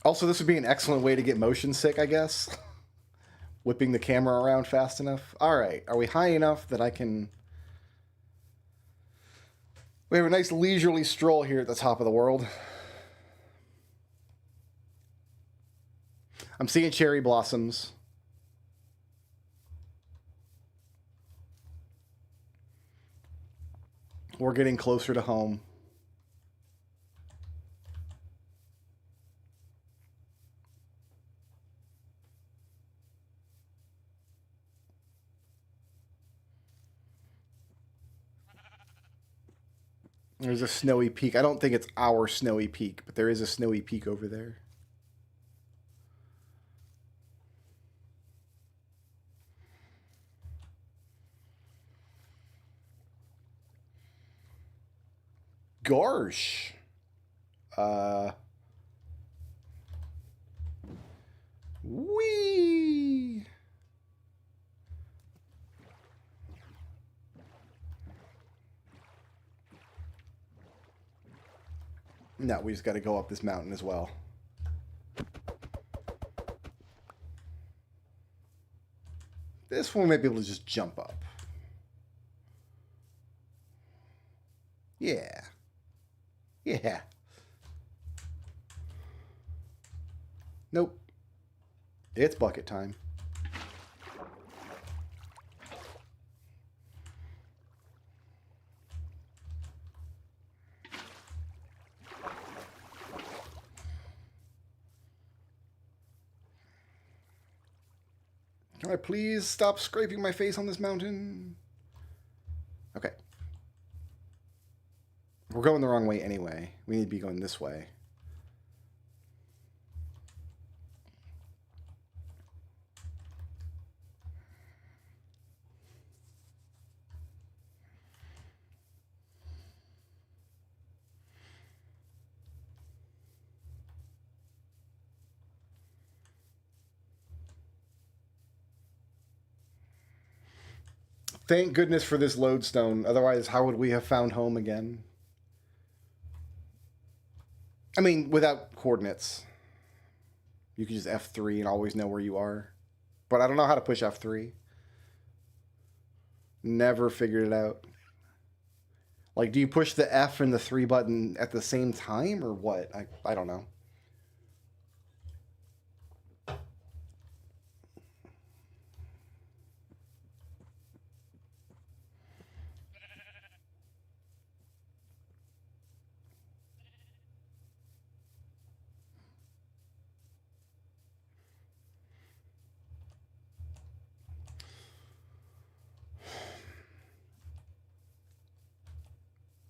Also, this would be an excellent way to get motion sick, I guess. Whipping the camera around fast enough. Alright, are we high enough that I can... We have a nice leisurely stroll here at the top of the world. I'm seeing cherry blossoms. We're getting closer to home. There's a snowy peak. I don't think it's our snowy peak, but there is a snowy peak over there. Gosh. Wee. No, we just got to go up this mountain as well. This one might be able to just jump up. Nope. It's bucket time. Can I please stop scraping my face on this mountain? Okay. We're going the wrong way anyway. We need to be going this way. Thank goodness for this lodestone. Otherwise, how would we have found home again? I mean, without coordinates. You could just F3 and always know where you are. But I don't know how to push F3. Never figured it out. Like, do you push the F and the 3 button at the same time or what? I don't know.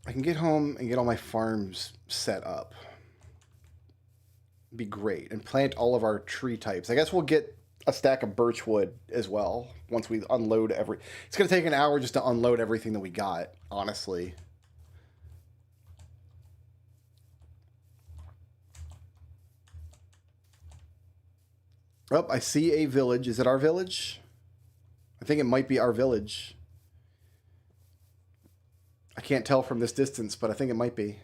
I can get home and get all my farms set up. Be great. And plant all of our tree types. I guess we'll get a stack of birch wood as well once we unload every... It's going to take an hour just to unload everything that we got, honestly. Oh, I see a village. Is it our village? I think it might be our village. I can't tell from this distance, but I think it might be.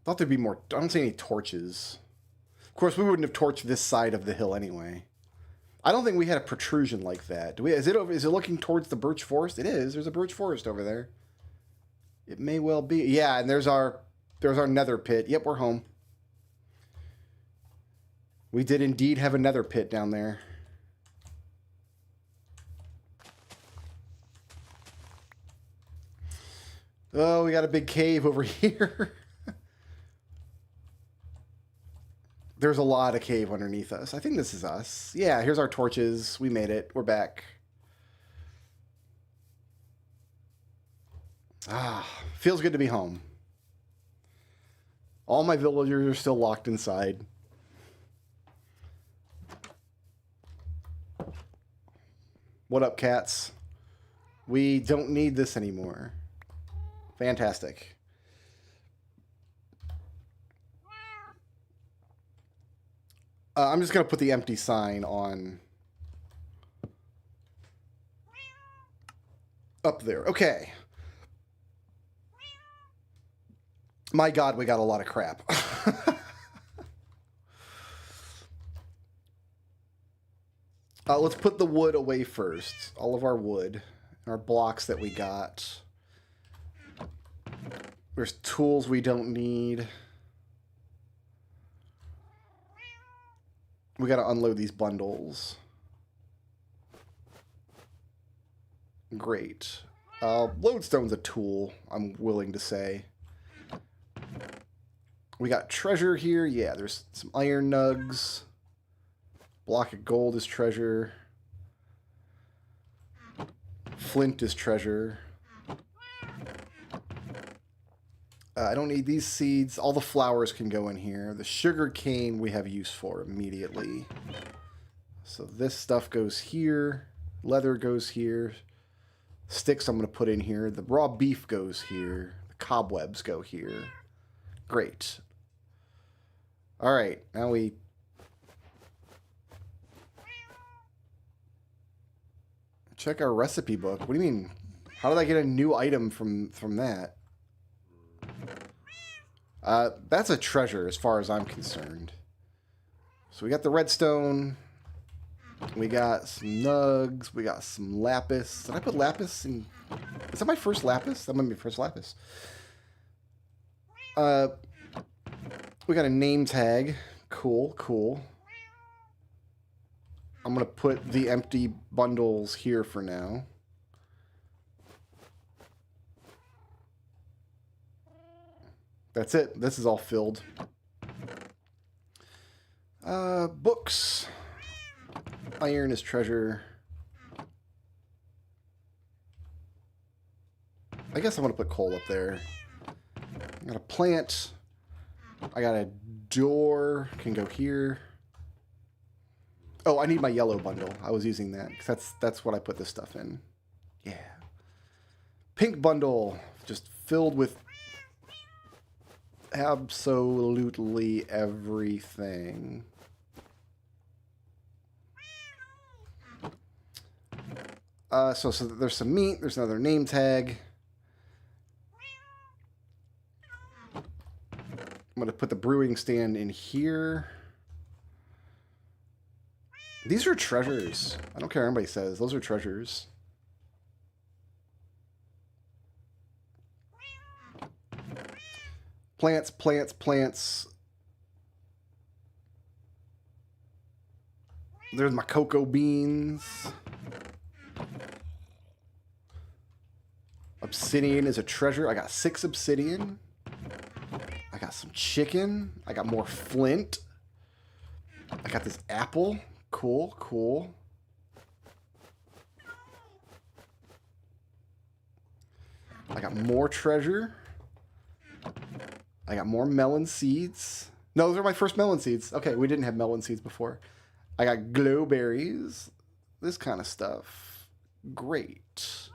Thought there'd be more. I don't see any torches. Of course, we wouldn't have torched this side of the hill anyway. I don't think we had a protrusion like that. Do we? Is it over? Is it looking towards the birch forest? It is. There's a birch forest over there. It may well be. Yeah, and there's our nether pit. Yep, we're home. We did indeed have a nether pit down there. Oh, we got a big cave over here. There's a lot of cave underneath us. I think this is us. Yeah, here's our torches. We made it. We're back. Ah, feels good to be home. All my villagers are still locked inside. What up, cats? We don't need this anymore. Fantastic. I'm just going to put the empty sign on up there. Okay. My God, we got a lot of crap. Let's put the wood away first. All of our wood, our blocks that we got. There's tools we don't need. We got to unload these bundles. Great. Lodestone's a tool, I'm willing to say. We got treasure here. Yeah, there's some iron nugs. Block of gold is treasure. Flint is treasure. I don't need these seeds. All the flowers can go in here. The sugar cane we have use for immediately. So this stuff goes here. Leather goes here. Sticks I'm going to put in here. The raw beef goes here. The cobwebs go here. Great. All right. Now we... check our recipe book. What do you mean? How did I get a new item from that? That's a treasure as far as I'm concerned. So we got the redstone. We got some nugs. We got some lapis. Did I put lapis in? Is that my first lapis? That might be my first lapis. We got a name tag. Cool, cool. I'm going to put the empty bundles here for now. That's it. This is all filled. Books. Iron is treasure. I guess I'm going to put coal up there. I got a plant. I got a door. Can go here. Oh, I need my yellow bundle. I was using that because that's what I put this stuff in. Yeah. Pink bundle. Just filled with absolutely everything. So there's some meat. There's another name tag. I'm going to put the brewing stand in here. These are treasures. I don't care what anybody says. Those are treasures. Plants, plants, plants. There's my cocoa beans. Obsidian is a treasure. I got 6 obsidian. I got some chicken. I got more flint. I got this apple. Cool, cool. I got more treasure. I got more melon seeds. No, those are my first melon seeds. Okay, we didn't have melon seeds before. I got glowberries. This kind of stuff. Great.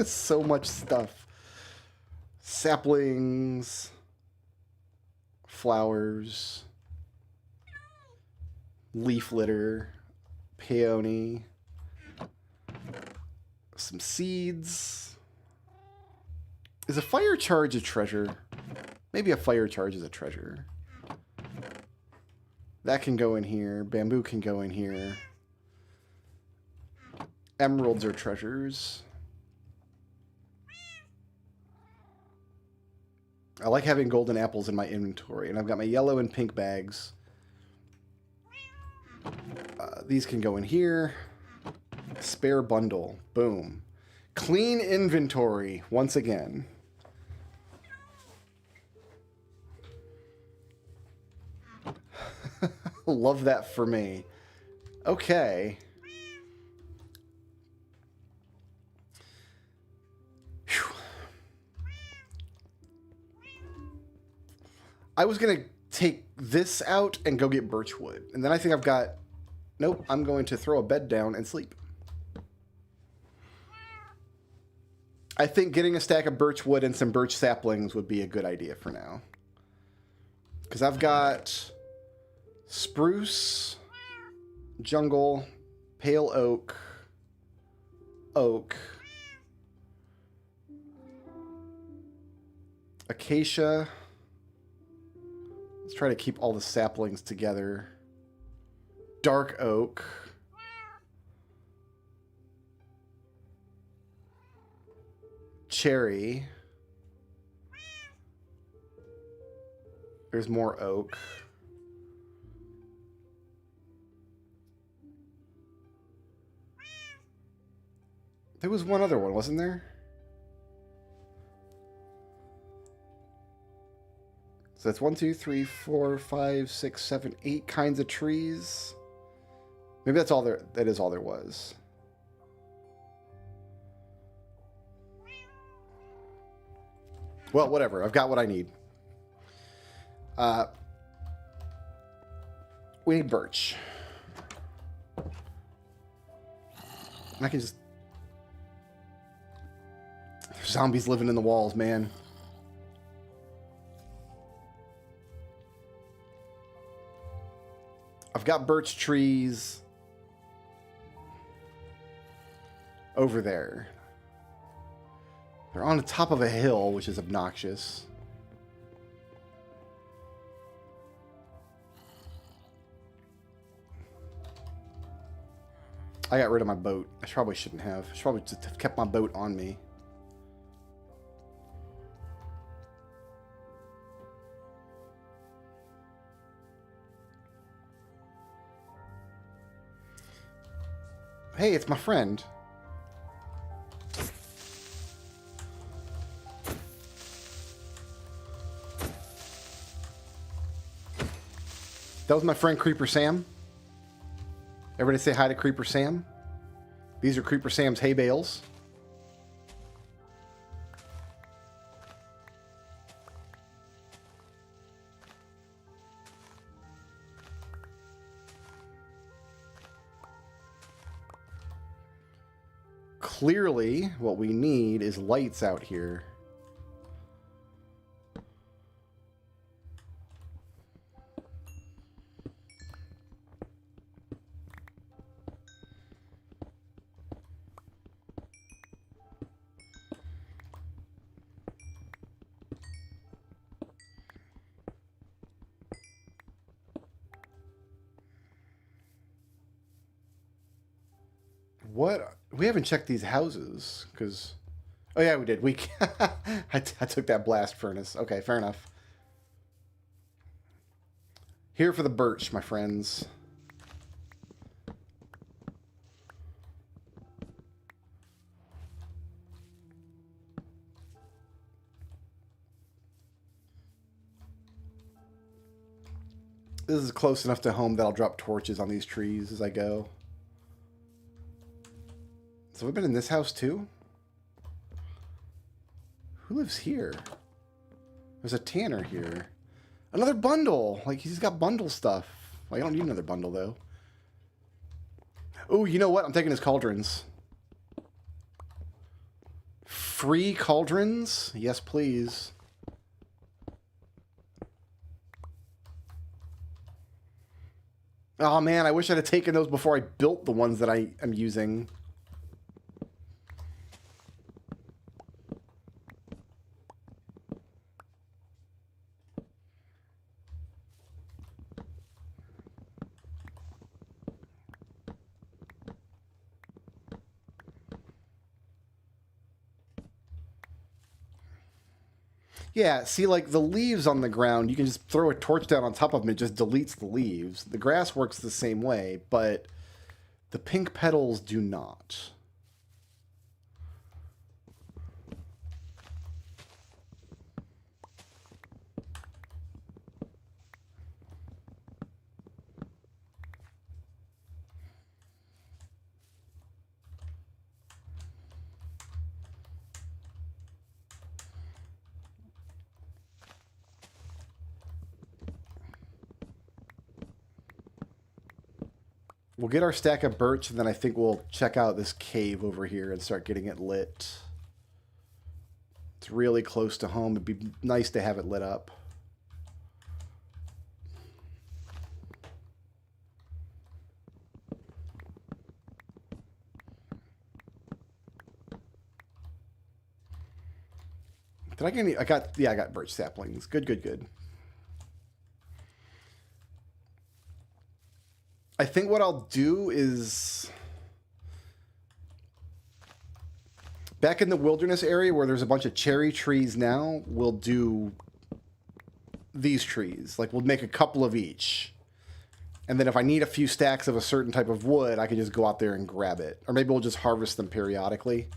So much stuff. Saplings. Flowers. Leaf litter. Peony. Some seeds. Is a fire charge a treasure? Maybe a fire charge is a treasure. That can go in here. Bamboo can go in here. Emeralds are treasures. I like having golden apples in my inventory. And I've got my yellow and pink bags. These can go in here. Spare bundle. Boom. Clean inventory once again. Love that for me. Okay. Whew. I was going to take this out and go get birchwood. And then I think I've got... Nope, I'm going to throw a bed down and sleep. I think getting a stack of birchwood and some birch saplings would be a good idea for now. Because I've got spruce, jungle, pale oak, oak, acacia. Let's try to keep all the saplings together. Dark oak. Cherry. There's more oak. There was one other one, wasn't there? So that's 1, 2, 3, 4, 5, 6, 7, 8 kinds of trees. Maybe that's all there. That is all there was. Well, whatever. I've got what I need. We need birch. And I can just... There's zombies living in the walls, man. I've got birch trees over there. They're on the top of a hill, which is obnoxious. I got rid of my boat. I probably shouldn't have. I should probably just have kept my boat on me. Hey, it's my friend. That was my friend Creeper Sam. Everybody say hi to Creeper Sam. These are Creeper Sam's hay bales. Clearly, what we need is lights out here. What? We haven't checked these houses, because... Oh, yeah, we did. I took that blast furnace. Okay, fair enough. Here for the birch, my friends. This is close enough to home that I'll drop torches on these trees as I go. So we've been in this house too? Who lives here? There's a tanner here. Another bundle! Like, he's got bundle stuff. Well, I don't need another bundle, though. Oh, you know what? I'm taking his cauldrons. Free cauldrons? Yes, please. Oh, man, I wish I'd have taken those before I built the ones that I am using. Yeah, see, like, the leaves on the ground, you can just throw a torch down on top of them, it just deletes the leaves. The grass works the same way, but the pink petals do not. We'll get our stack of birch, and then I think we'll check out this cave over here and start getting it lit. It's really close to home. It'd be nice to have it lit up. Did I get any? I got birch saplings. Good, good, good. I think what I'll do is, back in the wilderness area where there's a bunch of cherry trees now, we'll do these trees. Like, we'll make a couple of each. And then if I need a few stacks of a certain type of wood, I can just go out there and grab it. Or maybe we'll just harvest them periodically.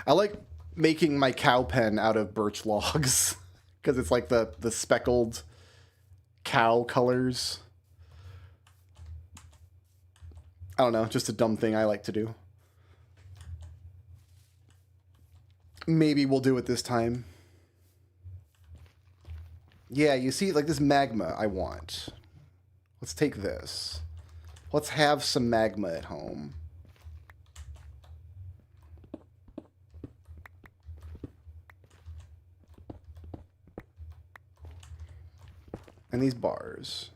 I like making my cow pen out of birch logs because it's like the speckled cow colors. I don't know, just a dumb thing I like to do. Maybe we'll do it this time. Yeah, you see, like this magma I want. Let's take this. Let's have some magma at home. And these bars.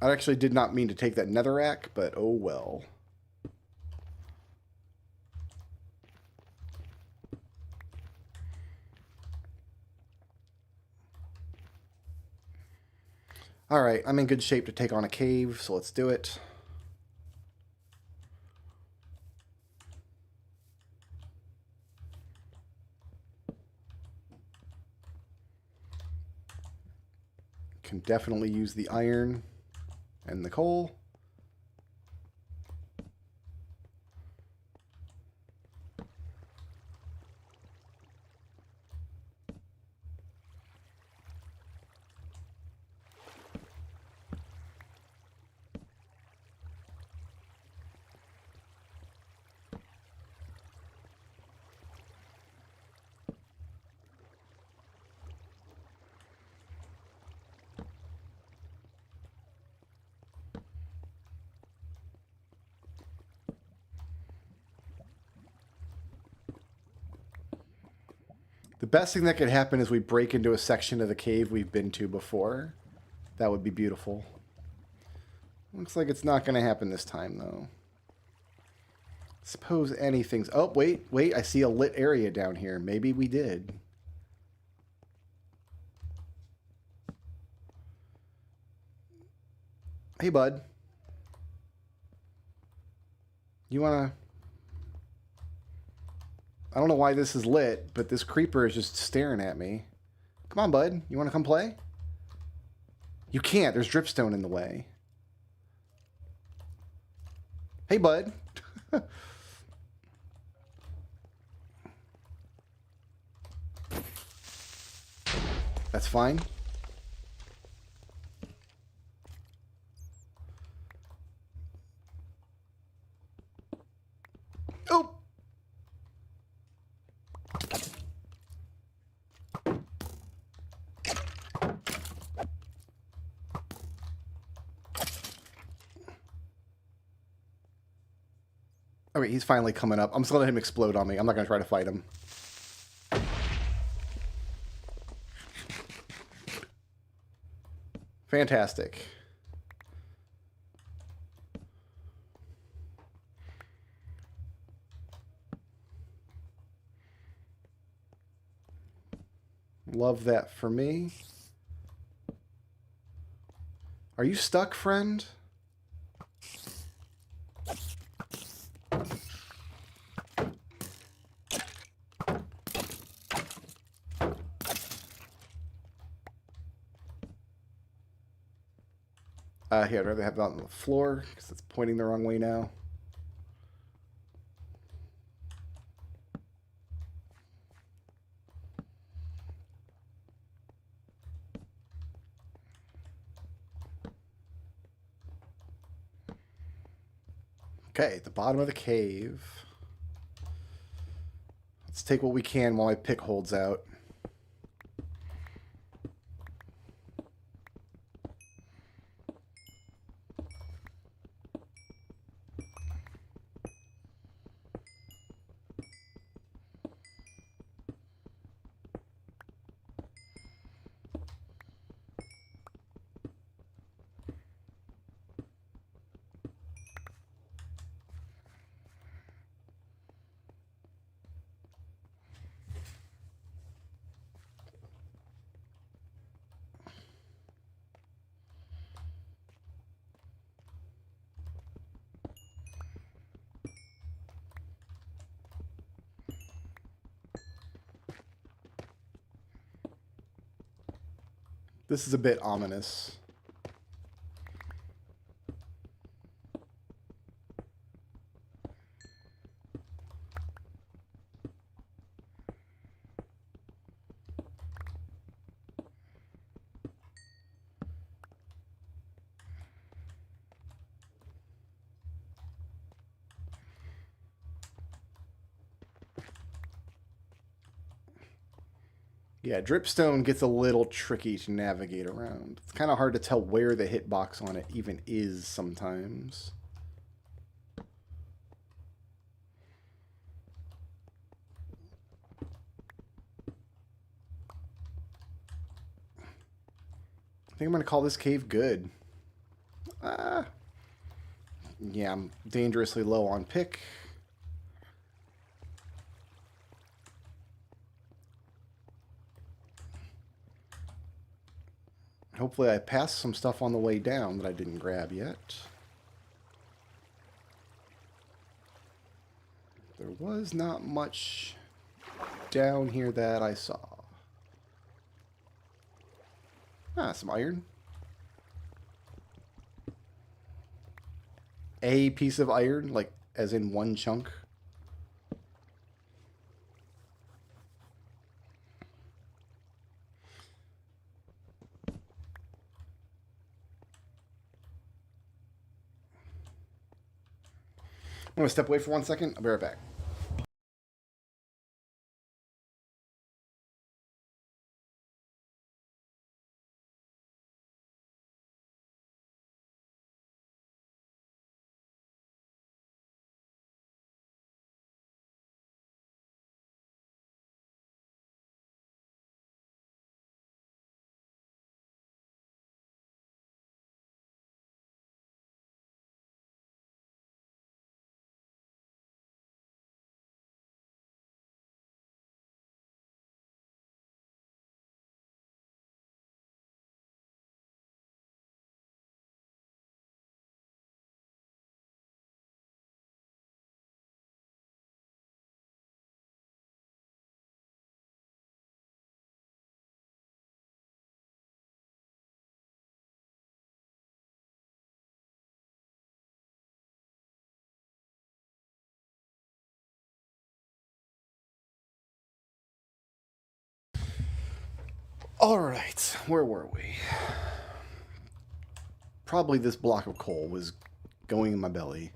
I actually did not mean to take that netherrack, but oh well. Alright, I'm in good shape to take on a cave, so let's do it. Can definitely use the iron and the coal. The best thing that could happen is we break into a section of the cave we've been to before. That would be beautiful. Looks like it's not going to happen this time, though. Suppose anything's... Oh, wait. I see a lit area down here. Maybe we did. Hey, bud. You want to... I don't know why this is lit, but this creeper is just staring at me. Come on, bud. You want to come play? You can't. There's dripstone in the way. Hey, bud. That's fine. Oh! All right, he's finally coming up. I'm just going to let him explode on me. I'm not going to try to fight him. Fantastic. Love that for me. Are you stuck, friend? Here, I'd rather have it on the floor because it's pointing the wrong way now. Okay, the bottom of the cave. Let's take what we can while my pick holds out. This is a bit ominous. Yeah, dripstone gets a little tricky to navigate around. It's kind of hard to tell where the hitbox on it even is sometimes. I think I'm going to call this cave good. Yeah, I'm dangerously low on pick. Hopefully I passed some stuff on the way down that I didn't grab yet. There was not much down here that I saw. Ah, some iron. A piece of iron, like as in one chunk. I'm going to step away for 1 second. I'll be right back. All right, where were we? Probably this block of coal was going in my belly.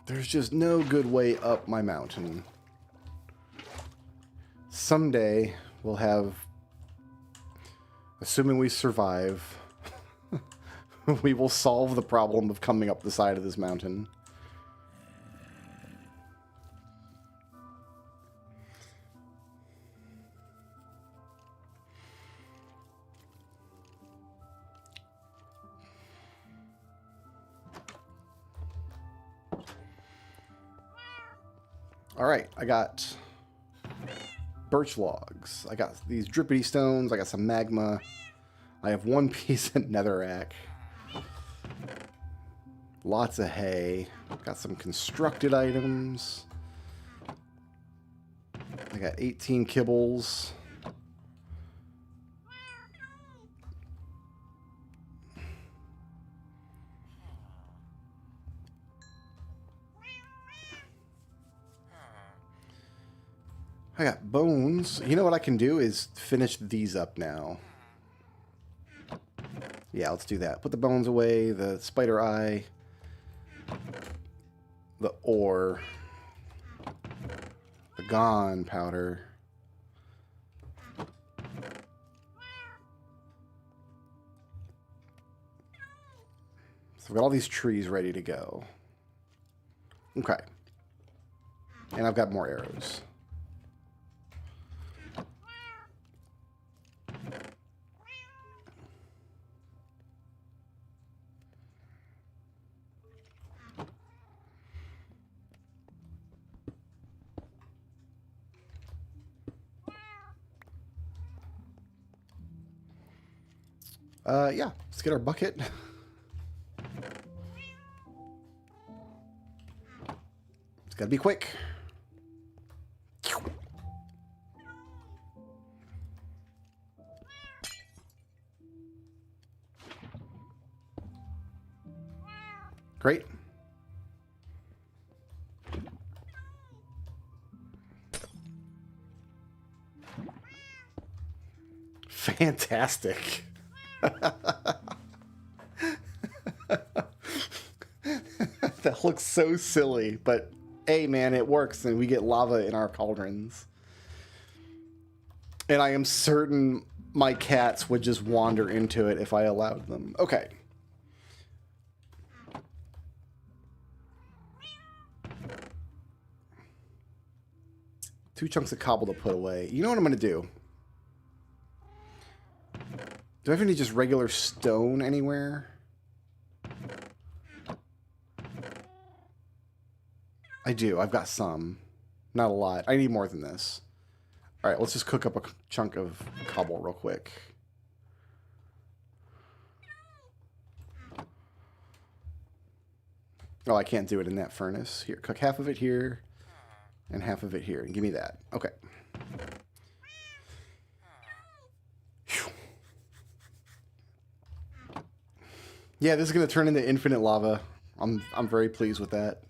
There's just no good way up my mountain. Someday we'll have, assuming we survive, we will solve the problem of coming up the side of this mountain. All right, I got birch logs. I got these drippity stones. I got some magma. I have one piece of netherrack. Lots of hay. Got some constructed items. I got 18 kibbles. I got bones. You know what I can do is finish these up now. Yeah, let's do that. Put the bones away, the spider eye, the ore, the gone powder. So we've got all these trees ready to go. Okay. And I've got more arrows. Yeah, let's get our bucket. It's gotta be quick. Great. Fantastic. That looks so silly, but hey man, it works and we get lava in our cauldrons. And I am certain my cats would just wander into it if I allowed them. Okay. Two chunks of cobble to put away. You know what I'm going to do? Do I have any just regular stone anywhere? I do. I've got some. Not a lot. I need more than this. All right, let's just cook up a chunk of cobble real quick. Oh, I can't do it in that furnace. Here, cook half of it here and half of it here. And give me that. Okay. Whew. Yeah, this is going to turn into infinite lava. I'm very pleased with that.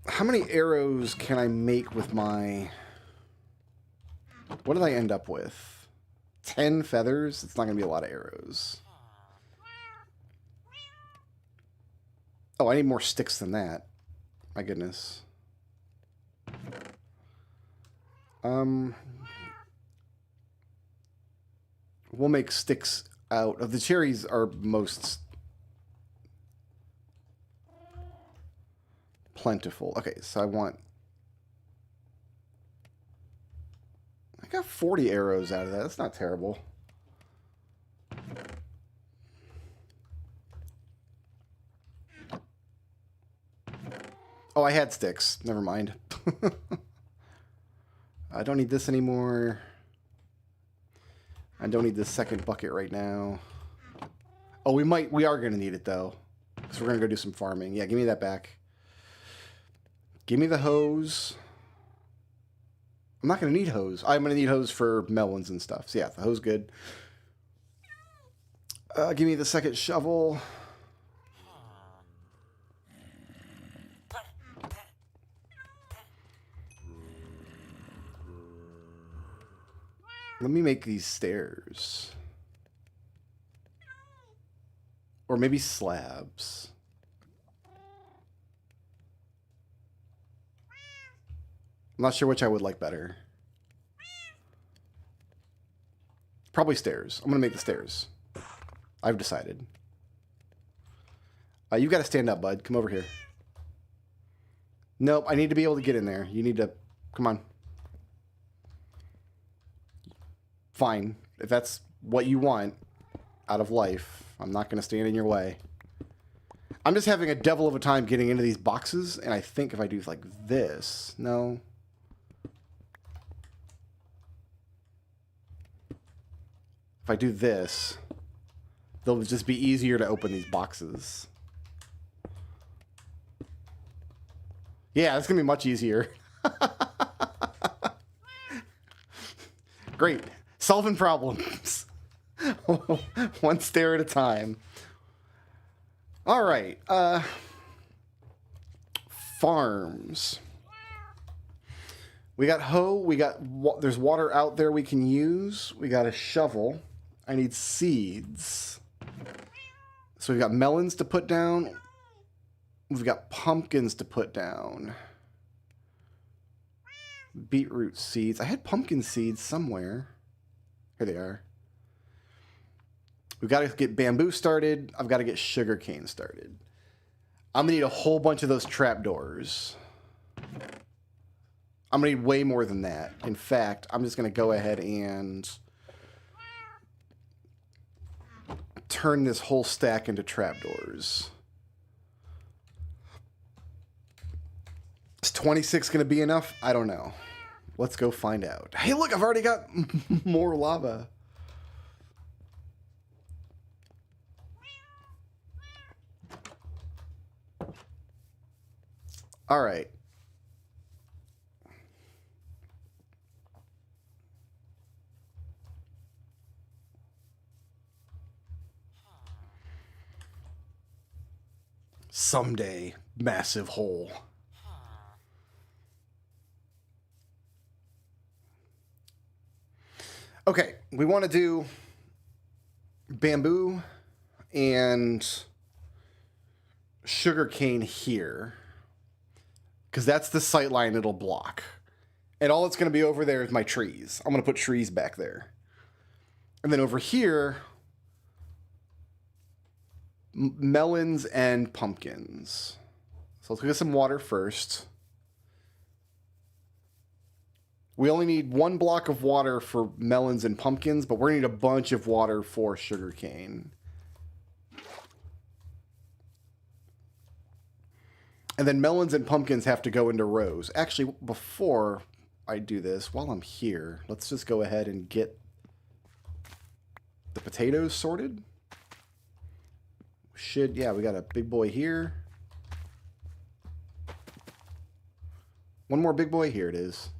How many arrows can I make with my... What did I end up with? 10 feathers? It's not going to be a lot of arrows. Oh, I need more sticks than that. My goodness. We'll make sticks out of the cherries are most plentiful. Okay, so I got 40 arrows out of that. That's not terrible. Oh, I had sticks. Never mind. I don't need this anymore. I don't need this second bucket right now. Oh, we are going to need it though. Because we're going to go do some farming. Yeah, give me that back. Give me the hose. I'm not going to need hose. I'm going to need hose for melons and stuff. So yeah, the hose good. Give me the second shovel. Let me make these stairs. Or maybe slabs. I'm not sure which I would like better. Probably stairs. I'm going to make the stairs. I've decided. You've got to stand up, bud. Come over here. Nope, I need to be able to get in there. You need to... Come on. Fine. If that's what you want out of life, I'm not going to stand in your way. I'm just having a devil of a time getting into these boxes, and I think if I do like this... No... If I do this, they'll just be easier to open these boxes. Yeah, it's going to be much easier. Great. Solving problems. One stair at a time. All right. Farms. We got hoe. We got... There's water out there we can use. We got a shovel. I need seeds. So we've got melons to put down. We've got pumpkins to put down. Beetroot seeds. I had pumpkin seeds somewhere. Here they are. We've got to get bamboo started. I've got to get sugarcane started. I'm going to need a whole bunch of those trapdoors. I'm going to need way more than that. In fact, I'm just going to go ahead and turn this whole stack into trapdoors. Is 26 going to be enough? I don't know. Let's go find out. Hey, look, I've already got more lava. All right. Someday, massive hole. Okay, we want to do bamboo and sugarcane here. because that's the sight line it'll block. And all it's going to be over there is my trees. I'm going to put trees back there. And then over here, melons and pumpkins. So let's get some water first. We only need 1 block of water for melons and pumpkins, but we're going to need a bunch of water for sugarcane. And then melons and pumpkins have to go into rows. Actually, before I do this, while I'm here, let's just go ahead and get the potatoes sorted. Yeah, we got a big boy here. One more big boy. Here it is.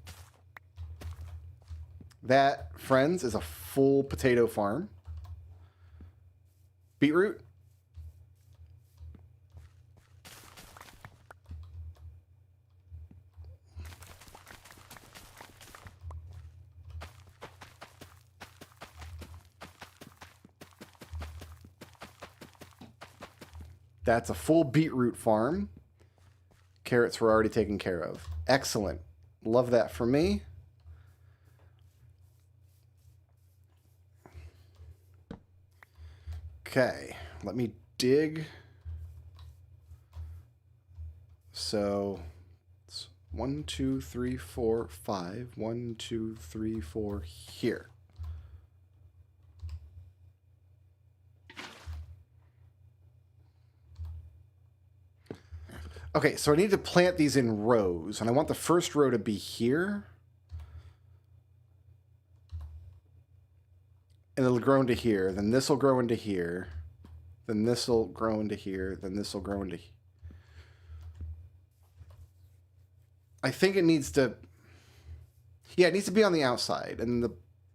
That, friends, is a full potato farm. Beetroot. That's a full beetroot farm. Carrots were already taken care of. Excellent. Love that for me. Okay, let me dig. So it's 1, 2, 3, 4, 5. 1, 2, 3, 4 here. Okay, so I need to plant these in rows, and I want the first row to be here. And it'll grow into here. Then this will grow into here. Then this will grow into here. Then this will grow into here. I think it needs to... Yeah, it needs to be on the outside.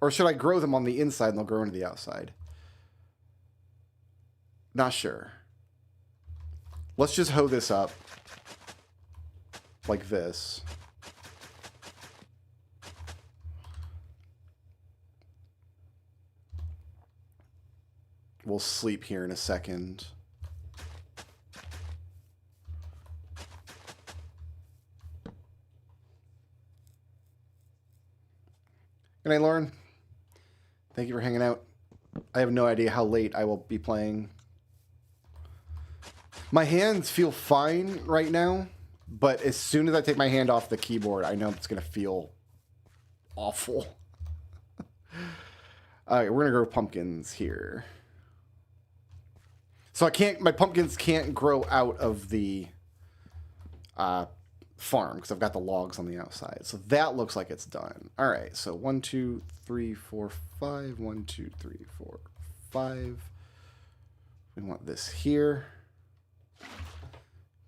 Or should I grow them on the inside and they'll grow into the outside? Not sure. Let's just hoe this up. Like this. We'll sleep here in a second. Good night, Lauren. Thank you for hanging out. I have no idea how late I will be playing. My hands feel fine right now, but as soon as I take my hand off the keyboard, I know it's going to feel awful. All right, we're going to grow pumpkins here. So my pumpkins can't grow out of the farm because I've got the logs on the outside. So that looks like it's done. All right, so 1, 2, 3, 4, 5. 1, 2, 3, 4, 5. We want this here.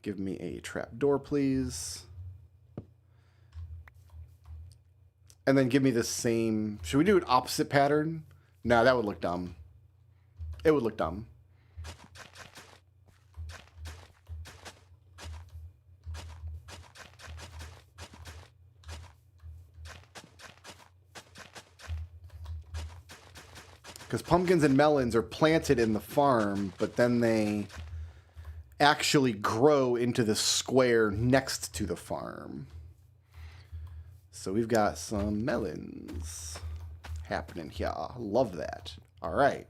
Give me a trapdoor, please. And then give me the same... Should we do an opposite pattern? No, that would look dumb. It would look dumb. Because pumpkins and melons are planted in the farm, but then they actually grow into the square next to the farm. So we've got some melons happening here. Love that. All right.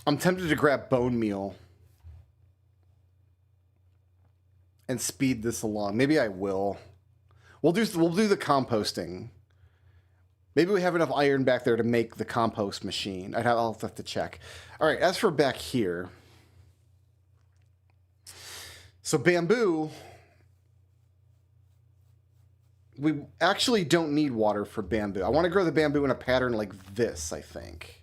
I'm tempted to grab bone meal and speed this along. Maybe I will. We'll do the composting. Maybe we have enough iron back there to make the compost machine. I'll have to check. All right, as for back here. So bamboo, we actually don't need water for bamboo. I want to grow the bamboo in a pattern like this, I think.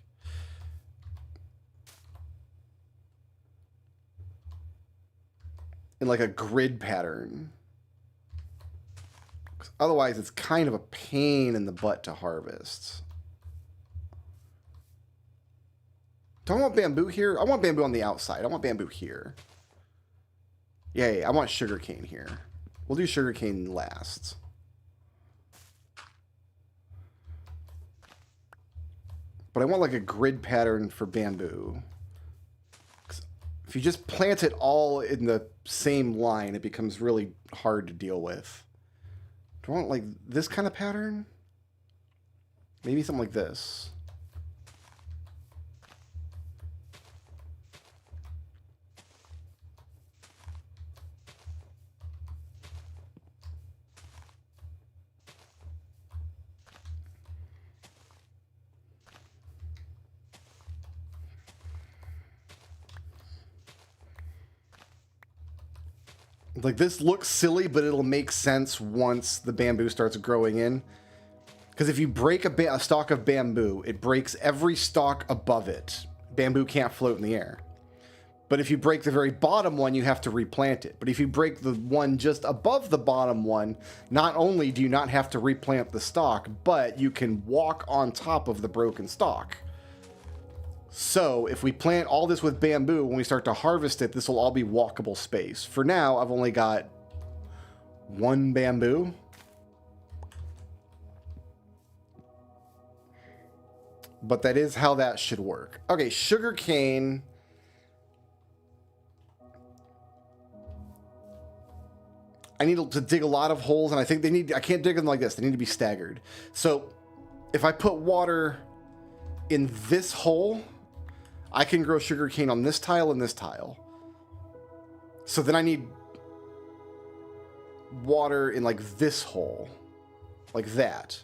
In like a grid pattern. Otherwise, it's kind of a pain in the butt to harvest. Do I want bamboo here? I want bamboo on the outside. I want bamboo here. Yeah, I want sugarcane here. We'll do sugarcane last. But I want like a grid pattern for bamboo. If you just plant it all in the same line, it becomes really hard to deal with. Do I want like this kind of pattern? Maybe something like this. Like, this looks silly, but it'll make sense once the bamboo starts growing in. Because if you break a stalk of bamboo, it breaks every stalk above it. Bamboo can't float in the air. But if you break the very bottom one, you have to replant it. But if you break the one just above the bottom one, not only do you not have to replant the stalk, but you can walk on top of the broken stalk. So if we plant all this with bamboo, when we start to harvest it, this will all be walkable space. For now, I've only got one bamboo. But that is how that should work. Okay, sugarcane. I need to dig a lot of holes, and I think I can't dig them like this. They need to be staggered. So if I put water in this hole, I can grow sugarcane on this tile and this tile. So then I need water in like this hole, like that.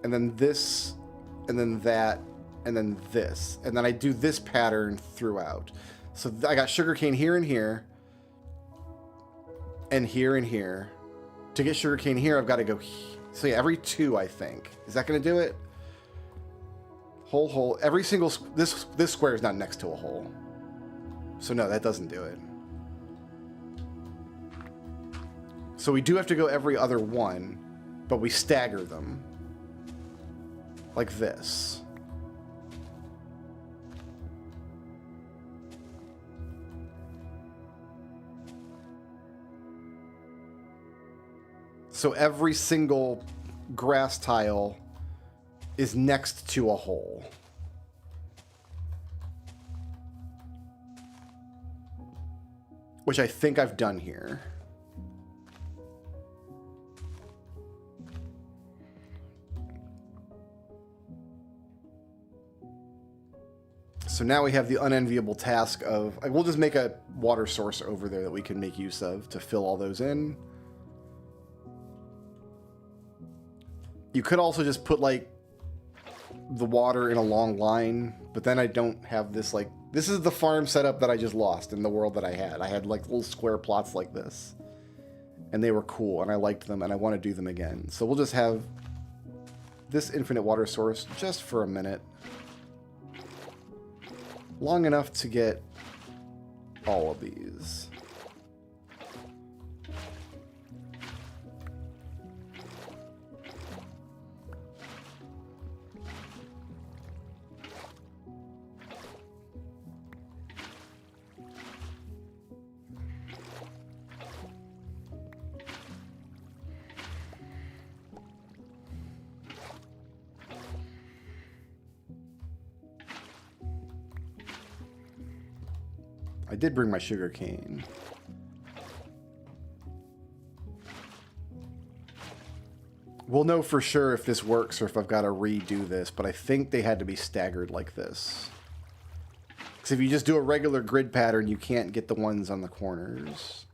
And then this, and then that, and then this. And then I do this pattern throughout. So I got sugarcane here and here, and here and here. To get sugarcane here, I've got to go. So yeah, every 2, I think. Is that going to do it? Hole. Every single this square is not next to a hole. So no, that doesn't do it. So we do have to go every other one, but we stagger them. Like this. So every single grass tile is next to a hole. Which I think I've done here. So now we have the unenviable task of... we'll just make a water source over there that we can make use of to fill all those in. You could also just put, like, the water in a long line, but then I don't have this, like... This is the farm setup that I just lost in the world that I had. I had, like, little square plots like this. And they were cool, and I liked them, and I want to do them again. So we'll just have this infinite water source just for a minute. Long enough to get all of these. I did bring my sugar cane. We'll know for sure if this works or if I've got to redo this, but I think they had to be staggered like this. Because if you just do a regular grid pattern, you can't get the ones on the corners.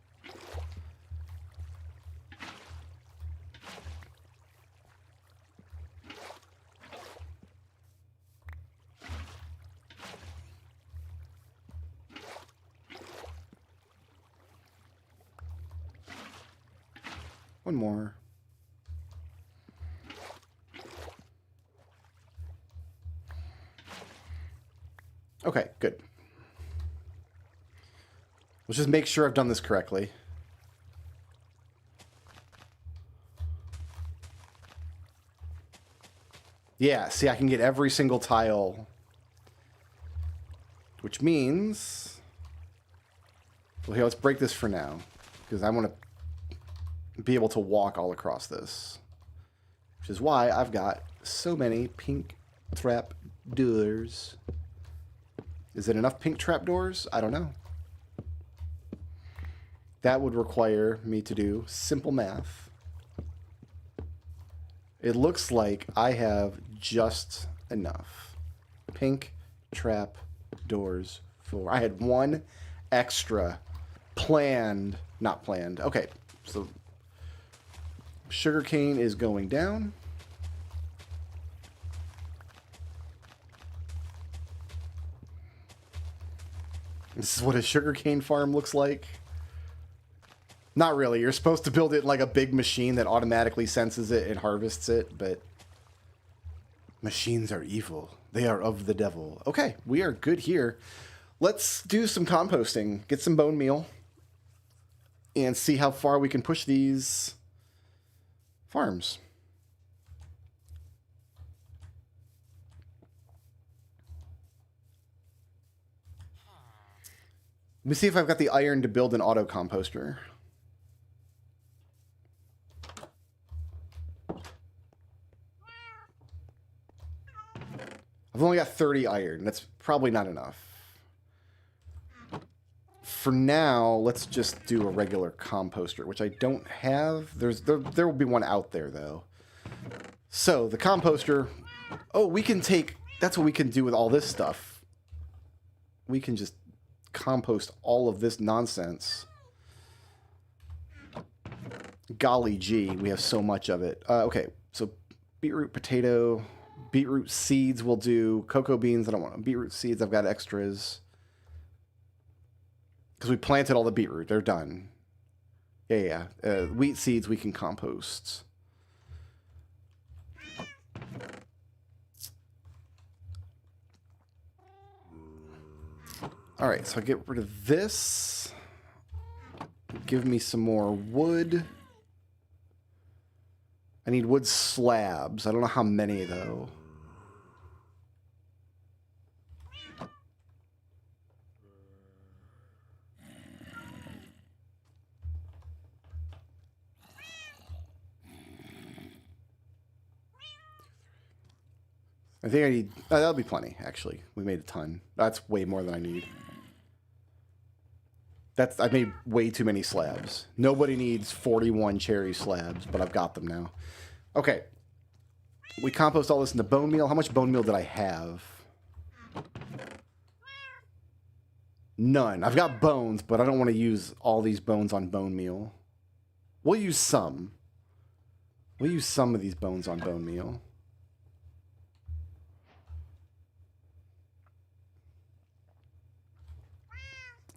One more. Okay, good. Let's just make sure I've done this correctly. Yeah, see, I can get every single tile. Which means... Well, here, let's break this for now. Because I want to be able to walk all across this. Which is why I've got so many pink trap doors. Is it enough pink trapdoors? I don't know. That would require me to do simple math. It looks like I have just enough pink trap doors for... I had one extra planned, not planned. Okay, so sugarcane is going down. This is what a sugarcane farm looks like. Not really. You're supposed to build it like a big machine that automatically senses it and harvests it, but machines are evil. They are of the devil. Okay, we are good here. Let's do some composting, get some bone meal, and see how far we can push these farms. Let me see if I've got the iron to build an auto composter. I've only got 30 iron. That's probably not enough. For now, let's just do a regular composter, which I don't have. There will be one out there, though. So, the composter... Oh, we can take... That's what we can do with all this stuff. We can just compost all of this nonsense. Golly gee, we have so much of it. Okay, so beetroot, potato... Beetroot seeds will do. Cocoa beans, I don't want. Beetroot seeds, I've got extras. Because we planted all the beetroot. They're done. Yeah. Wheat seeds we can compost. Alright, so I get rid of this. Give me some more wood. I need wood slabs. I don't know how many, though. I think I need... that'll be plenty, actually. We made a ton. That's way more than I need. I made way too many slabs. Nobody needs 41 cherry slabs, but I've got them now. Okay. We compost all this into bone meal. How much bone meal did I have? None. I've got bones, but I don't want to use all these bones on bone meal. We'll use some. We'll use some of these bones on bone meal.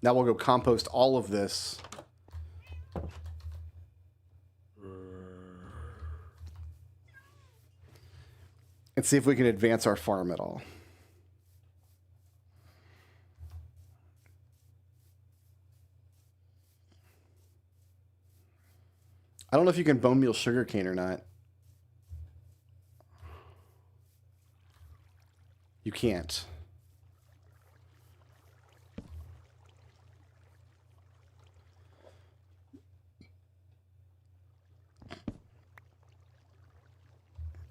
Now we'll go compost all of this. And see if we can advance our farm at all. I don't know if you can bone meal sugarcane or not. You can't.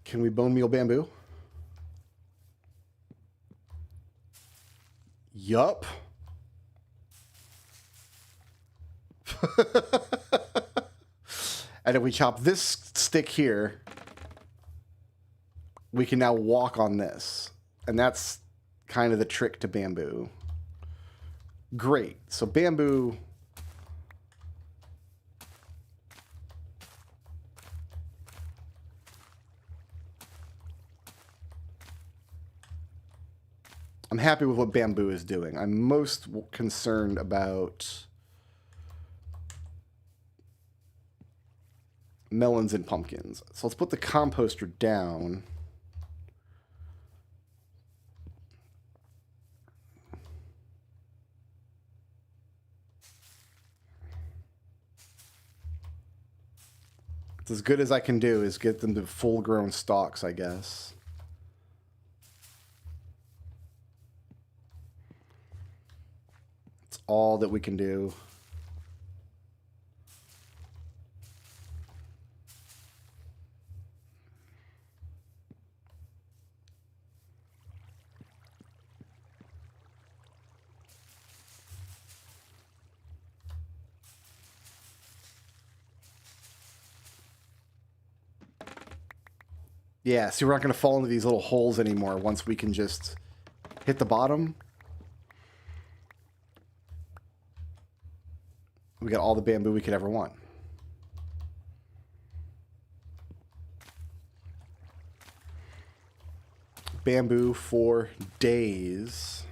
Can we bone meal bamboo? Yup. And if we chop this stick here, we can now walk on this. And that's kind of the trick to bamboo. Great. So bamboo... I'm happy with what bamboo is doing. I'm most concerned about melons and pumpkins. So let's put the composter down. It's as good as I can do is get them to full-grown stalks, I guess. All that we can do. Yeah, see, we're not going to fall into these little holes anymore once we can just hit the bottom. We got all the bamboo we could ever want. Bamboo for days.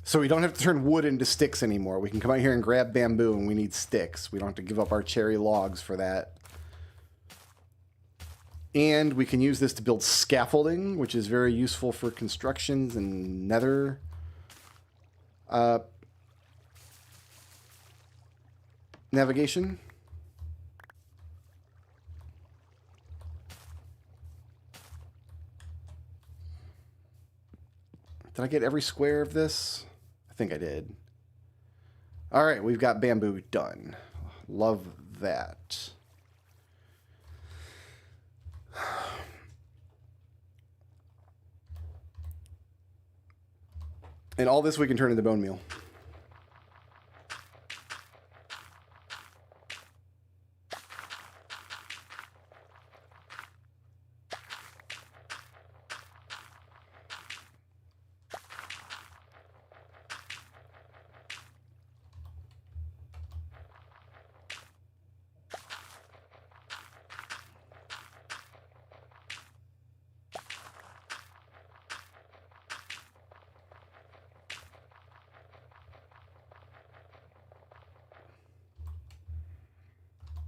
So we don't have to turn wood into sticks anymore. We can come out here and grab bamboo and we need sticks. We don't have to give up our cherry logs for that. And we can use this to build scaffolding, which is very useful for constructions and nether. Navigation. Did I get every square of this? I think I did. All right, we've got bamboo done. Love that. And all this we can turn into bone meal.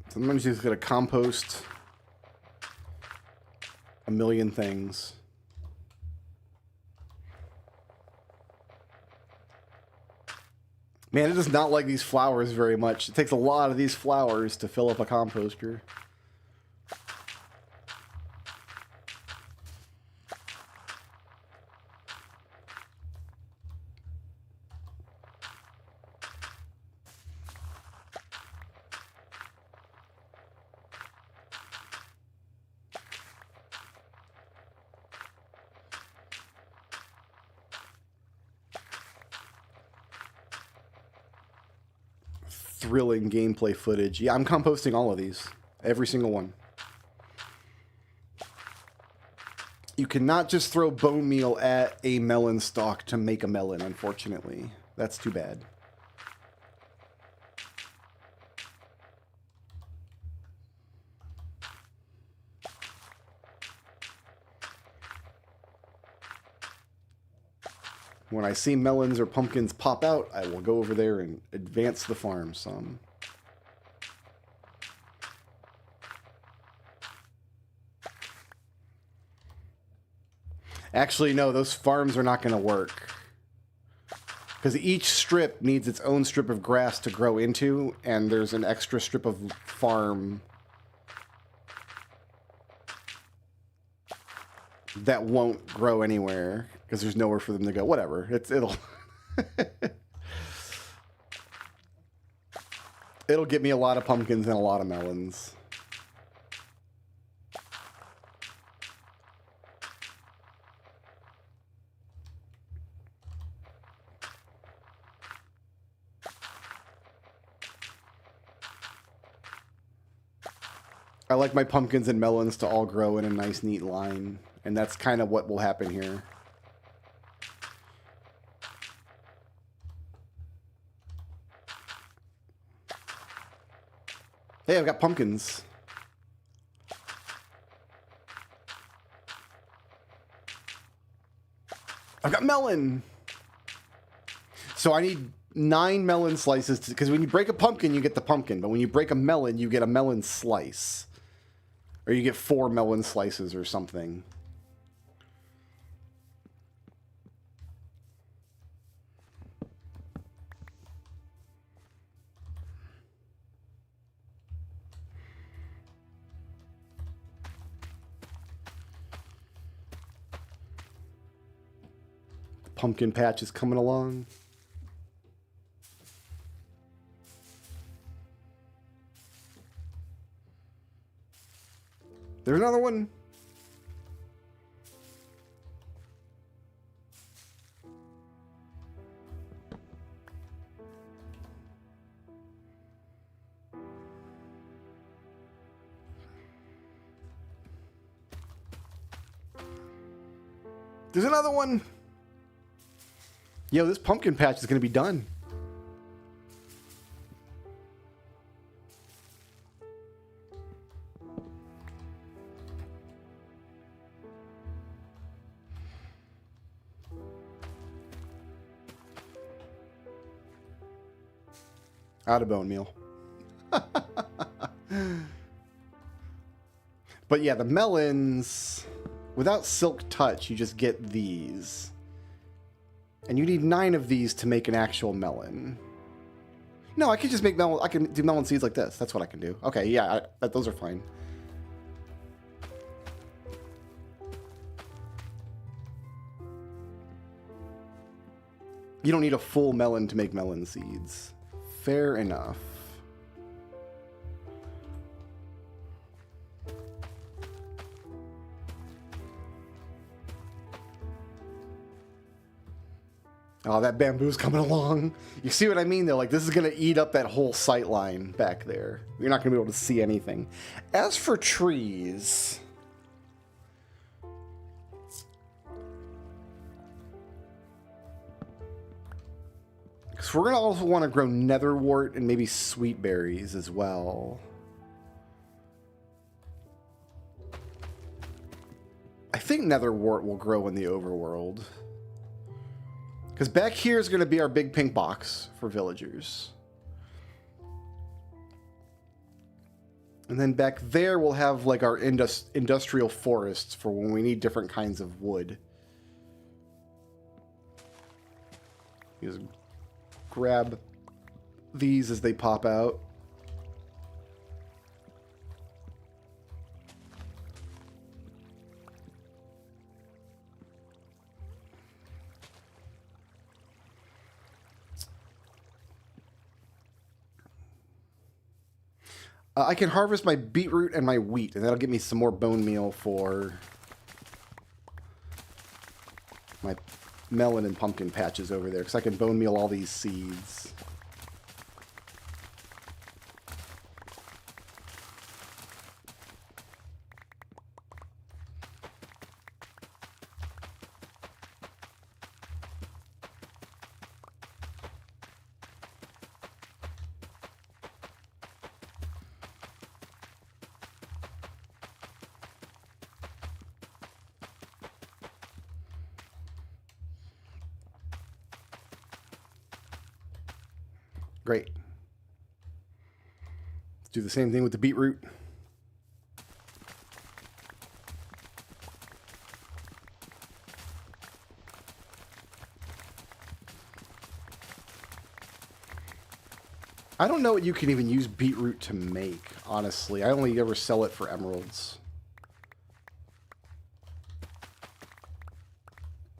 Sometimes you're just going to compost a million things. Man, it does not like these flowers very much. It takes a lot of these flowers to fill up a composter. Thrilling gameplay footage. Yeah, I'm composting all of these. Every single one. You cannot just throw bone meal at a melon stalk to make a melon, unfortunately. That's too bad. When I see melons or pumpkins pop out, I will go over there and advance the farm some. Actually, no, those farms are not going to work. Because each strip needs its own strip of grass to grow into, and there's an extra strip of farm that won't grow anywhere because there's nowhere for them to go. Whatever. It'll it'll get me a lot of pumpkins and a lot of melons. I like my pumpkins and melons to all grow in a nice, neat line. And that's kind of what will happen here. Hey, I've got pumpkins. I've got melon. So I need 9 melon slices because when you break a pumpkin, you get the pumpkin. But when you break a melon, you get a melon slice. Or you get 4 melon slices or something. The pumpkin patch is coming along. There's another one. There's another one. Yo, this pumpkin patch is going to be done. Out of bone meal. But yeah, the melons, without Silk Touch, you just get these. And you need 9 of these to make an actual melon. No, I can just make melon. I can do melon seeds like this. That's what I can do. Okay, yeah, those are fine. You don't need a full melon to make melon seeds. Fair enough. Oh, that bamboo's coming along. You see what I mean, though? Like, this is going to eat up that whole sight line back there. You're not going to be able to see anything. As for trees... So we're going to also want to grow netherwort and maybe sweet berries as well. I think netherwort will grow in the overworld. Because back here is going to be our big pink box for villagers. And then back there we'll have like our industrial forests for when we need different kinds of wood. Just grab these as they pop out. I can harvest my beetroot and my wheat, and that'll give me some more bone meal for my melon and pumpkin patches over there, because I can bone meal all these seeds. Great. Let's do the same thing with the beetroot. I don't know what you can even use beetroot to make, honestly. I only ever sell it for emeralds.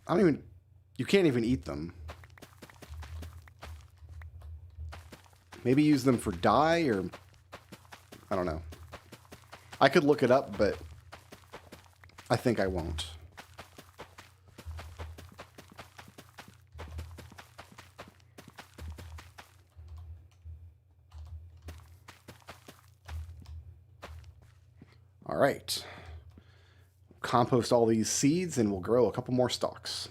You can't even eat them. Maybe use them for dye, or I don't know. I could look it up, but I think I won't. All right. Compost all these seeds and we'll grow a couple more stalks.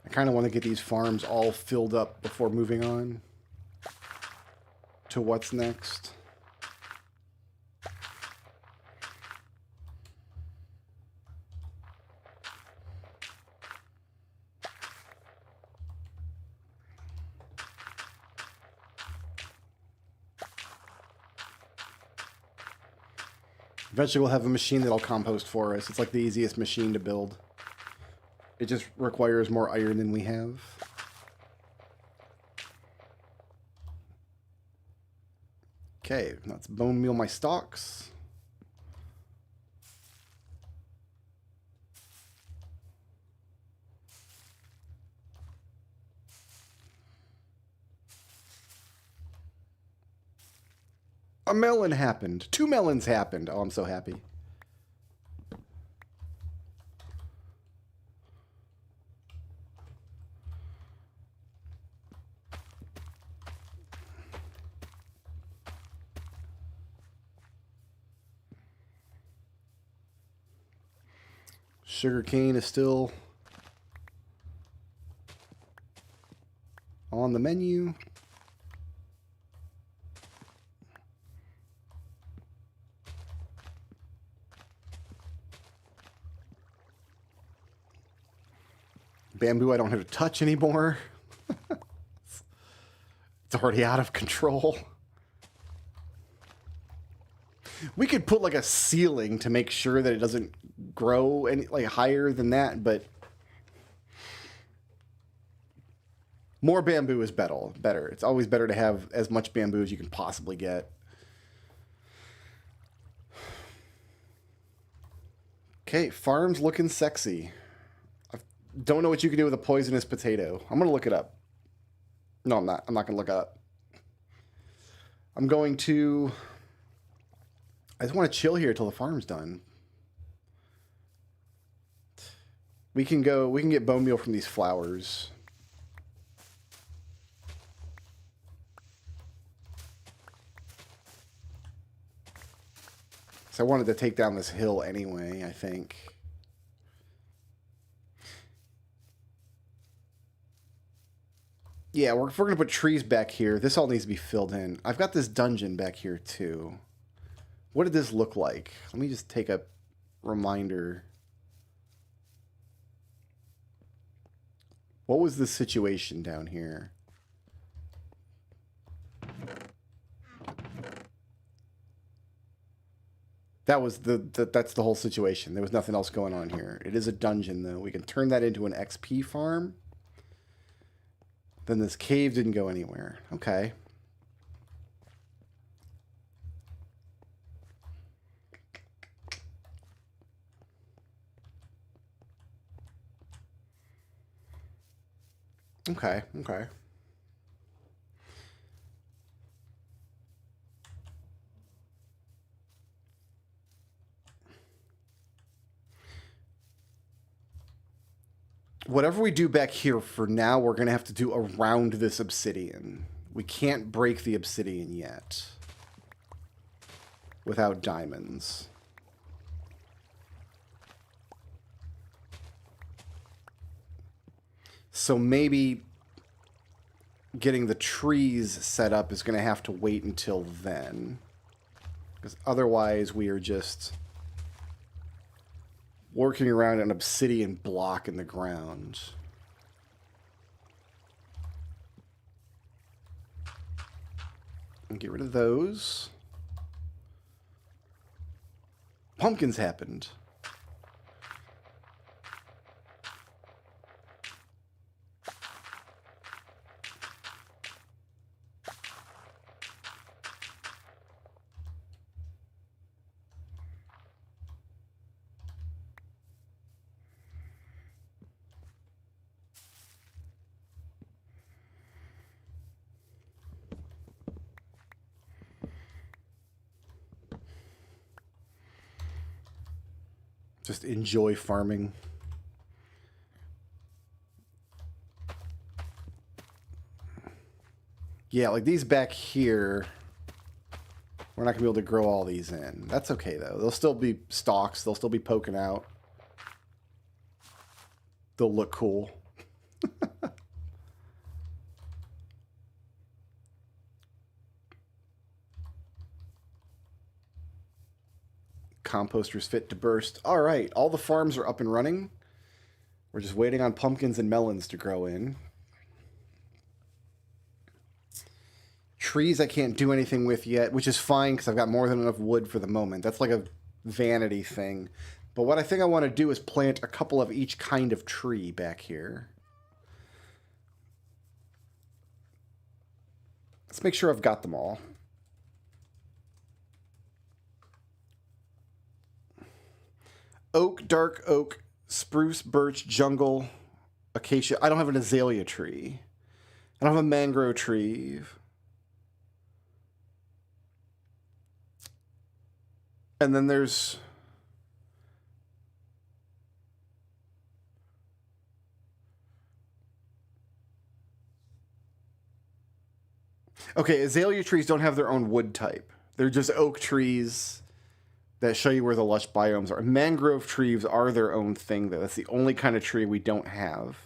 I kind of want to get these farms all filled up before moving on to what's next. Eventually we'll have a machine that'll compost for us. It's like the easiest machine to build. It just requires more iron than we have. Okay, let's bone meal my stalks. A melon happened. 2 melons happened. Oh, I'm so happy. Sugarcane is still on the menu. Bamboo I don't have to touch anymore. It's already out of control. We could put like a ceiling to make sure that it doesn't grow any like higher than that, but more bamboo is better. It's always better to have as much bamboo as you can possibly get. Okay, farm's looking sexy. I don't know what you can do with a poisonous potato. I'm gonna look it up. No, I'm not. I'm not gonna look it up. I'm going to... I just want to chill here till the farm's done. We can get bone meal from these flowers. So I wanted to take down this hill anyway, I think. Yeah, if we're going to put trees back here, this all needs to be filled in. I've got this dungeon back here too. What did this look like? Let me just take a reminder. What was the situation down here? That was that's the whole situation. There was nothing else going on here. It is a dungeon though. We can turn that into an XP farm. Then this cave didn't go anywhere. Okay. Okay, okay. Whatever we do back here for now, we're going to have to do around this obsidian. We can't break the obsidian yet without diamonds. So maybe getting the trees set up is going to have to wait until then. Because otherwise we are just working around an obsidian block in the ground. And get rid of those. Pumpkins happened. Just enjoy farming. Yeah, like these back here, we're not going to be able to grow all these in. That's okay, though. They'll still be stalks. They'll still be poking out. They'll look cool. Composter's fit to burst. All right, all the farms are up and running. We're just waiting on pumpkins and melons to grow in. Trees I can't do anything with yet, which is fine because I've got more than enough wood for the moment. That's like a vanity thing. But what I think I want to do is plant a couple of each kind of tree back here. Let's make sure I've got them all. Oak, dark oak, spruce, birch, jungle, acacia. I don't have an azalea tree. I don't have a mangrove tree. And then there's... Okay, azalea trees don't have their own wood type. They're just oak trees that show you where the lush biomes are. Mangrove trees are their own thing, though. That's the only kind of tree we don't have.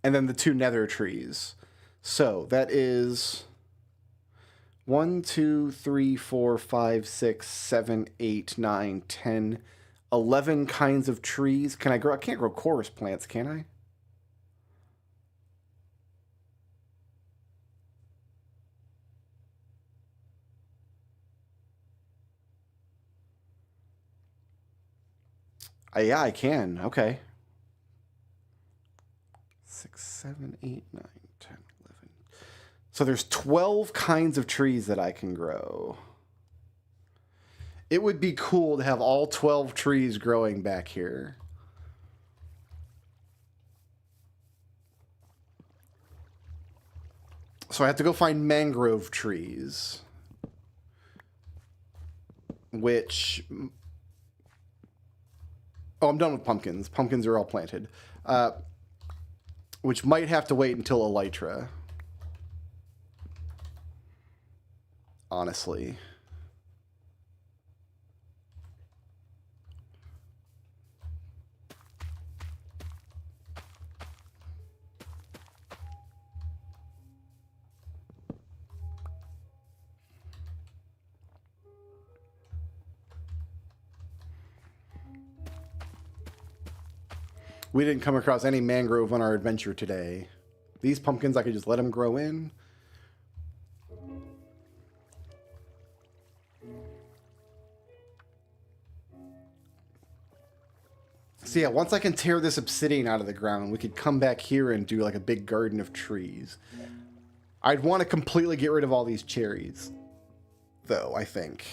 And then the two nether trees. So that is 1, 2, 3, 4, 5, 6, 7, 8, 9, 10, 11 kinds of trees. Can I grow? I can't grow chorus plants, can I? Yeah, I can. Okay. 6, 7, 8, 9, 10, 11. So there's 12 kinds of trees that I can grow. It would be cool to have all 12 trees growing back here. So I have to go find mangrove trees. Which... Oh, I'm done with pumpkins. Pumpkins are all planted. Which might have to wait until elytra. Honestly. We didn't come across any mangrove on our adventure today. These pumpkins, I could just let them grow in. So yeah, once I can tear this obsidian out of the ground, we could come back here and do like a big garden of trees. I'd want to completely get rid of all these cherries, though, I think.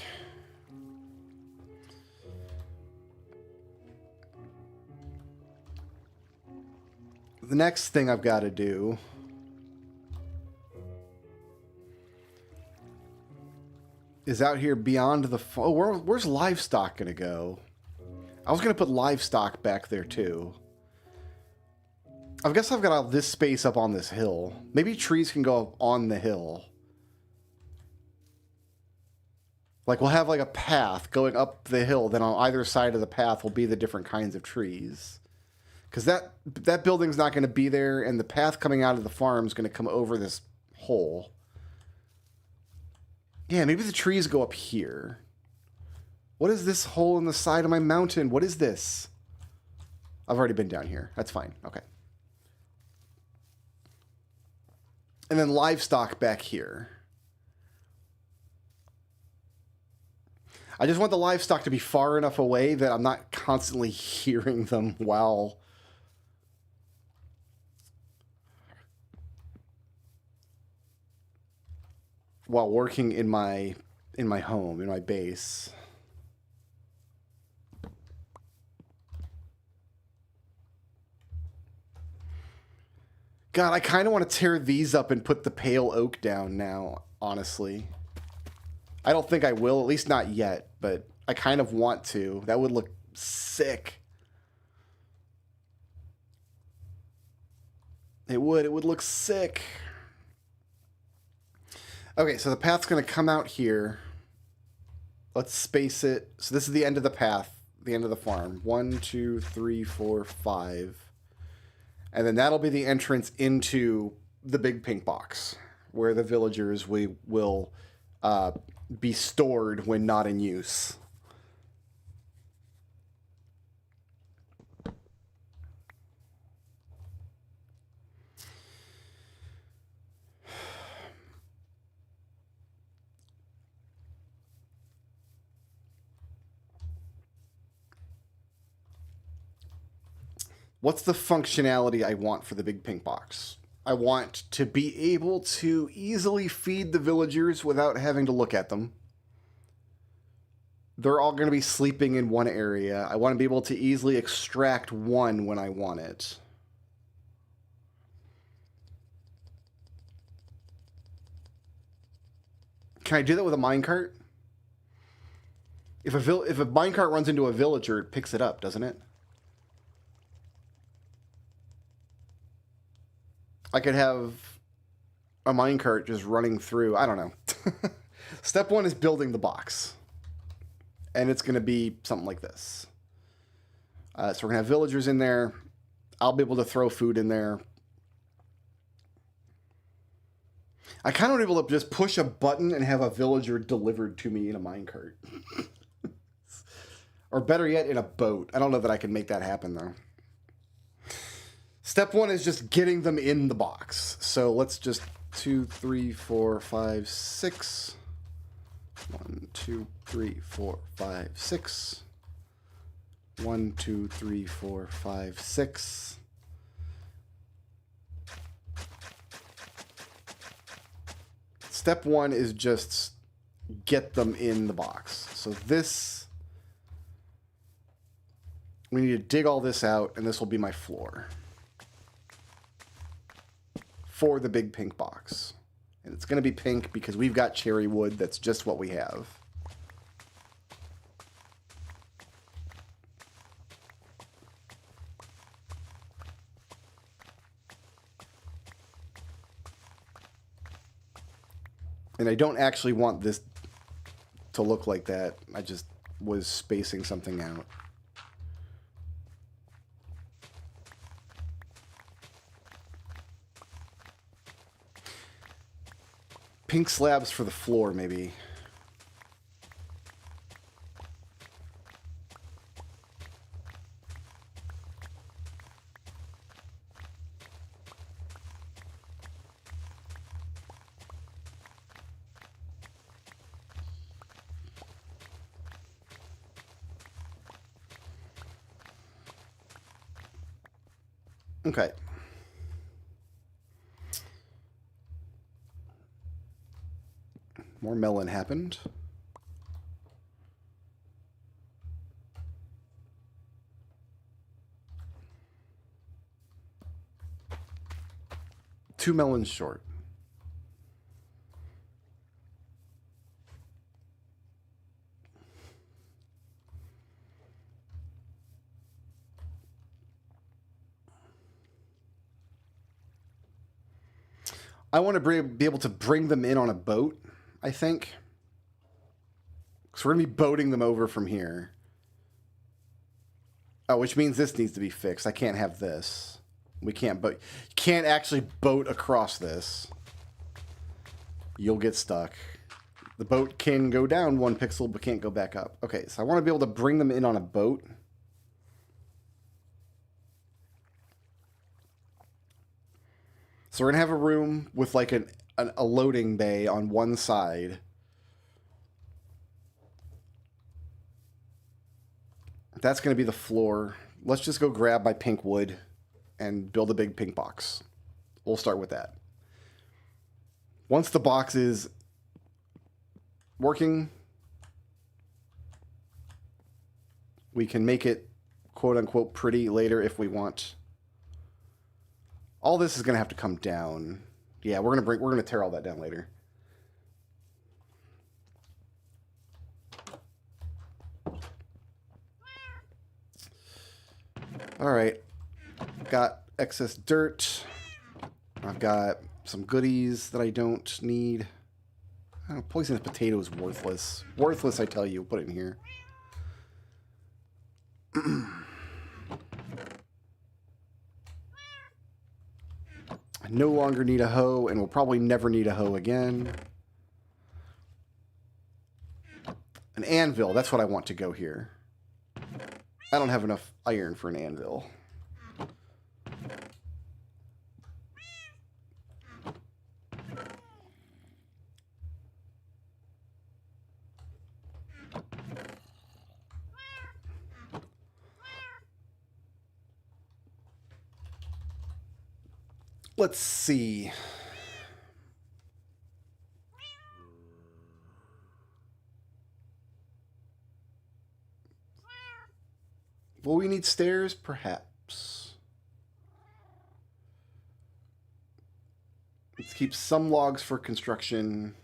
The next thing I've got to do is out here beyond the... Oh, where's livestock going to go? I was going to put livestock back there, too. I guess I've got all this space up on this hill. Maybe trees can go up on the hill. Like, we'll have, like, a path going up the hill. Then on either side of the path will be the different kinds of trees. Because that building's not going to be there, and the path coming out of the farm is going to come over this hole. Yeah, maybe the trees go up here. What is this hole in the side of my mountain? What is this? I've already been down here. That's fine. Okay. And then livestock back here. I just want the livestock to be far enough away that I'm not constantly hearing them while working in my home, in my base. God, I kind of want to tear these up and put the pale oak down now, honestly. I don't think I will, at least not yet, but I kind of want to. That would look sick. It would look sick. Okay, so the path's going to come out here. Let's space it. So this is the end of the path, the end of the farm. 1, 2, 3, 4, 5. And then that'll be the entrance into the big pink box, where the villagers will be stored when not in use. What's the functionality I want for the big pink box? I want to be able to easily feed the villagers without having to look at them. They're all going to be sleeping in one area. I want to be able to easily extract one when I want it. Can I do that with a minecart? If a minecart runs into a villager, it picks it up, doesn't it? I could have a minecart just running through. I don't know. Step one is building the box. And it's going to be something like this. So we're going to have villagers in there. I'll be able to throw food in there. I kind of want to be able to just push a button and have a villager delivered to me in a minecart. Or better yet, in a boat. I don't know that I can make that happen, though. Step one is just getting them in the box. So let's just 2, 3, 4, 5, 6. 1, 2, 3, 4, 5, 6. 1, 2, 3, 4, 5, 6. Step one is just get them in the box. So this, we need to dig all this out, and this will be my floor for the big pink box. And it's going to be pink because we've got cherry wood. That's just what we have. And I don't actually want this to look like that. I just was spacing something out. Pink slabs for the floor, maybe. Okay. More melon happened. Two melons short. I want to be able to bring them in on a boat, I think. So we're going to be boating them over from here. Oh, which means this needs to be fixed. I can't have this. We can't boat. You can't actually boat across this. You'll get stuck. The boat can go down 1 pixel, but can't go back up. Okay, so I want to be able to bring them in on a boat. So we're going to have a room with like a loading bay on one side. That's going to be the floor. Let's just go grab my pink wood and build a big pink box. We'll start with that. Once the box is working, we can make it quote unquote pretty later if we want. All this is going to have to come down. Yeah, we're going to tear all that down later. All right. Got excess dirt. I've got some goodies that I don't need. Oh, poisonous potato is worthless. Worthless, I tell you. Put it in here. I no longer need a hoe, and we'll probably never need a hoe again. An anvil, that's what I want to go here. I don't have enough iron for an anvil. Let's see. Will we need stairs? Perhaps. Let's keep some logs for construction.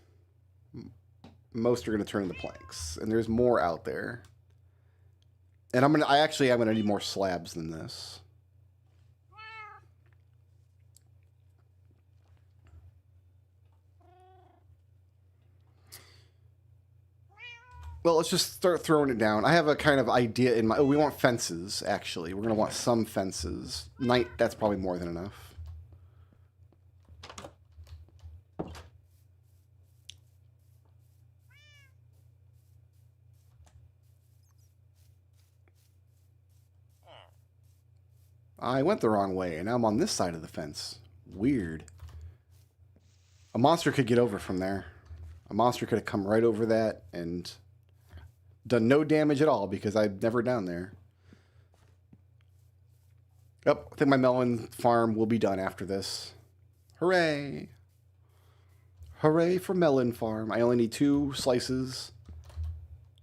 Most are going to turn into planks, and there's more out there. And I'm gonna need more slabs than this. Well, let's just start throwing it down. I have a kind of idea in my... Oh, we want fences, actually. We're going to want some fences. Night, that's probably more than enough. I went the wrong way, and now I'm on this side of the fence. Weird. A monster could get over from there. A monster could have come right over that and... done no damage at all because I'm never down there. Yep, I think my melon farm will be done after this. Hooray! Hooray for melon farm. I only need 2 slices.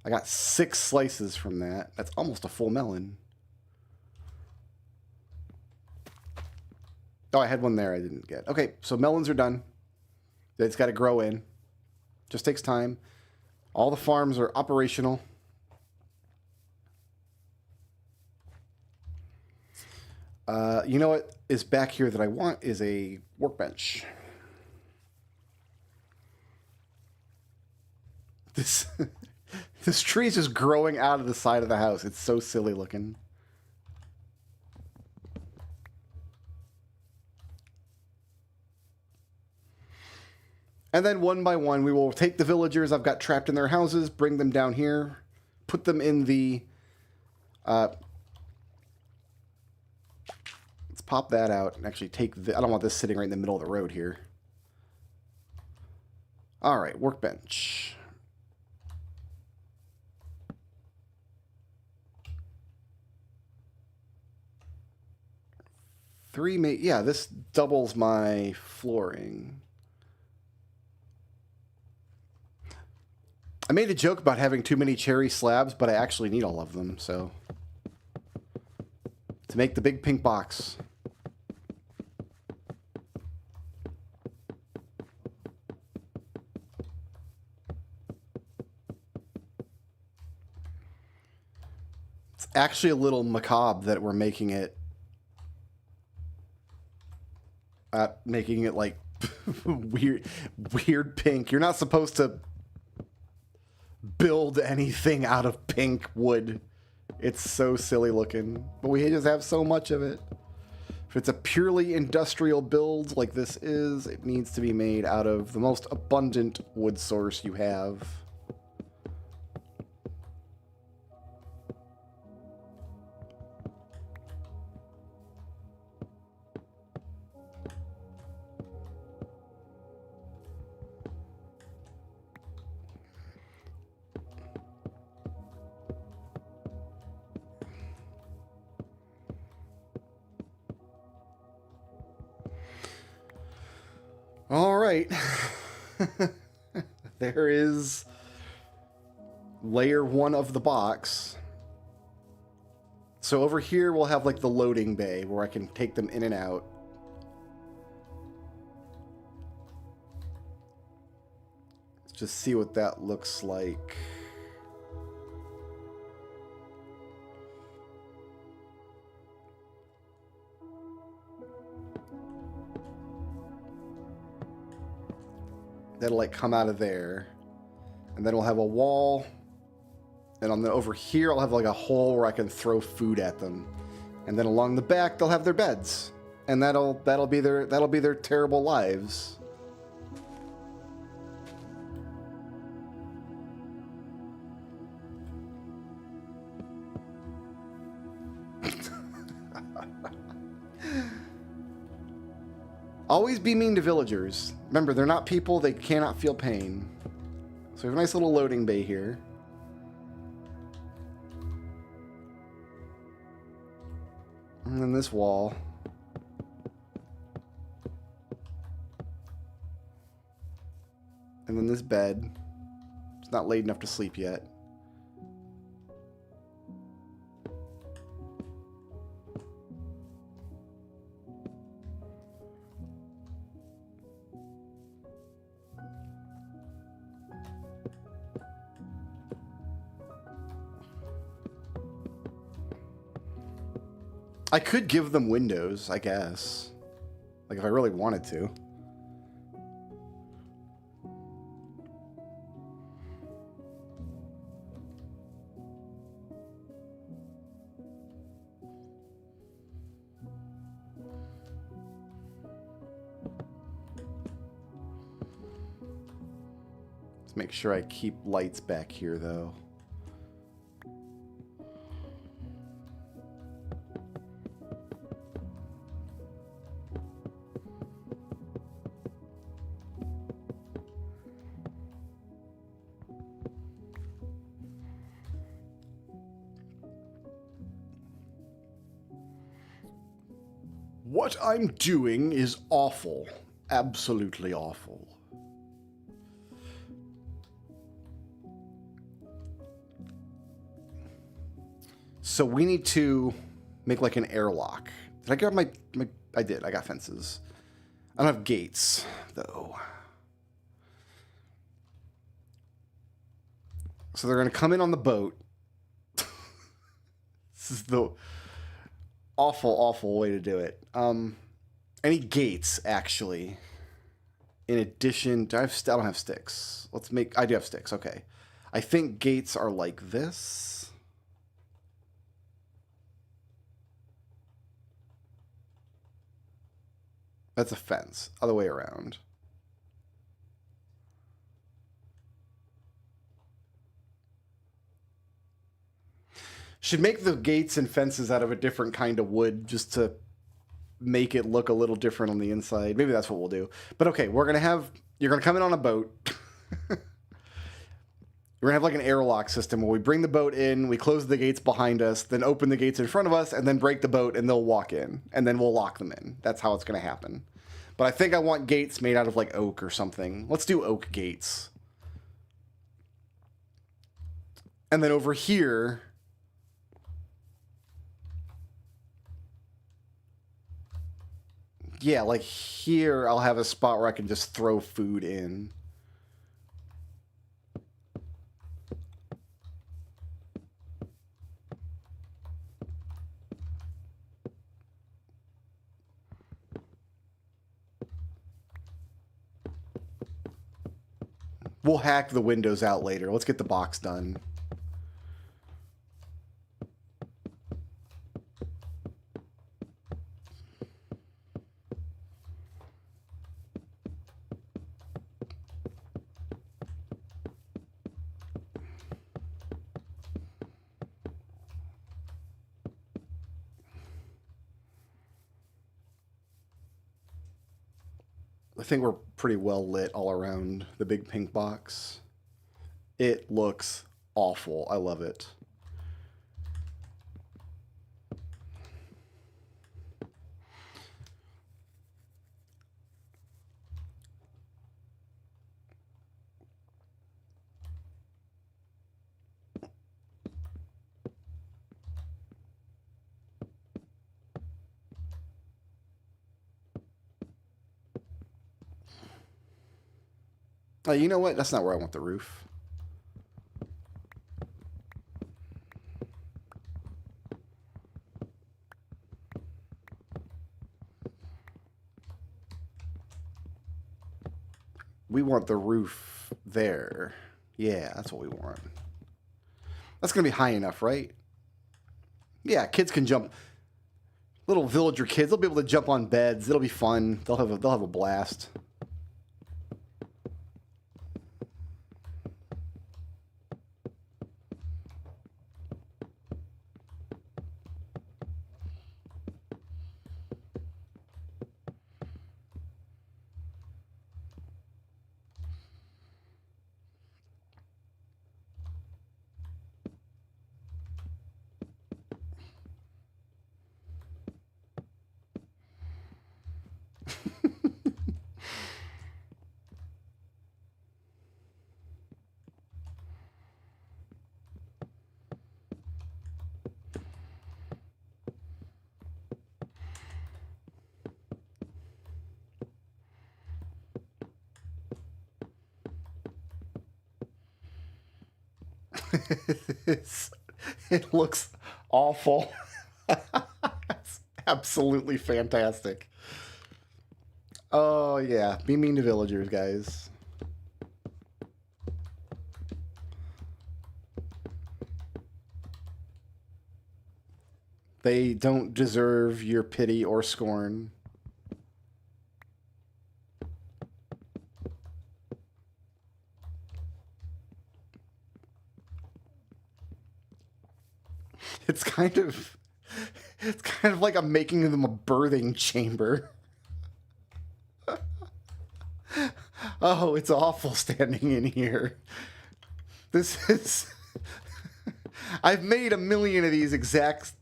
I got 6 slices from that. That's almost a full melon. Oh, I had one there I didn't get. Okay, so melons are done. It's got to grow in. Just takes time. All the farms are operational. You know what is back here that I want is a workbench. This this tree is just growing out of the side of the house. It's so silly looking. And then one by one, we will take the villagers I've got trapped in their houses, bring them down here, put them in the... let's pop that out and actually take the... I don't want this sitting right in the middle of the road here. All right, workbench. Yeah, this doubles my flooring. I made a joke about having too many cherry slabs, but I actually need all of them, so... to make the big pink box. It's actually a little macabre that we're making it... like weird pink. You're not supposed to build anything out of pink wood. It's so silly looking, but we just have so much of it. If it's a purely industrial build like this is, it needs to be made out of the most abundant wood source you have. All right. There is layer 1 of the box. So over here we'll have like the loading bay where I can take them in and out. Let's just see what that looks like. That'll like come out of there, and then we'll have a wall, and on the over here I'll have like a hole where I can throw food at them, and then along the back they'll have their beds, and that'll be their terrible lives. Always be mean to villagers. Remember, they're not people, they cannot feel pain. So we have a nice little loading bay here. And then this wall. And then this bed. It's not late enough to sleep yet. I could give them windows, I guess. Like, if I really wanted to. Let's make sure I keep lights back here, though. What I'm doing is awful. Absolutely awful. So we need to make like an airlock. Did I grab my I did. I got fences. I don't have gates, though. So they're going to come in on the boat. This is the awful, awful way to do it. Any gates, actually. In addition, I don't have sticks. I do have sticks, okay. I think gates are like this. That's a fence. Other way around. Should make the gates and fences out of a different kind of wood just to make it look a little different on the inside. Maybe that's what we'll do. But okay, you're going to come in on a boat. We're going to have like an airlock system where we bring the boat in, we close the gates behind us, then open the gates in front of us, and then break the boat, and they'll walk in. And then we'll lock them in. That's how it's going to happen. But I think I want gates made out of like oak or something. Let's do oak gates. And then over here, yeah, like here I'll have a spot where I can just throw food in. We'll hack the windows out later. Let's get the box done. I think we're pretty well lit all around the big pink box. It looks awful. I love it. You know what? That's not where I want the roof. We want the roof there. Yeah, that's what we want. That's going to be high enough, right? Yeah, kids can jump. Little villager kids, they'll be able to jump on beds. It'll be fun. They'll have a blast. It looks awful. It's absolutely fantastic. Oh, yeah. Be mean to villagers, guys. They don't deserve your pity or scorn. It's kind of like I'm making them a birthing chamber. Oh, it's awful standing in here. This is I've made a million of these exact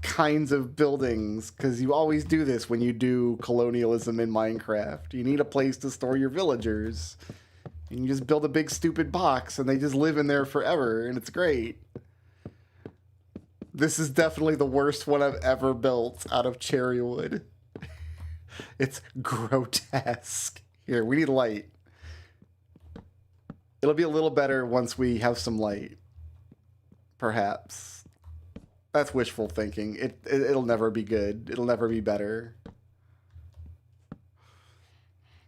kinds of buildings because you always do this when you do colonialism in Minecraft. You need a place to store your villagers. And you just build a big stupid box and they just live in there forever and it's great. This is definitely the worst one I've ever built out of cherry wood. It's grotesque. Here, we need light. It'll be a little better once we have some light. Perhaps. That's wishful thinking. It'll never be good. It'll never be better.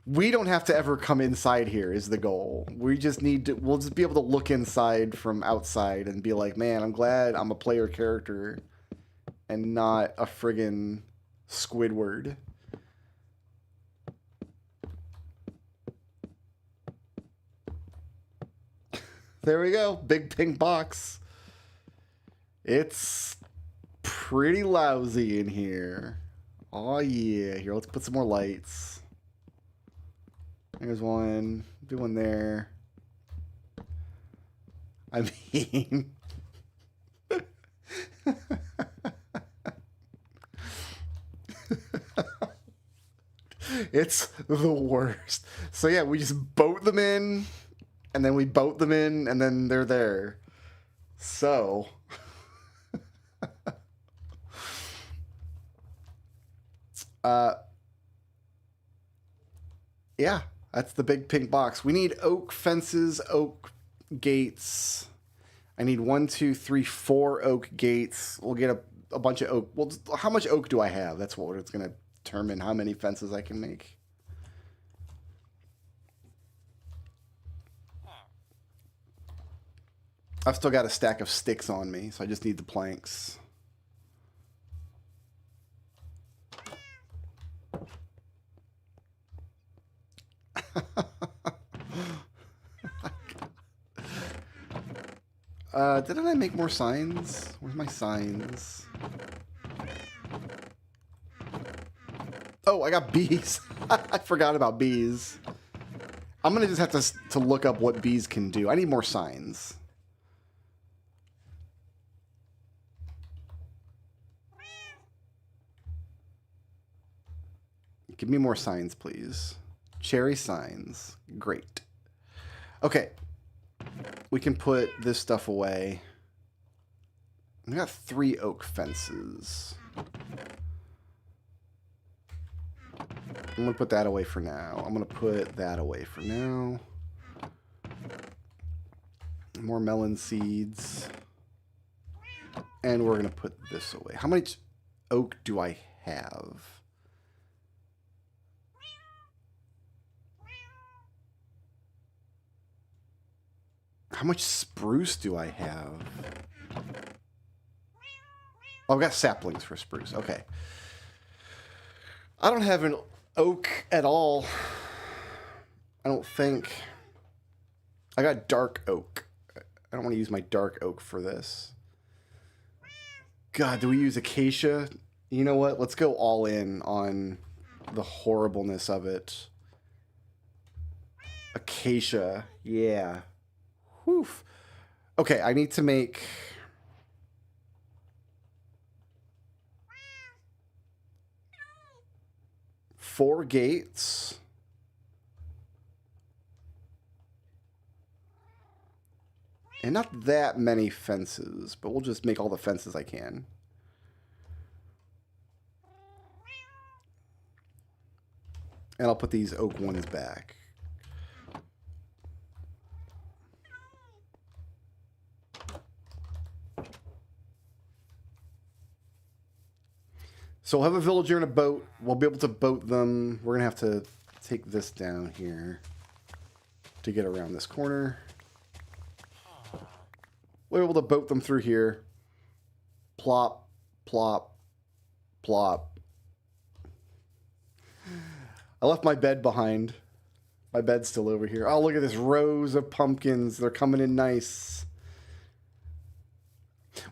We don't have to ever come inside here is the goal. We just need to, we'll just be able to look inside from outside and be like, man, I'm glad I'm a player character and not a friggin' Squidward. There we go. Big pink box. It's pretty lousy in here. Oh yeah. Here, let's put some more lights. There's one. Do one there. I mean... It's the worst. So yeah, we just boat them in, and then we boat them in, and then they're there. So... yeah. That's the big pink box. We need oak fences, oak gates. I need 1, 2, 3, 4 oak gates. We'll get a bunch of oak. Well, how much oak do I have? That's what it's going to determine how many fences I can make. I've still got a stack of sticks on me, so I just need the planks. Didn't I make more signs? Where's my signs? Oh, I got bees. I forgot about bees. I'm gonna just have to look up what bees can do. I need more signs. Give me more signs, please. Cherry signs. Great. Okay. We can put this stuff away. We got 3 oak fences. I'm going to put that away for now. I'm going to put that away for now. More melon seeds. And we're going to put this away. How much oak do I have? How much spruce do I have? Oh, I've got saplings for spruce. Okay. I don't have an oak at all. I don't think. I got dark oak. I don't want to use my dark oak for this. God, do we use acacia? You know what? Let's go all in on the horribleness of it. Acacia. Yeah. Woof. Okay, I need to make... four gates. And not that many fences, but we'll just make all the fences I can. And I'll put these oak ones back. So we'll have a villager in a boat. We'll be able to boat them. We're going to have to take this down here to get around this corner. We're able to boat them through here. Plop, plop, plop. I left my bed behind. My bed's still over here. Oh, look at this rows of pumpkins. They're coming in nice.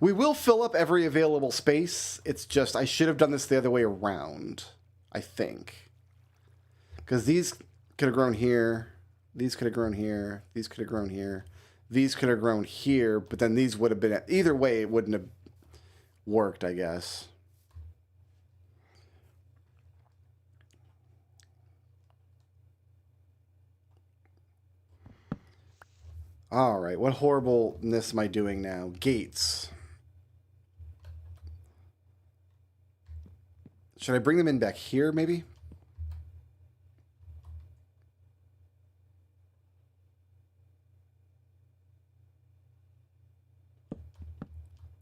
We will fill up every available space. It's just I should have done this the other way around, I think. Because these could have grown here. These could have grown here. These could have grown here. These could have grown here, but then these would have been... Either way, it wouldn't have worked, I guess. All right, what horribleness am I doing now? Gates. Should I bring them in back here, maybe?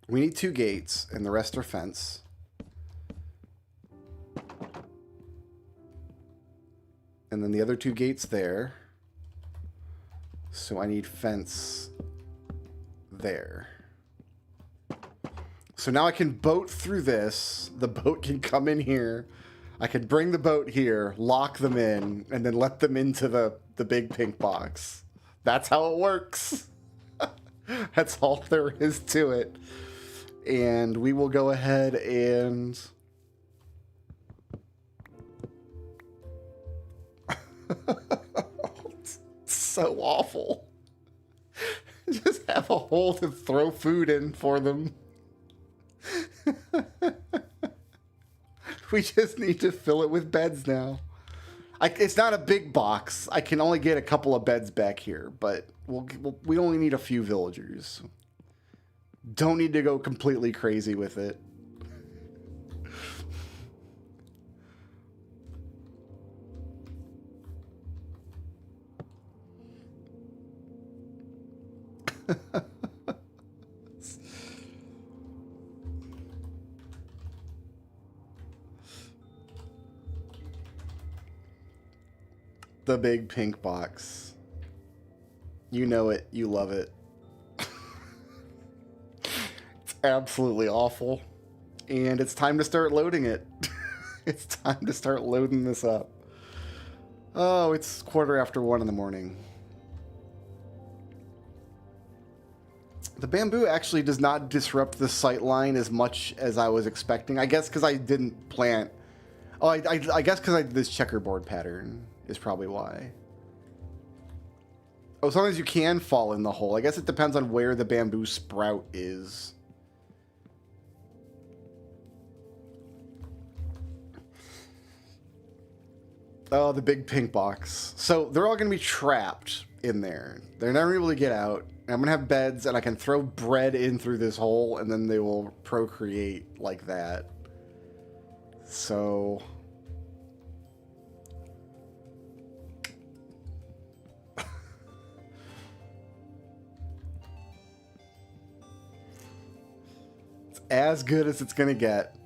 We need 2 gates, and the rest are fence. And then the other 2 gates there. So I need fence there. So now I can boat through this. The boat can come in here. I can bring the boat here, lock them in, and then let them into the big pink box. That's how it works. That's all there is to it. And we will go ahead and... It's so awful. Just have a hole to throw food in for them. We just need to fill it with beds now. It's not a big box. I can only get a couple of beds back here, but we only need a few villagers. Don't need to go completely crazy with it. The big pink box. You know it. You love it. It's absolutely awful. And it's time to start loading it. It's time to start loading this up. Oh, it's 1:15 in the morning. The bamboo actually does not disrupt the sight line as much as I was expecting. I guess because I didn't plant... Oh, I guess because I did this checkerboard pattern is probably why. Oh, as long as you can fall in the hole. I guess it depends on where the bamboo sprout is. Oh, the big pink box. So they're all going to be trapped in there. They're never able to get out. I'm going to have beds, and I can throw bread in through this hole, and then they will procreate like that. So... it's as good as it's going to get.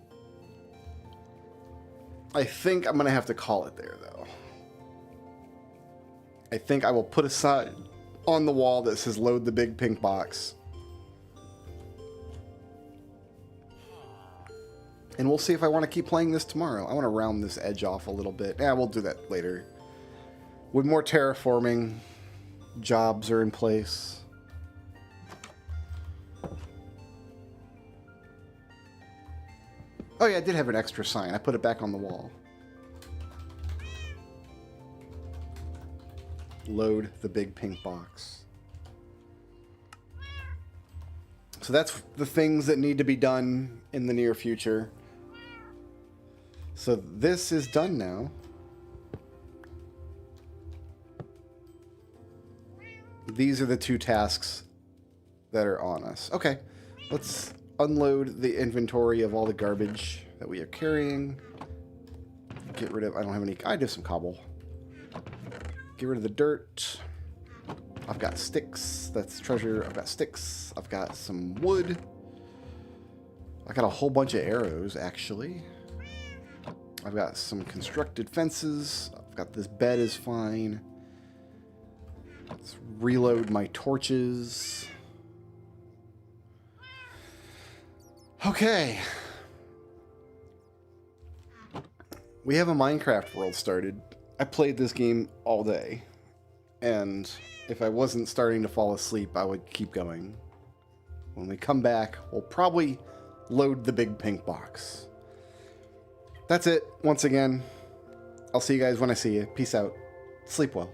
I think I'm going to have to call it there, though. I think I will put a sign on the wall that says load the big pink box. And we'll see if I want to keep playing this tomorrow. I want to round this edge off a little bit. Yeah, we'll do that later. With more terraforming, jobs are in place. Oh yeah, I did have an extra sign. I put it back on the wall. Load the big pink box. So that's the things that need to be done in the near future. So this is done now. These are the 2 tasks that are on us. Okay, let's unload the inventory of all the garbage that we are carrying. Get rid of, I don't have any, I do have some cobble. Get rid of the dirt. I've got sticks. That's treasure. I've got sticks. I've got some wood. I got a whole bunch of arrows, actually. I've got some constructed fences. I've got this bed is fine. Let's reload my torches. Okay. We have a Minecraft world started. I played this game all day. And if I wasn't starting to fall asleep, I would keep going. When we come back, we'll probably load the big pink box. That's it. Once again, I'll see you guys when I see you. Peace out. Sleep well.